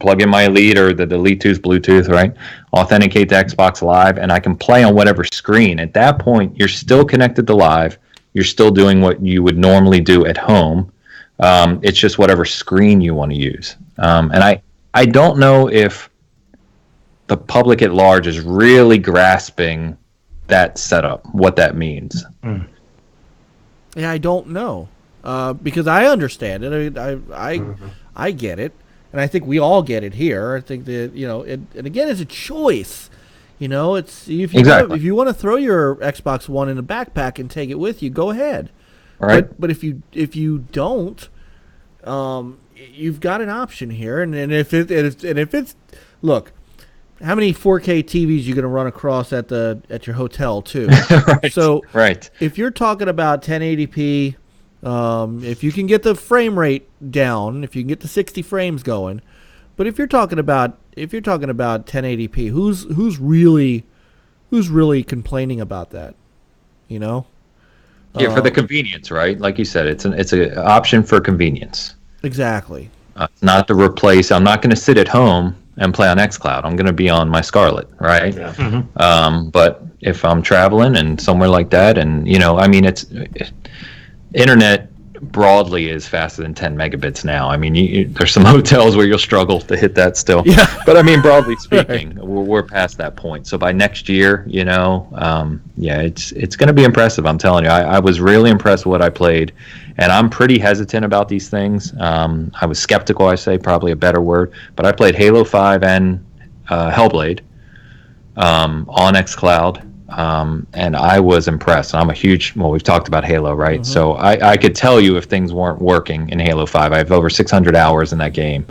plug in my Elite or the Elite 2's Bluetooth, right? Authenticate to Xbox Live, and I can play on whatever screen. At that point, you're still connected to live. You're still doing what you would normally do at home. It's just whatever screen you want to use. And I don't know if the public at large is really grasping that setup, what that means.
Yeah, I don't know. Because I understand it. I get it. And I think we all get it here. I think that, and again, it's a choice. It's if you want to throw your Xbox One in a backpack and take it with you, go ahead.
All right.
But if you don't, you've got an option here. And if it's look, how many 4K TVs you going to run across at your hotel too?
Right.
So
right.
If you're talking about 1080p. If you can get the frame rate down, if you can get the 60 frames going, but if you're talking about 1080p, who's really complaining about that?
Yeah, for the convenience, right? Like you said, it's an option for convenience.
Exactly.
Not to replace. I'm not going to sit at home and play on xCloud. I'm going to be on my Scarlet, right?
Yeah.
Mm-hmm.
But if I'm traveling and somewhere like that, and I mean, internet broadly is faster than 10 megabits now. I mean, there's some hotels where you'll struggle to hit that still.
Yeah.
But I mean, broadly speaking, we're past that point. So by next year, yeah, it's going to be impressive. I'm telling you, I was really impressed with what I played, and I'm pretty hesitant about these things. I was skeptical, I say, probably a better word, but I played Halo 5 and Hellblade on xCloud. And I was impressed. I'm a huge, we've talked about Halo, right?
Mm-hmm.
So I could tell you if things weren't working in Halo 5. I have over 600 hours in that game.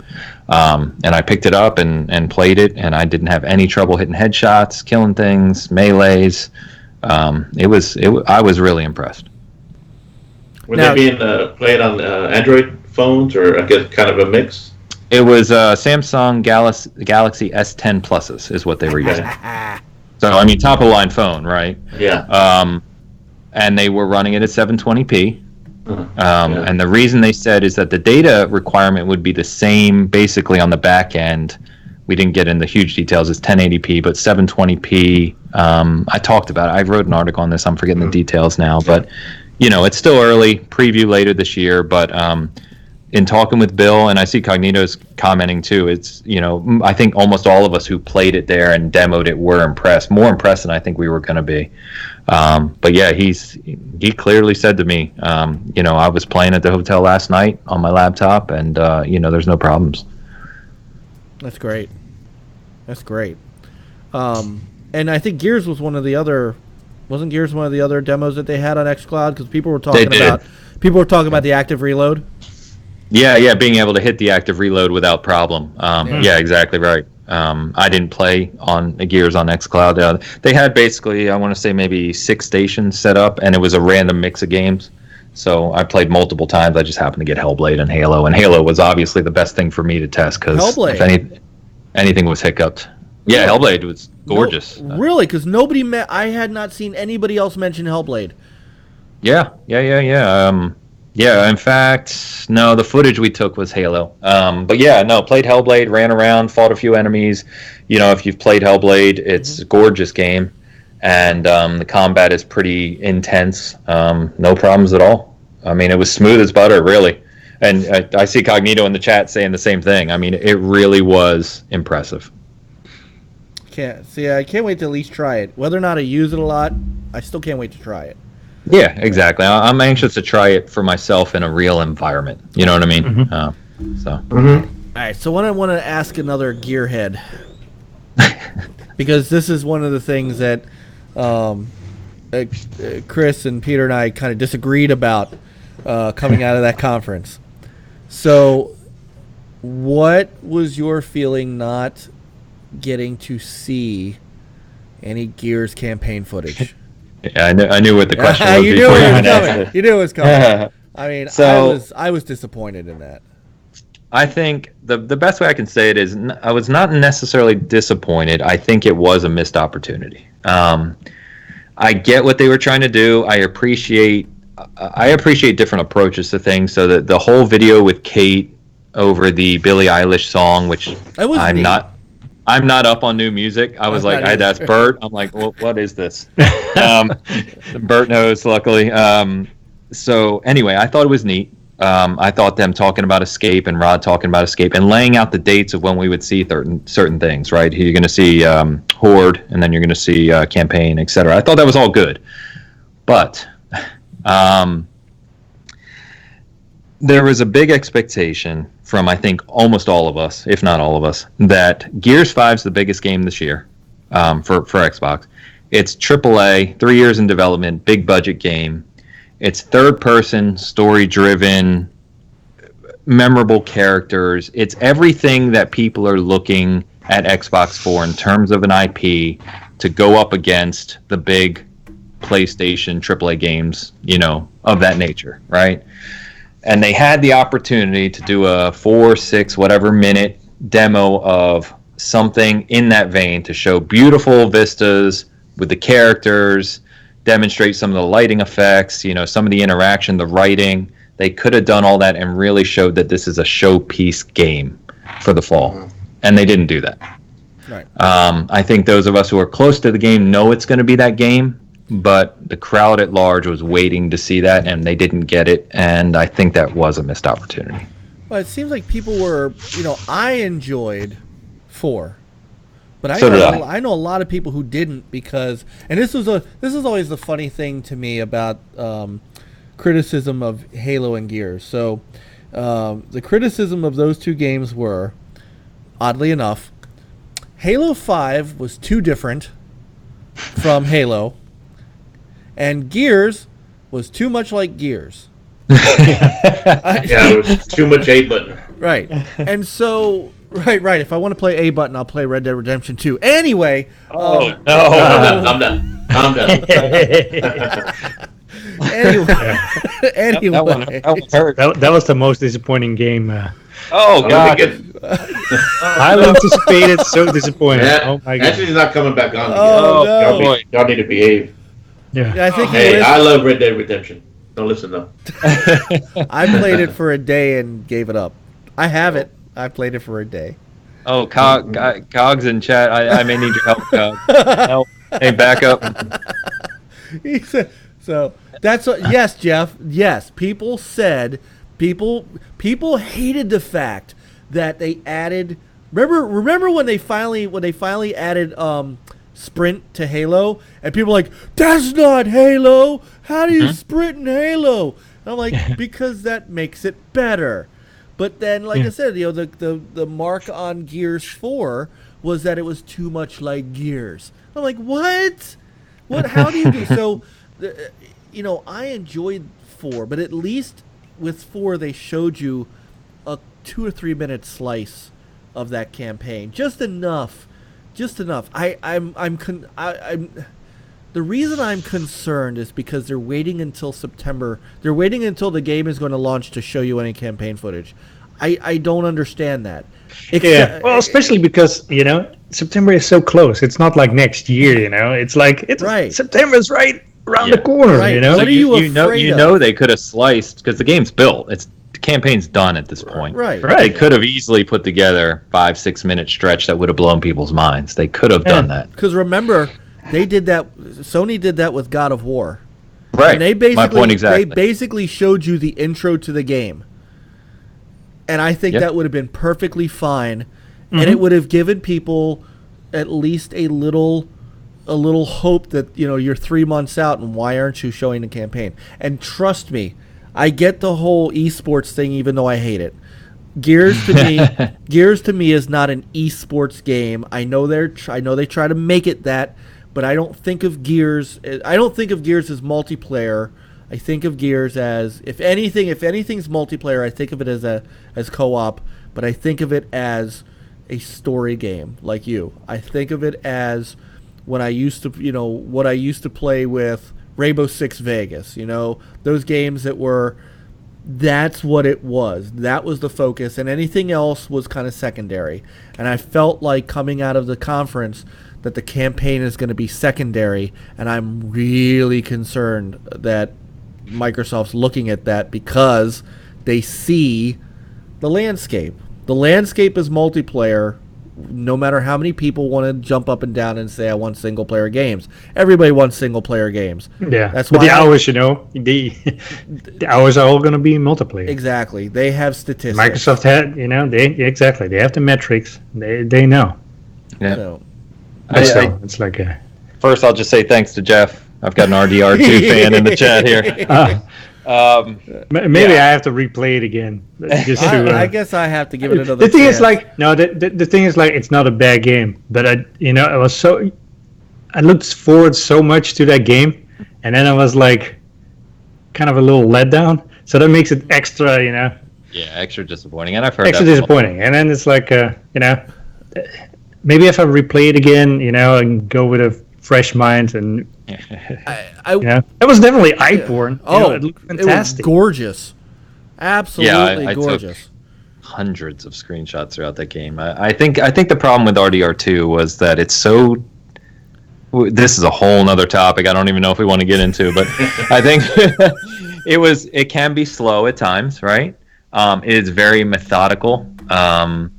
And I picked it up and played it, and I didn't have any trouble hitting headshots, killing things, melees. I was really impressed.
Were they being played on Android phones, or I guess kind of a mix?
It was Samsung Galaxy S10 Pluses is what they were using. So, I mean, top-of-the-line phone, right?
Yeah.
And they were running it at 720p. And the reason they said is that the data requirement would be the same basically on the back end. We didn't get into huge details. It's 1080p, but 720p. I talked about it. I wrote an article on this. I'm forgetting the details now. But, it's still early. Preview later this year. But in talking with Bill, and I see Cognito's commenting too, it's, I think almost all of us who played it there and demoed it were impressed. More impressed than I think we were going to be. But yeah, he clearly said to me, I was playing at the hotel last night on my laptop, and there's no problems.
That's great. And I think Gears was one of the other. Wasn't Gears one of the other demos that they had on xCloud? Because people were talking about the active reload.
Yeah, being able to hit the active reload without problem. Yeah, exactly right. I didn't play on Gears on xCloud. They had basically, I want to say maybe 6 stations set up, and it was a random mix of games. So I played multiple times. I just happened to get Hellblade and Halo was obviously the best thing for me to test because if anything was hiccuped. Yeah, Hellblade was gorgeous.
No, really? Because I had not seen anybody else mention Hellblade.
Yeah. Yeah, in fact, no, the footage we took was Halo. But yeah, no, played Hellblade, ran around, fought a few enemies. If you've played Hellblade, it's a gorgeous game. And the combat is pretty intense. No problems at all. I mean, it was smooth as butter, really. And I see Cognito in the chat saying the same thing. I mean, it really was impressive.
I can't wait to at least try it. Whether or not I use it a lot, I still can't wait to try it.
Yeah, exactly. I'm anxious to try it for myself in a real environment. You know what I mean?
Mm-hmm.
All right. So what I want to ask another gearhead, because this is one of the things that Chris and Peter and I kind of disagreed about coming out of that conference. So, what was your feeling not getting to see any Gears campaign footage?
Yeah, I knew what the question was.
You knew it was coming. You knew it was coming. I mean, I was disappointed in that.
I think the best way I can say it is I was not necessarily disappointed. I think it was a missed opportunity. I get what they were trying to do. I appreciate different approaches to things. So that the whole video with Kate over the Billie Eilish song, which I'm not up on new music. I was like, I had to ask Bert. I'm like, well, what is this? Bert knows, luckily. So anyway, I thought it was neat. I thought them talking about Escape and Rod talking about Escape and laying out the dates of when we would see certain things, right? You're going to see Horde, and then you're going to see Campaign, etc. I thought that was all good. But there was a big expectation from, I think, almost all of us, if not all of us, that Gears 5 is the biggest game this year for Xbox. It's AAA, 3 years in development, big budget game. It's third-person, story-driven, memorable characters. It's everything that people are looking at Xbox for in terms of an IP to go up against the big PlayStation AAA games, of that nature, right? And they had the opportunity to do a 4-6 whatever minute demo of something in that vein to show beautiful vistas with the characters, demonstrate some of the lighting effects, some of the interaction, the writing. They could have done all that and really showed that this is a showpiece game for the fall. And they didn't do that.
Right.
I think those of us who are close to the game know it's going to be that game, but the crowd at large was waiting to see that, and they didn't get it, and I think that was a missed opportunity.
Well, it seems like people were, I enjoyed 4. But I know a lot of people who didn't because, and this is always the funny thing to me about criticism of Halo and Gears. So the criticism of those 2 games were, oddly enough, Halo 5 was too different from Halo, and Gears was too much like Gears.
It was too much A button.
Right. And so, right. If I want to play A button, I'll play Red Dead Redemption 2. Anyway.
No.
I'm done.
Anyway.
That one hurt.
That was the most disappointing game.
God.
Highly anticipated, so disappointed. Oh my god.
Actually, he's not coming back on.
Oh,
no. Y'all need to behave.
Yeah.
I think
I love Red Dead Redemption. Don't listen to them.
I played it for a day and gave it up. I have it. I played it for a day.
Oh, Cogs in chat. I may need your help, Cog. Help. Hey, back up.
He said, so that's what. Yes, Jeff. Yes, people said people hated the fact that they added. Remember when they finally added sprint to Halo, and people were like, that's not Halo. How do you sprint in Halo? And I'm like, because that makes it better. But then, like I said, the mark on Gears 4 was that it was too much like Gears. I'm like, what? How do you do so? I enjoyed 4, but at least with 4 they showed you a 2 or 3 minute slice of that campaign, just enough. The reason I'm concerned is because they're waiting until September. They're waiting until the game is going to launch to show you any campaign footage. I don't understand that.
Well, especially because September is so close. It's not like next year. It's like
right.
September's right around the corner.
Right.
What
are you afraid of?
They could have sliced because the game's built. The campaign's done at this point.
Right.
They could have easily put together 5-6 minute stretch that would have blown people's minds. They could have done that.
Because remember, they did that. Sony did that with God of War.
Right.
And
my point exactly.
They basically showed you the intro to the game. And I think that would have been perfectly fine, and it would have given people at least a little hope that you're 3 months out, and why aren't you showing the campaign? And trust me, I get the whole esports thing, even though I hate it. Gears to me is not an esports game. I know they try to make it that, but I don't think of Gears. I don't think of Gears as multiplayer. I think of Gears as, if anything's multiplayer, I think of it as co-op, but I think of it as a story game, like you. I think of it as when I used to, what I used to play with Rainbow Six Vegas, those games that's what it was. That was the focus, and anything else was kind of secondary. And I felt like coming out of the conference that the campaign is going to be secondary, and I'm really concerned that Microsoft's looking at that because they see the landscape. The landscape is multiplayer. No matter how many people want to jump up and down and say I want single player games, everybody wants single player games.
Yeah,
that's
why
the
hours. The hours are all going to be multiplayer.
Exactly. They have statistics.
Microsoft had, they have the metrics. They know.
Yeah.
So,
it's like a.
First, I'll just say thanks to Jeff. I've got an RDR2 fan in the chat here.
Maybe I have to replay it again.
I guess I have to give it another.
The thing
chance.
is, the thing is, it's not a bad game, but I looked forward so much to that game, and then I was like, kind of a little let down. So that makes it extra,
Yeah, extra disappointing, and I've heard
extra disappointing. And then it's like, maybe if I replay it again, and go with a fresh mind, and it was definitely Iceborne. It looked fantastic.
It was gorgeous, absolutely
I
gorgeous.
Took hundreds of screenshots throughout that game. I think the problem with RDR2 was that it's so. this is a whole nother topic. I don't even know if we want to get into, but I think it can be slow at times, right? It is very methodical, and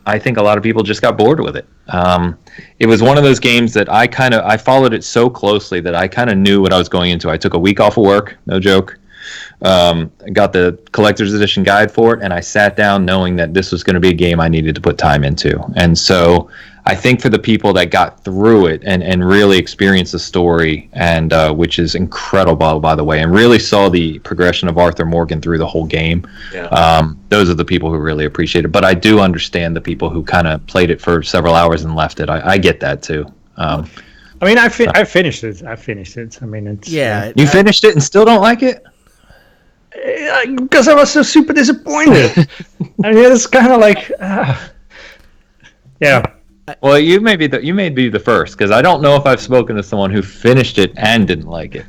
I think a lot of people just got bored with it. It was one of those games that I followed it so closely that I kind of knew what I was going into. I took a week off of work, no joke. I got the collector's edition guide for it, and I sat down knowing that this was going to be a game I needed to put time into. And so I think for the people that got through it and really experienced the story, and which is incredible, by the way, and really saw the progression of Arthur Morgan through the whole game, those are the people who really appreciate it. But I do understand the people who kind of played it for several hours and left it. I get that too. I
mean, I finished it. I mean, it's
you finished it and still don't like it?
Because I was so super disappointed. I mean, it's kind of like, yeah.
Well, you may be the first, because I don't know if I've spoken to someone who finished it and didn't like it.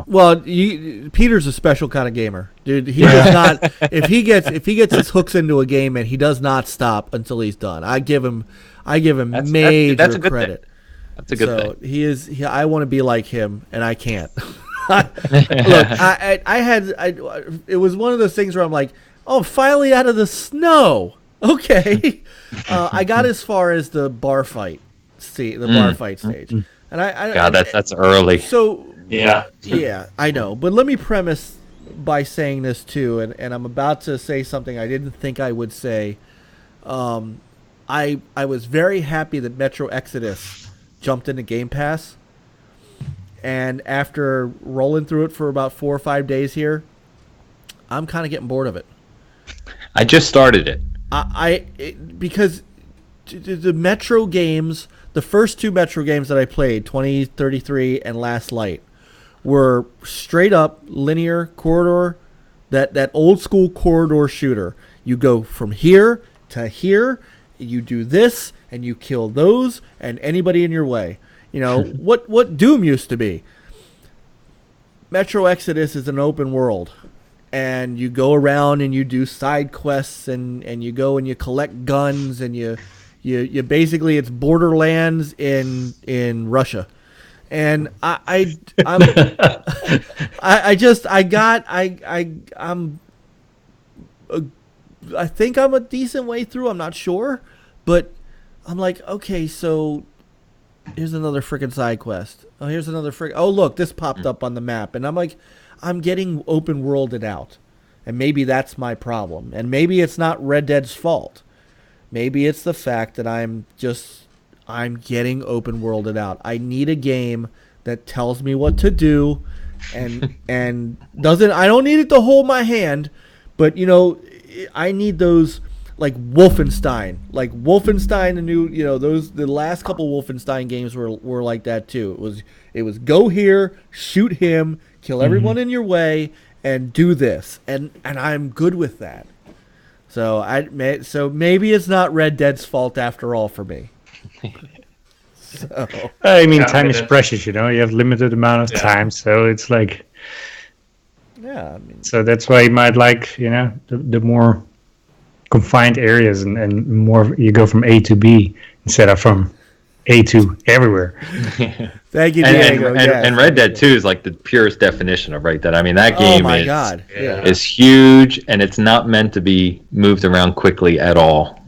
Well, Peter's a special kind of gamer, dude. He does not. If he gets his hooks into a game, and he does not stop until he's done. I give him major credit.
That's a good thing.
I want to be like him, and I can't. Look, it was one of those things where I'm like, oh, finally out of the snow. Okay. I got as far as the bar fight stage, and
God, that's early.
So
yeah,
I know. But let me premise by saying this too, and I'm about to say something I didn't think I would say. I was very happy that Metro Exodus jumped into Game Pass. And after rolling through it for about 4 or 5 days here, I'm kind of getting bored of it.
I just started it.
Because the Metro games, the first 2 Metro games that I played, 2033 and Last Light, were straight up linear corridor, that old school corridor shooter. You go from here to here, you do this, and you kill those and anybody in your way. You know, what Doom used to be. Metro Exodus is an open world. And you go around and you do side quests and you go and you collect guns and you basically, it's Borderlands in Russia. And I think I'm a decent way through. I'm not sure, but I'm like, okay, so here's another freaking side quest. Oh, here's another oh, look, this popped up on the map. And I'm like, I'm getting open worlded out. And maybe that's my problem. And maybe it's not Red Dead's fault. Maybe it's the fact that I'm getting open worlded out. I need a game that tells me what to do and doesn't, I don't need it to hold my hand, but you know, I need those like Wolfenstein, the new, you know, the last couple Wolfenstein games were like that too. It was go here, shoot him, kill everyone in your way, and do this, and I'm good with that. So maybe it's not Red Dead's fault after all for me. So
I mean, time is precious, you know. You have limited amount of time, so it's like,
yeah. I mean,
so that's why you might like, you know, the more confined areas and more you go from A to B instead of from A to everywhere.
Thank you, Diego.
And Red Dead 2 is like the purest definition of right that. I mean, that game is huge, and it's not meant to be moved around quickly at all.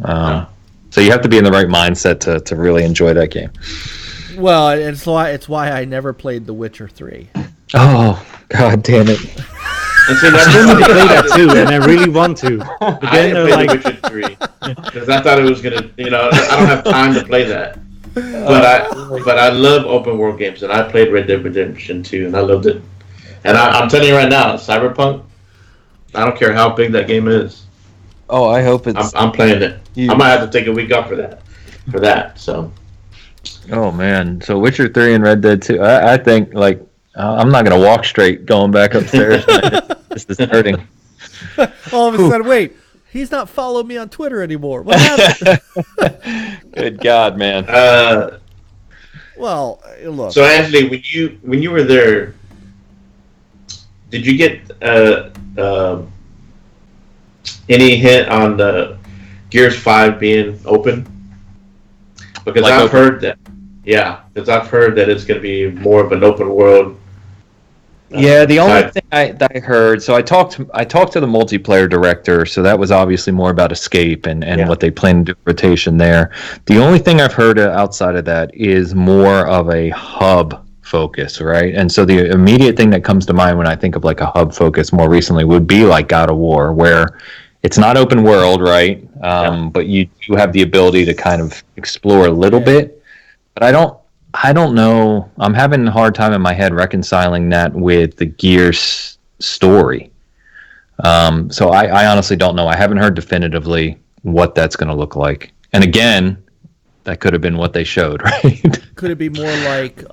So you have to be in the right mindset to really enjoy that game.
Well, it's why I never played The Witcher 3.
Oh, God damn it.
And so
I wanted to play that too, and I really want to. But then
I didn't play The Witcher 3 because I thought it was gonna, you know, I don't have time to play that. But I love open world games, and I played Red Dead Redemption 2, and I loved it. And I'm telling you right now, Cyberpunk, I don't care how big that game is.
Oh, I hope it's.
I'm playing it. I might have to take a week off for that. So.
Oh man, so Witcher 3 and Red Dead 2. I think like I'm not gonna walk straight going back upstairs. This is hurting.
All of a sudden, wait. He's not following me on Twitter anymore. What happened?
Good God, man.
Well, look.
So, Ainsley, when you were there, did you get any hint on the Gears 5 being open? Because like I've heard that. Yeah, because I've heard that it's going to be more of an open world.
Yeah, the only
type.
thing that I heard, so I talked to the multiplayer director, so that was obviously more about escape and
Yeah.
what they plan to do rotation there. The only thing I've heard outside of that is more of a hub focus, right? And so the immediate thing that comes to mind when I think of like a hub focus more recently would be like God of War, where it's not open world, right? But you do have the ability to kind of explore a little bit. But I don't know. I'm having a hard time in my head reconciling that with the Gears story. So I honestly don't know. I haven't heard definitively what that's going to look like. And again, that could have been what they showed, right?
Could it be more like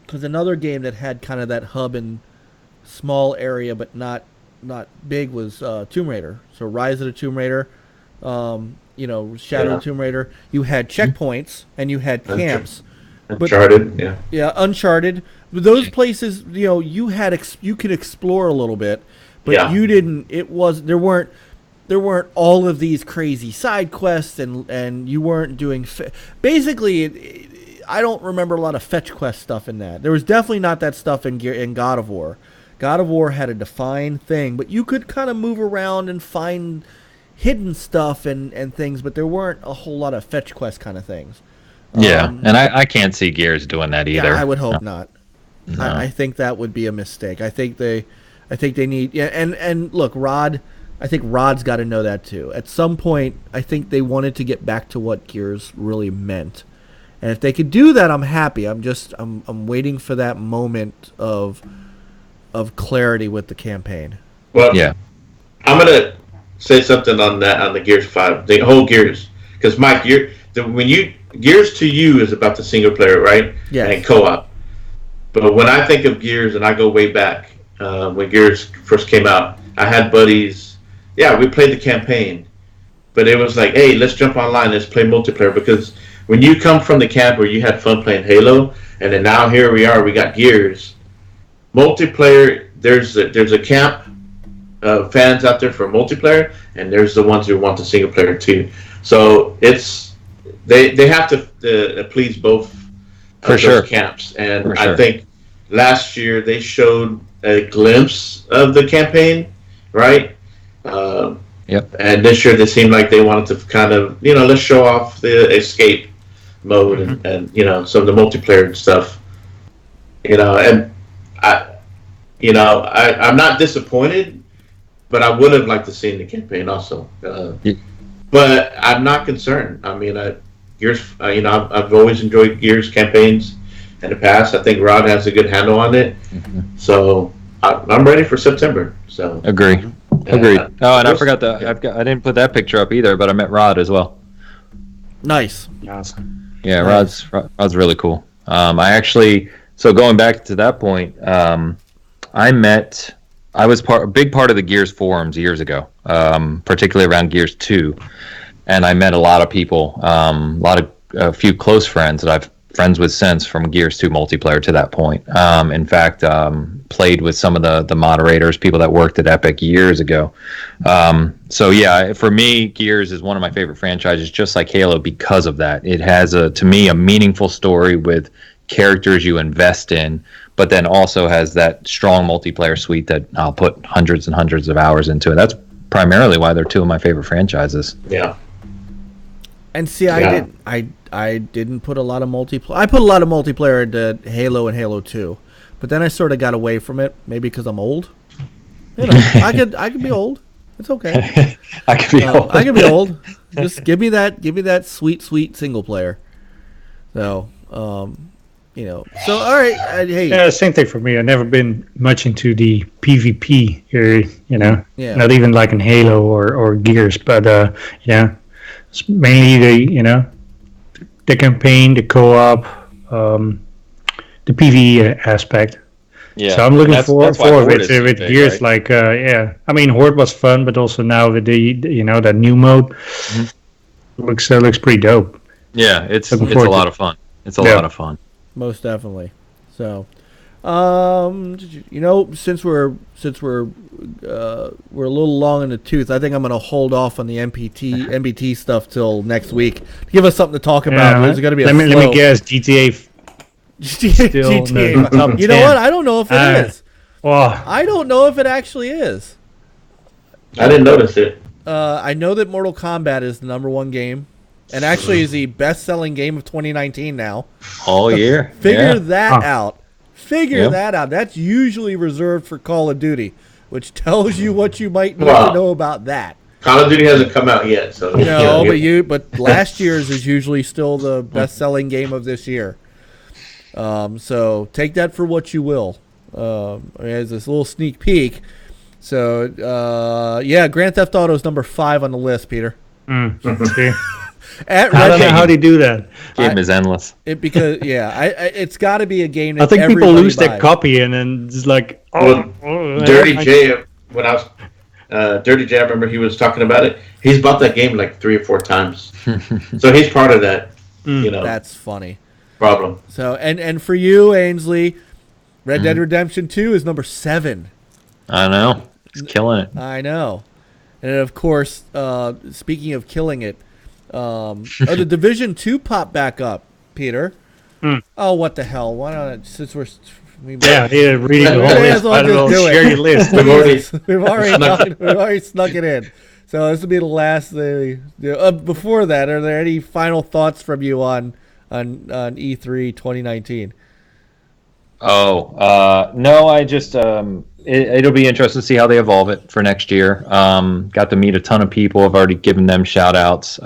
because another game that had kind of that hub and small area but not big was Tomb Raider. So Rise of the Tomb Raider, Shadow of the Tomb Raider. You had checkpoints and you had camps.
Uncharted,
Yeah, Uncharted. Those places, you could explore a little bit, but you didn't. There weren't all of these crazy side quests, and you weren't doing. Basically, I don't remember a lot of fetch quest stuff in that. There was definitely not that stuff in God of War. God of War had a defined thing, but you could kind of move around and find hidden stuff and things, but there weren't a whole lot of fetch quest kind of things.
Yeah, and I can't see Gears doing that either.
Yeah, I would hope not.
No.
I think that would be a mistake. I think they need and look, Rod. I think Rod's got to know that too. At some point, I think they wanted to get back to what Gears really meant, and if they could do that, I'm happy. I'm waiting for that moment of clarity with the campaign.
Well, yeah, I'm gonna say something on that on the Gears 5, the whole Gears, because Mike, Gears to you is about the single player, right?
Yeah.
And co-op. But when I think of Gears, and I go way back when Gears first came out, I had buddies. Yeah, we played the campaign, but it was like, hey, let's jump online, let's play multiplayer. Because when you come from the camp where you had fun playing Halo, and then now here we are, we got Gears multiplayer. There's a camp of fans out there for multiplayer, and there's the ones who want the single player too. So they have to please both of those camps. And I think last year they showed a glimpse of the campaign, right? And this year they seemed like they wanted to kind of, let's show off the escape mode and some of the multiplayer stuff. And I'm not disappointed, but I would have liked to see the campaign also. But I'm not concerned. I mean, Gears. I've always enjoyed Gears campaigns in the past. I think Rod has a good handle on it. So I'm ready for September. So
agreed. Oh, and I forgot that I didn't put that picture up either, but I met Rod as well.
Nice.
Awesome. Yeah, Rod's really cool. So going back to that point, I was a big part of the Gears forums years ago, particularly around Gears 2, and I met a lot of people, a few close friends that I've friends with since from Gears 2 multiplayer to that point. In fact, played with some of the moderators, people that worked at Epic years ago. So yeah, for me, Gears is one of my favorite franchises, just like Halo, because of that. It has to me, a meaningful story with characters you invest in, but then also has that strong multiplayer suite that I'll put hundreds and hundreds of hours into. That's primarily why they're two of my favorite franchises.
Yeah.
And see, I didn't put a lot of multiplayer. I put a lot of multiplayer into Halo and Halo 2, but then I sort of got away from it. Maybe because I'm old. I could be old. It's okay.
I could be old.
I could be old. Just give me that sweet single player. So. So all right, hey.
Yeah, same thing for me. I've never been much into the PvP area, not even like in Halo or Gears, but it's mainly the campaign, the co-op, the PvE aspect. Yeah. So I'm looking forward with Gears, right? Like I mean, Horde was fun, but also now with the that new mode looks pretty dope.
Yeah, it's a lot of fun. It's a lot of fun.
Most definitely. So, Since we're a little long in the tooth, I think I'm going to hold off on the MBT stuff till next week. Give us something to talk about. There's going to be
let me guess. GTA.
GTA.
Top
You know
10.
what? I don't know if it is.
Well,
I don't know if it actually is.
I didn't notice it.
I know that Mortal Kombat is the number one game, and actually is the best-selling game of 2019 now.
All year.
Figure that out.
Yep.
That out. That's usually reserved for Call of Duty, which tells you what you might need to know about that.
Call of Duty hasn't come out yet, so
no. But last year's is usually still the best-selling game of this year. So take that for what you will. As this little sneak peek. So Grand Theft Auto is number 5 on the list, Peter.
Okay.
I
don't know how they do that.
Game is endless.
It's got to be a game that
I think people lose
buys.
their copy and then it's like,
Dirty J. When I was Dirty J, I remember he was talking about it. He's bought that game like 3 or 4 times, so he's part of that.
That's funny.
Problem.
So and for you, Ainsley, Red Dead Redemption 2 is number 7.
I know. It's killing it.
I know. And of course, speaking of killing it, the Division 2 popped back up, Peter. Oh, what the hell? Why not? Since we're reading
the whole list. I don't know. Share your list.
We've already snuck it in. So this will be the last thing. Before that, are there any final thoughts from you on E3 2019?
No, I just it'll be interesting to see how they evolve it for next year. Got to meet a ton of people. I've already given them shout outs.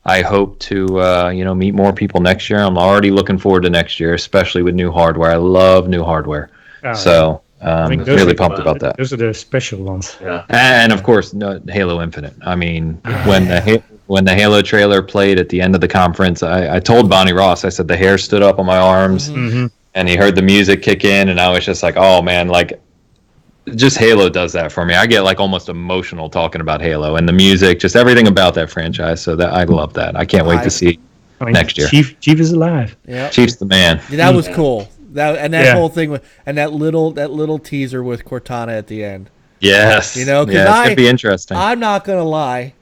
I hope to meet more people next year. I'm already looking forward to next year, especially with new hardware. I love new hardware. Really pumped about that.
Those are the special ones.
Yeah.
And of course, Halo Infinite. I mean, when the Halo trailer played at the end of the conference, I told Bonnie Ross, I said the hair stood up on my arms. And he heard the music kick in, and I was just like, oh, man, like, just Halo does that for me. I get, like, almost emotional talking about Halo and the music, just everything about that franchise. So that I love that. I can't wait to see next year.
Chief is alive.
Yep.
Chief's the man.
Yeah, that was cool. That whole thing, and that little teaser with Cortana at the end.
Yes.
Because
it's going to be interesting.
I'm not going to lie.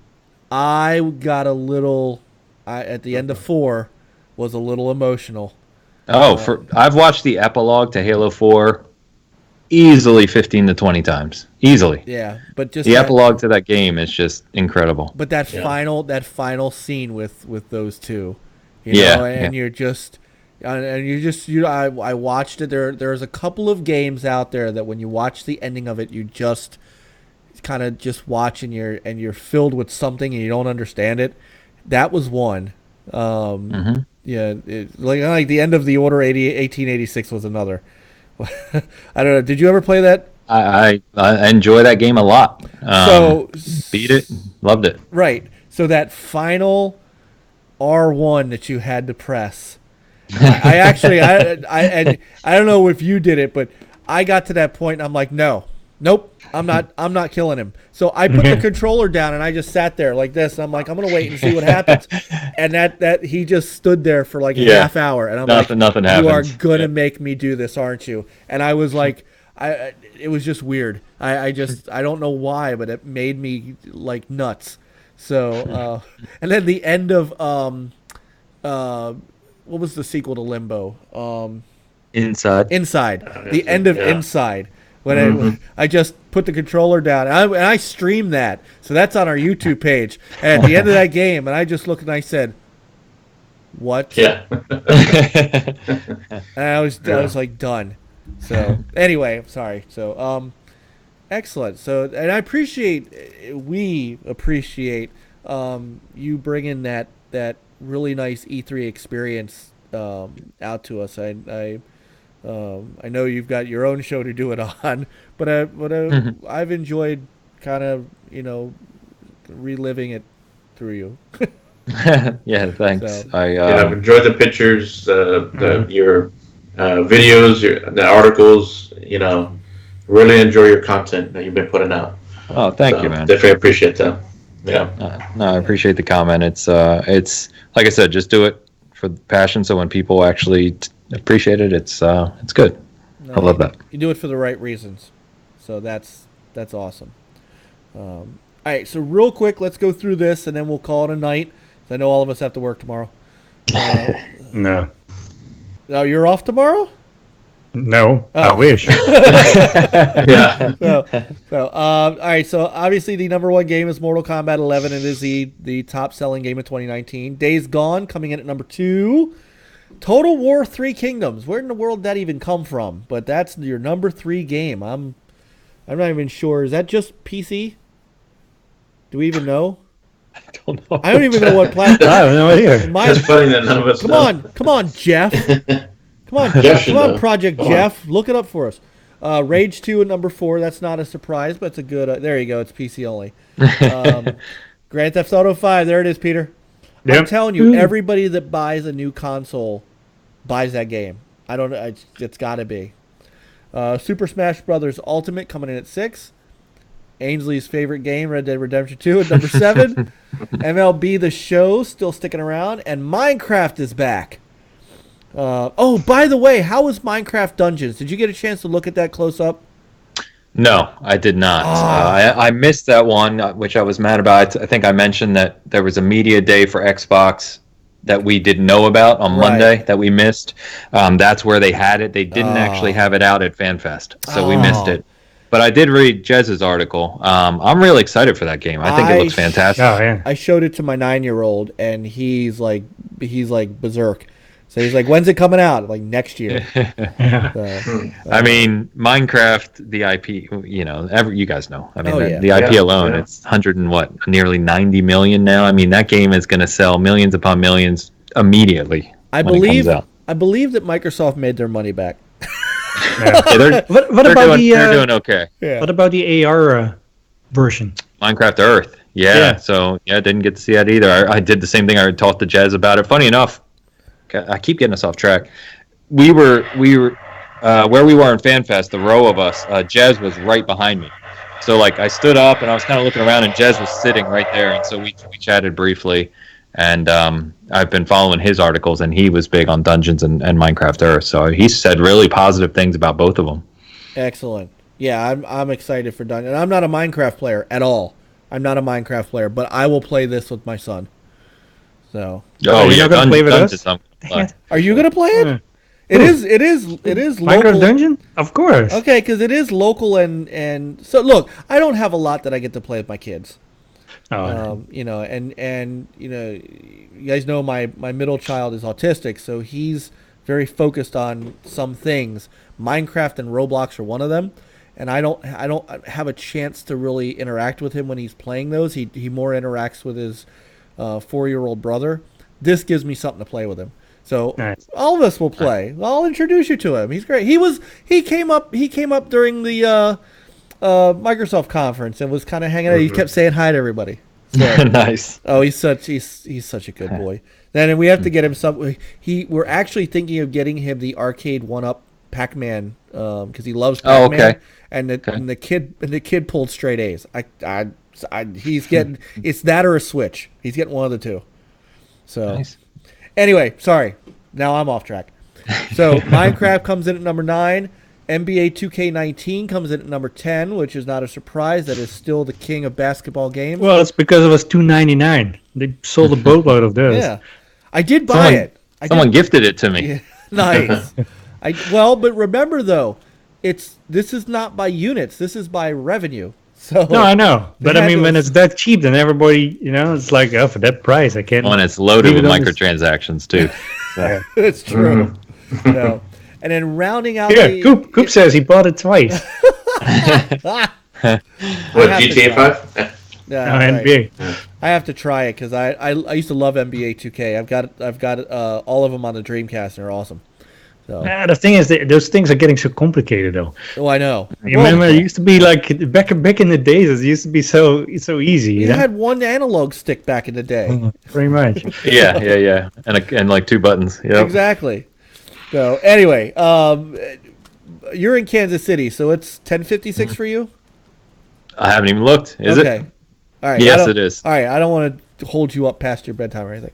I got a little, at the end of 4, was a little emotional.
I've watched the epilogue to Halo 4 easily 15 to 20 times. Easily.
Yeah, but just
the epilogue to that game is just incredible.
But that final scene with those two, you're just I watched it. There's a couple of games out there that when you watch the ending of it, you just kind of just watch and you're filled with something and you don't understand it. That was one. Yeah, like the end of the Order 1886 was another. I don't know. Did you ever play that?
I enjoy that game a lot. Beat it, loved it.
Right. So that final R1 that you had to press. I don't know if you did it, but I got to that point and I'm like, nope, I'm not killing him. So I put the controller down and I just sat there like this. And I'm like, I'm gonna wait and see what happens. And that he just stood there for like a half hour, and I'm
nothing
you
happens.
are gonna make me do this, aren't you? And I was like, it was just weird. I don't know why, but it made me like nuts. So and then the end of what was the sequel to Limbo?
Inside.
The end of Inside. When I just put the controller down, and I streamed that, so that's on our YouTube page. And at the end of that game, and I just looked and I said, "What?"
Yeah.
And I was like done. So anyway, sorry. So excellent. So and we appreciate you bringing that really nice E3 experience out to us. I know you've got your own show to do it on, but I've enjoyed kind of reliving it through you.
Yeah, thanks.
So,
I've enjoyed the pictures, your videos, the articles. Really enjoy your content that you've been putting out.
Oh, thank you, man.
Definitely appreciate that. Yeah.
No, I appreciate the comment. It's like I said, just do it for the passion. So when people actually appreciate it, it's good. I love that.
You do it for the right reasons. So that's awesome. All right, so real quick, let's go through this, and then we'll call it a night. I know all of us have to work tomorrow.
No.
Oh, you're off tomorrow?
No, I wish.
Yeah.
All right, so obviously the number one game is Mortal Kombat 11. It is the top-selling game of 2019. Days Gone coming in at number 2. Total War 3 Kingdoms. Where in the world did that even come from? But that's your number 3 game. I'm not even sure. Is that just PC? Do we even know?
I don't know.
I don't even know what platform.
I have no idea.
It's funny that none of us know.
Come on, Jeff.
Jeff should
Come on,
know.
Project Jeff. Look it up for us. Rage 2 at number 4. That's not a surprise, but it's a good. There you go. It's PC only. Grand Theft Auto 5. There it is, Peter.
Yep.
I'm telling you, everybody that buys a new console buys that game. I don't know. It's got to be. Super Smash Brothers Ultimate coming in at 6. Ainsley's favorite game, Red Dead Redemption 2 at number 7. MLB The Show still sticking around, and Minecraft is back. Oh, by the way, how was Minecraft Dungeons? Did you get a chance to look at that close up?
No, I did not. I missed that one, which I was mad about. I think I mentioned that there was a media day for Xbox that we didn't know about on Monday that we missed. That's where they had it. They didn't actually have it out at FanFest, so we missed it. But I did read Jez's article. I'm really excited for that game. I think it looks fantastic.
Oh, yeah.
I showed it to my 9-year-old, and he's like berserk. So he's like, "When's it coming out?" Like next year.
I mean, Minecraft, the IP. You guys know. I mean, the IP alone, it's nearly 90 million now. I mean, that game is going to sell millions upon millions immediately.
I believe that Microsoft made their money back.
They're doing okay.
Yeah.
What about the AR version?
Minecraft Earth. Yeah. So didn't get to see that either. I did the same thing. I talked to Jez about it. Funny enough, I keep getting us off track. We were where we were in FanFest. The row of us, Jez was right behind me. So like I stood up and I was kind of looking around, and Jez was sitting right there. And so we chatted briefly. And I've been following his articles, and he was big on Dungeons and Minecraft Earth. So he said really positive things about both of them.
Excellent. Yeah, I'm excited for Dungeons. I'm not a Minecraft player at all. I'm not a Minecraft player, but I will play this with my son. So.
Oh, you're not gonna play with us?
Are you gonna play it? It is local.
Minecraft Dungeon? Of course.
Okay, because it is local and so look, I don't have a lot that I get to play with my kids. You guys know my middle child is autistic, so he's very focused on some things. Minecraft and Roblox are one of them, and I don't have a chance to really interact with him when he's playing those. He more interacts with his 4-year-old brother. This gives me something to play with him. So nice. All of us will play. I'll introduce you to him. He's great. He came up during the Microsoft conference and was kind of hanging out. He kept saying hi to everybody. So,
nice.
Oh, he's such a good boy. Then we have to get him some. We're actually thinking of getting him the arcade 1-up Pac-Man because he loves Pac-Man. Oh, okay. And the kid pulled straight A's. He's getting it's that or a Switch. He's getting one of the two. So nice. Anyway, sorry. Now I'm off track. So Minecraft comes in at number 9. NBA 2K19 comes in at number 10, which is not a surprise. That is still the king of basketball games.
Well, it's because it was $2.99. They sold a boatload of those.
Yeah, I did buy it.
Someone gifted it to me.
Yeah, nice. But remember though, this is not by units. This is by revenue. So
no, I know, but I mean, when it's that cheap, then everybody, it's like, oh, for that price, I can't.
When it's loaded with microtransactions too.
So. It's true. So, and then rounding out.
Yeah, Coop says he bought it twice.
What, GTA 5?
Yeah,
NBA.
I have to try it because I used to love NBA 2K. I've got all of them on the Dreamcast, and they're awesome. So.
The thing is, those things are getting so complicated, though.
Oh, I know.
You remember, it used to be like back in the days. It used to be so easy.
You had one analog stick back in the day.
Pretty much.
Yeah, and like 2 buttons. Yeah.
Exactly. So anyway, you're in Kansas City, so it's 10:56 for you.
I haven't even looked. Is it?
Okay. All right.
Yes, it is.
All right. I don't want to hold you up past your bedtime or anything.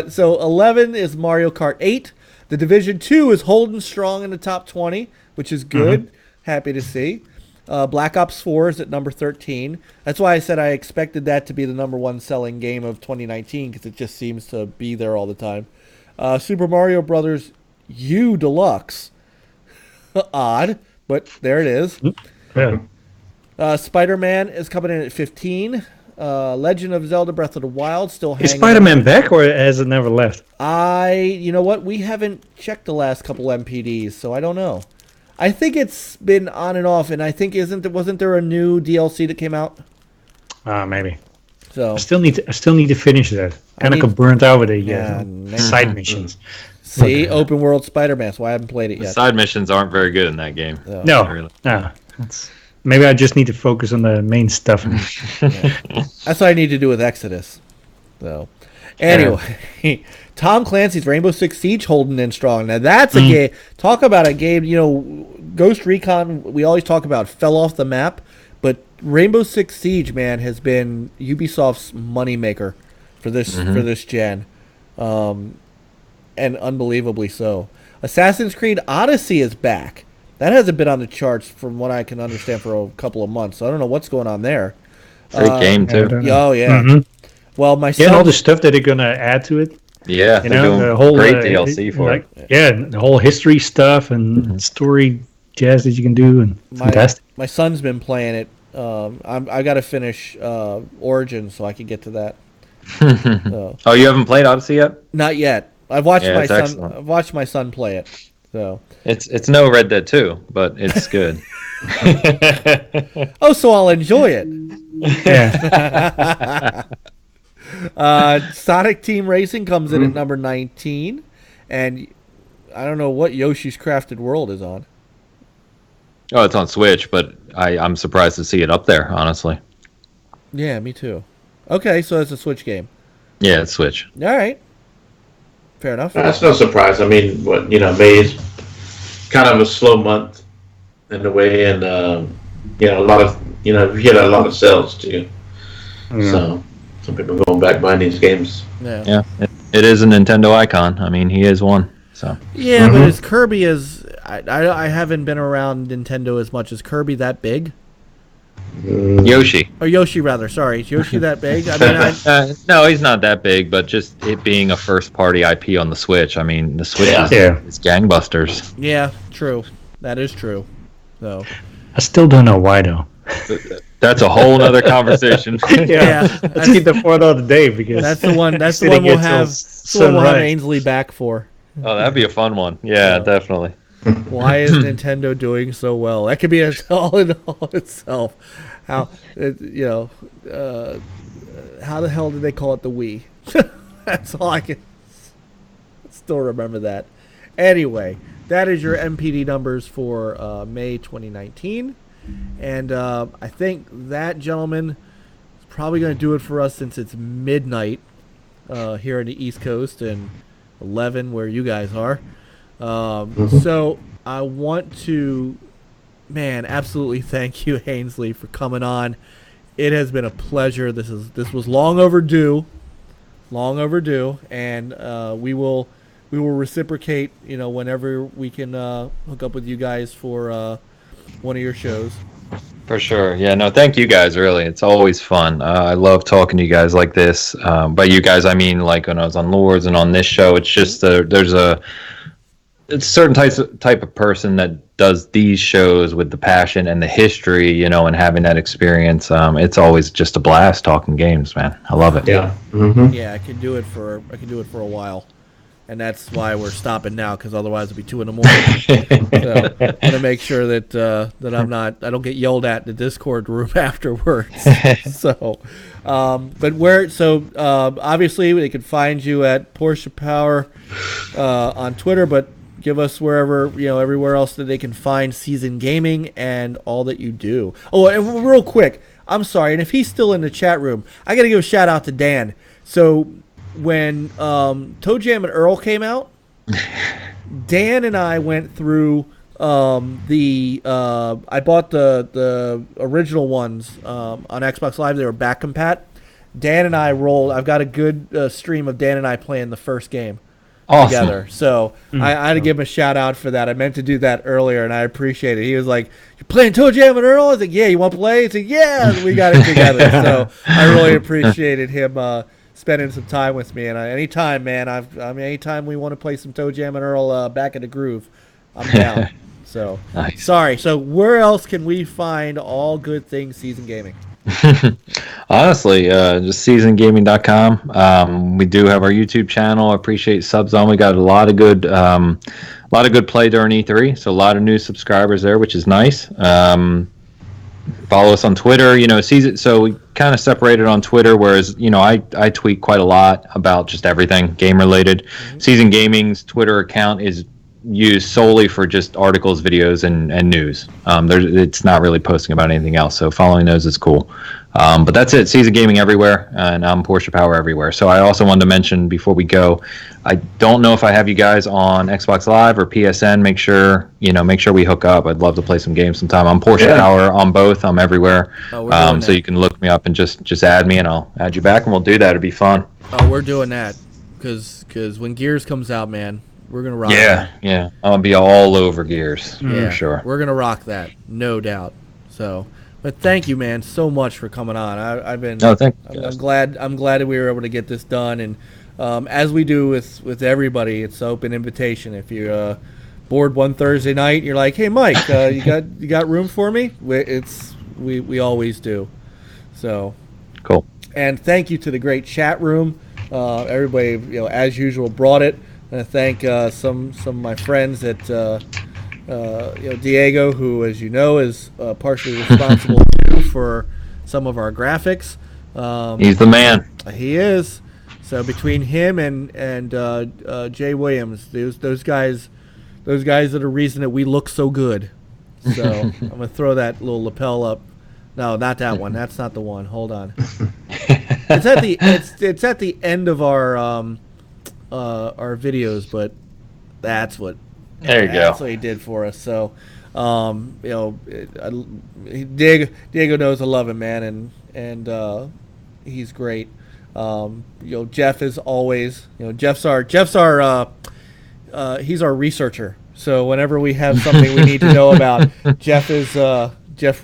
So 11 is Mario Kart 8. The Division 2 is holding strong in the top 20, which is good. Happy to see. Black Ops 4 is at number 13. That's why I said I expected that to be the number one selling game of 2019 because it just seems to be there all the time. Super Mario Brothers U Deluxe. Odd, but there it is.
Yeah.
Spider-Man is coming in at 15. Legend of Zelda Breath of the Wild still hanging.
Is Spider-Man back or has it never left?
You know what? We haven't checked the last couple MPDs, so I don't know. I think it's been on and off, and I think wasn't there a new DLC that came out?
Maybe.
So
I still need to finish that. Kind of got burnt out with the side missions.
See, open world Spider-Man. That's why I haven't played it yet.
The side missions aren't very good in that game.
No. Maybe I just need to focus on the main stuff.
That's what I need to do with Exodus. So, anyway, Tom Clancy's Rainbow Six Siege holding in strong. Now that's a game. Talk about a game. You know, Ghost Recon. We always talk about fell off the map, but Rainbow Six Siege, man, has been Ubisoft's moneymaker for this gen, and unbelievably so. Assassin's Creed Odyssey is back. That hasn't been on the charts, from what I can understand, for a couple of months. So I don't know what's going on there.
Great game too.
Oh yeah. Well, my son.
And all the stuff that they're gonna add to it.
Yeah, they're doing
the whole
great DLC for it.
Yeah, the whole history stuff and story jazz that you can do, and fantastic.
My son's been playing it. I got to finish Origins so I can get to that. So.
Oh, you haven't played Odyssey yet?
Not yet. I've watched my son.
Excellent.
I've watched my son play it. So
it's no Red Dead 2, but it's good.
Oh, so I'll enjoy it.
Yeah.
Sonic Team Racing comes in at number 19, and I don't know what Yoshi's Crafted World is on.
Oh, it's on Switch, but I'm surprised to see it up there, honestly.
Yeah, me too. Okay, so it's a Switch game.
Yeah, it's Switch.
All right. Fair enough.
That's no surprise. I mean, May is kind of a slow month in a way, and a lot of we get a lot of sales too. So some people are going back buying these games.
Yeah.
It is a Nintendo icon. I mean, he is one. So
yeah, but is Kirby I haven't been around Nintendo as much. Is Kirby that big?
Yoshi.
Or Yoshi, rather. Sorry. Is Yoshi that big? I mean,
no, he's not that big, but just it being a first-party IP on the Switch. I mean, the Switch is gangbusters.
Yeah, true. That is true. So
I still don't know why, though.
That's a whole other conversation.
Let's keep the for another day, because
that's the one. That's the one we'll have. We'll have Ainsley back for.
Oh, that'd be a fun one. Yeah, definitely.
Why is Nintendo doing so well? That could be all in all itself. How how the hell did they call it the Wii? That's all I can still remember that. Anyway, that is your MPD numbers for May 2019, and I think that, gentlemen, is probably going to do it for us, since it's midnight here in the East Coast and 11 where you guys are. So I want to, absolutely thank you, Ainsley, for coming on. It has been a pleasure. This was long overdue, and we will reciprocate. Whenever we can hook up with you guys for one of your shows.
For sure. Yeah, no, thank you guys, really. It's always fun. I love talking to you guys like this. By you guys, I mean, like when I was on Lords and on this show, it's just there's a certain type of person that does these shows with the passion and the history, and having that experience. It's always just a blast talking games, man. I love it.
Yeah.
Yeah, I can do it for a while. And that's why we're stopping now, because otherwise it'll be 2 in the morning. So I want to make sure that I don't get yelled at in the Discord room afterwards. So, obviously they can find you at Porsche Power on Twitter, but give us everywhere else that they can find Season Gaming and all that you do. Oh, and real quick, I'm sorry, and if he's still in the chat room, I got to give a shout out to Dan. So, when Toe Jam and Earl came out, Dan and I went through I bought the original ones on Xbox Live. They were back compat. Dan and I rolled. I've got a good stream of Dan and I playing the first game.
Awesome.
together. So I had to give him a shout out for that. I meant to do that earlier, and I appreciate it. He was like, "You're playing Toe Jam and Earl?" I was like, "Yeah, you want to play?" He's like, "Yeah." We got it together. So I really appreciated him spending some time with me. And anytime, man, anytime we want to play some Toe Jam and Earl back in the groove, I'm down. So
Nice.
sorry. So where else can we find all good things Season Gaming?
Honestly, just seasongaming.com. We do have our YouTube channel. I appreciate subs on. We got a lot of good play during E3, so a lot of new subscribers there, which is nice. Follow us on Twitter. So we kind of separated on Twitter, whereas I tweet quite a lot about just everything game related. Season Gaming's Twitter account is used solely for just articles, videos, and news. It's not really posting about anything else, so following those is cool. But that's it. Season Gaming everywhere, and I'm Porsche Power everywhere. So I also wanted to mention before we go, I don't know if I have you guys on Xbox Live or PSN. Make sure we hook up. I'd love to play some games sometime. I'm Porsche Power on both. I'm everywhere. So you can look me up and just add me, and I'll add you back, and we'll do that. It'd be fun.
Oh, we're doing that because when Gears comes out, man. We're gonna rock that.
Yeah. I'm gonna be all over Gears for sure.
We're gonna rock that, no doubt. So, but thank you, man, so much for coming on. I'm glad that we were able to get this done, and as we do with everybody, it's an open invitation. If you're bored one Thursday night, and you're like, hey, Mike, you got room for me? We always do. So
cool.
And thank you to the great chat room. Everybody, as usual, brought it. I thank some of my friends at Diego, who, as you know, is partially responsible too for some of our graphics.
He's the man.
He is. So between him and Jay Williams, those guys are the reason that we look so good. So I'm gonna throw that little lapel up. No, not that one. That's not the one. Hold on. It's at the end of our videos, but that's what he did for us. So Diego knows I love him, man, and he's great. Jeff is always Jeff's our he's our researcher. So whenever we have something we need to know about, Jeff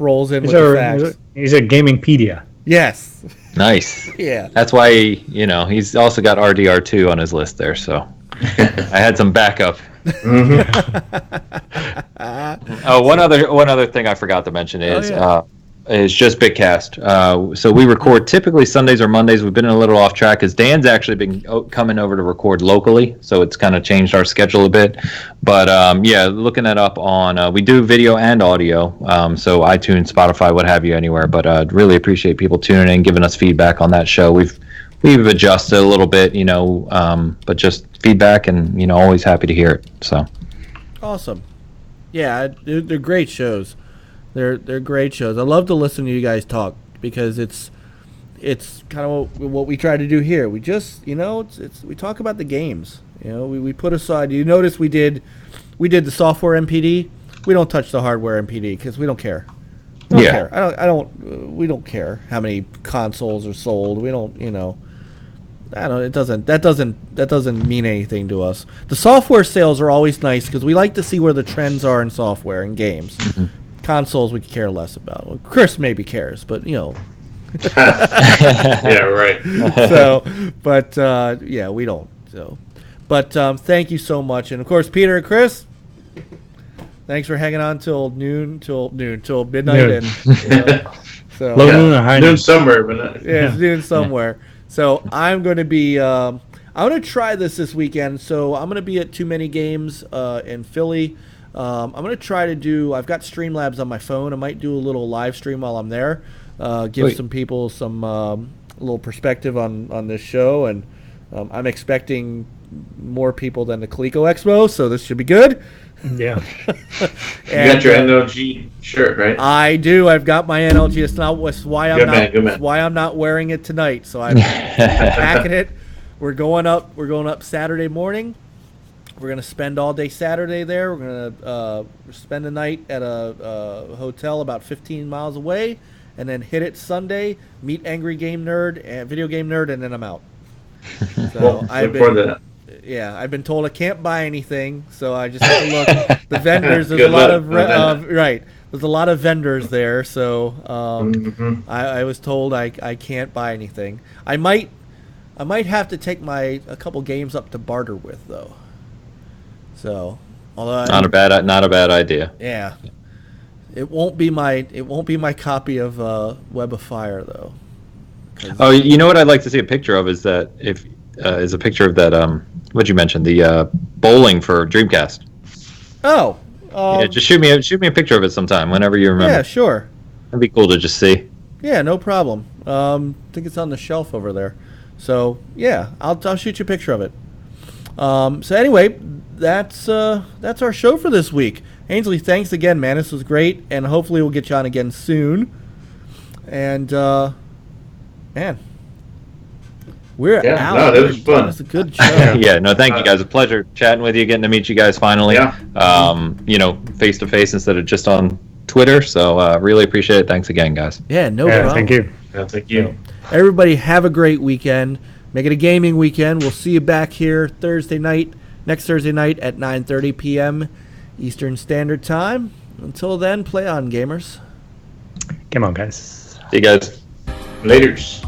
rolls in with the facts.
He's a gamingpedia.
Yes.
Nice.
Yeah.
That's why he's also got RDR2 on his list there, so I had some backup. Oh, one other thing I forgot to mention is just Bitcast. So we record typically Sundays or Mondays. We've been a little off track because Dan's actually been coming over to record locally, so it's kind of changed our schedule a bit. But looking that up on we do video and audio, so iTunes, Spotify, what have you, anywhere. But really appreciate people tuning in, giving us feedback on that show. We've adjusted a little bit, but just feedback, and always happy to hear it. So
awesome. Yeah, they're great shows. They're great shows. I love to listen to you guys talk because it's kind of what we try to do here. We just we talk about the games. We put aside. You notice we did the software MPD. We don't touch the hardware MPD because we don't care. We don't care how many consoles are sold. We don't. That doesn't mean anything to us. The software sales are always nice because we like to see where the trends are in software and games. Mm-hmm. Consoles we care less about. Well, Chris maybe cares, but
Yeah, right.
We don't. So, but thank you so much, and of course, Peter and Chris, thanks for hanging on till midnight, and so
noon somewhere, but
it's noon somewhere. So I'm going to be. I'm going to try this weekend. So I'm going to be at Too Many Games in Philly. I'm going to try to do. I've got Streamlabs on my phone. I might do a little live stream while I'm there. Give some people some little perspective on this show, and I'm expecting more people than the Coleco Expo, so this should be good.
Yeah.
You got your NLG shirt, right?
I do. I've got my NLG. It's not why I'm not wearing it tonight. So I'm packing it. We're going up Saturday morning. We're gonna spend all day Saturday there. We're gonna spend the night at a hotel about 15 miles away, and then hit it Sunday. Meet Angry Game Nerd and Video Game Nerd, and then I'm out. So Yeah, I've been told I can't buy anything, so I just have to look. The vendors, there's a
Good
lot
luck.
of right. There's a lot of vendors there, so
Mhm.
I was told I can't buy anything. I might have to take a couple games up to barter with though. So, although
Not a bad idea.
yeah, it won't be my copy of Web of Fire though.
Oh, you know what I'd like to see a picture of is that is a picture of that what'd you mention, the bowling for Dreamcast.
Oh,
Yeah, just shoot me a picture of it sometime whenever you remember.
yeah, sure.
That'd be cool to just see.
Yeah, no problem. I think it's on the shelf over there. So yeah, I'll shoot you a picture of it. So anyway, that's our show for this week. Ainsley, thanks again, man. This was great, and hopefully we'll get you on again soon. And man, we're
Yeah,
out.
no, that was fun.
It's a good show.
Yeah, no, thank you guys. A pleasure chatting with you, getting to meet you guys finally.
Yeah.
Face to face instead of just on Twitter. So really appreciate it. Thanks again, guys.
Yeah, no problem.
Thank you.
Yeah, thank you.
Everybody have a great weekend. Make it a gaming weekend. We'll see you back here next Thursday night at 9:30 p.m. Eastern Standard Time. Until then, play on, gamers.
Come on, guys.
See you guys.
Laters.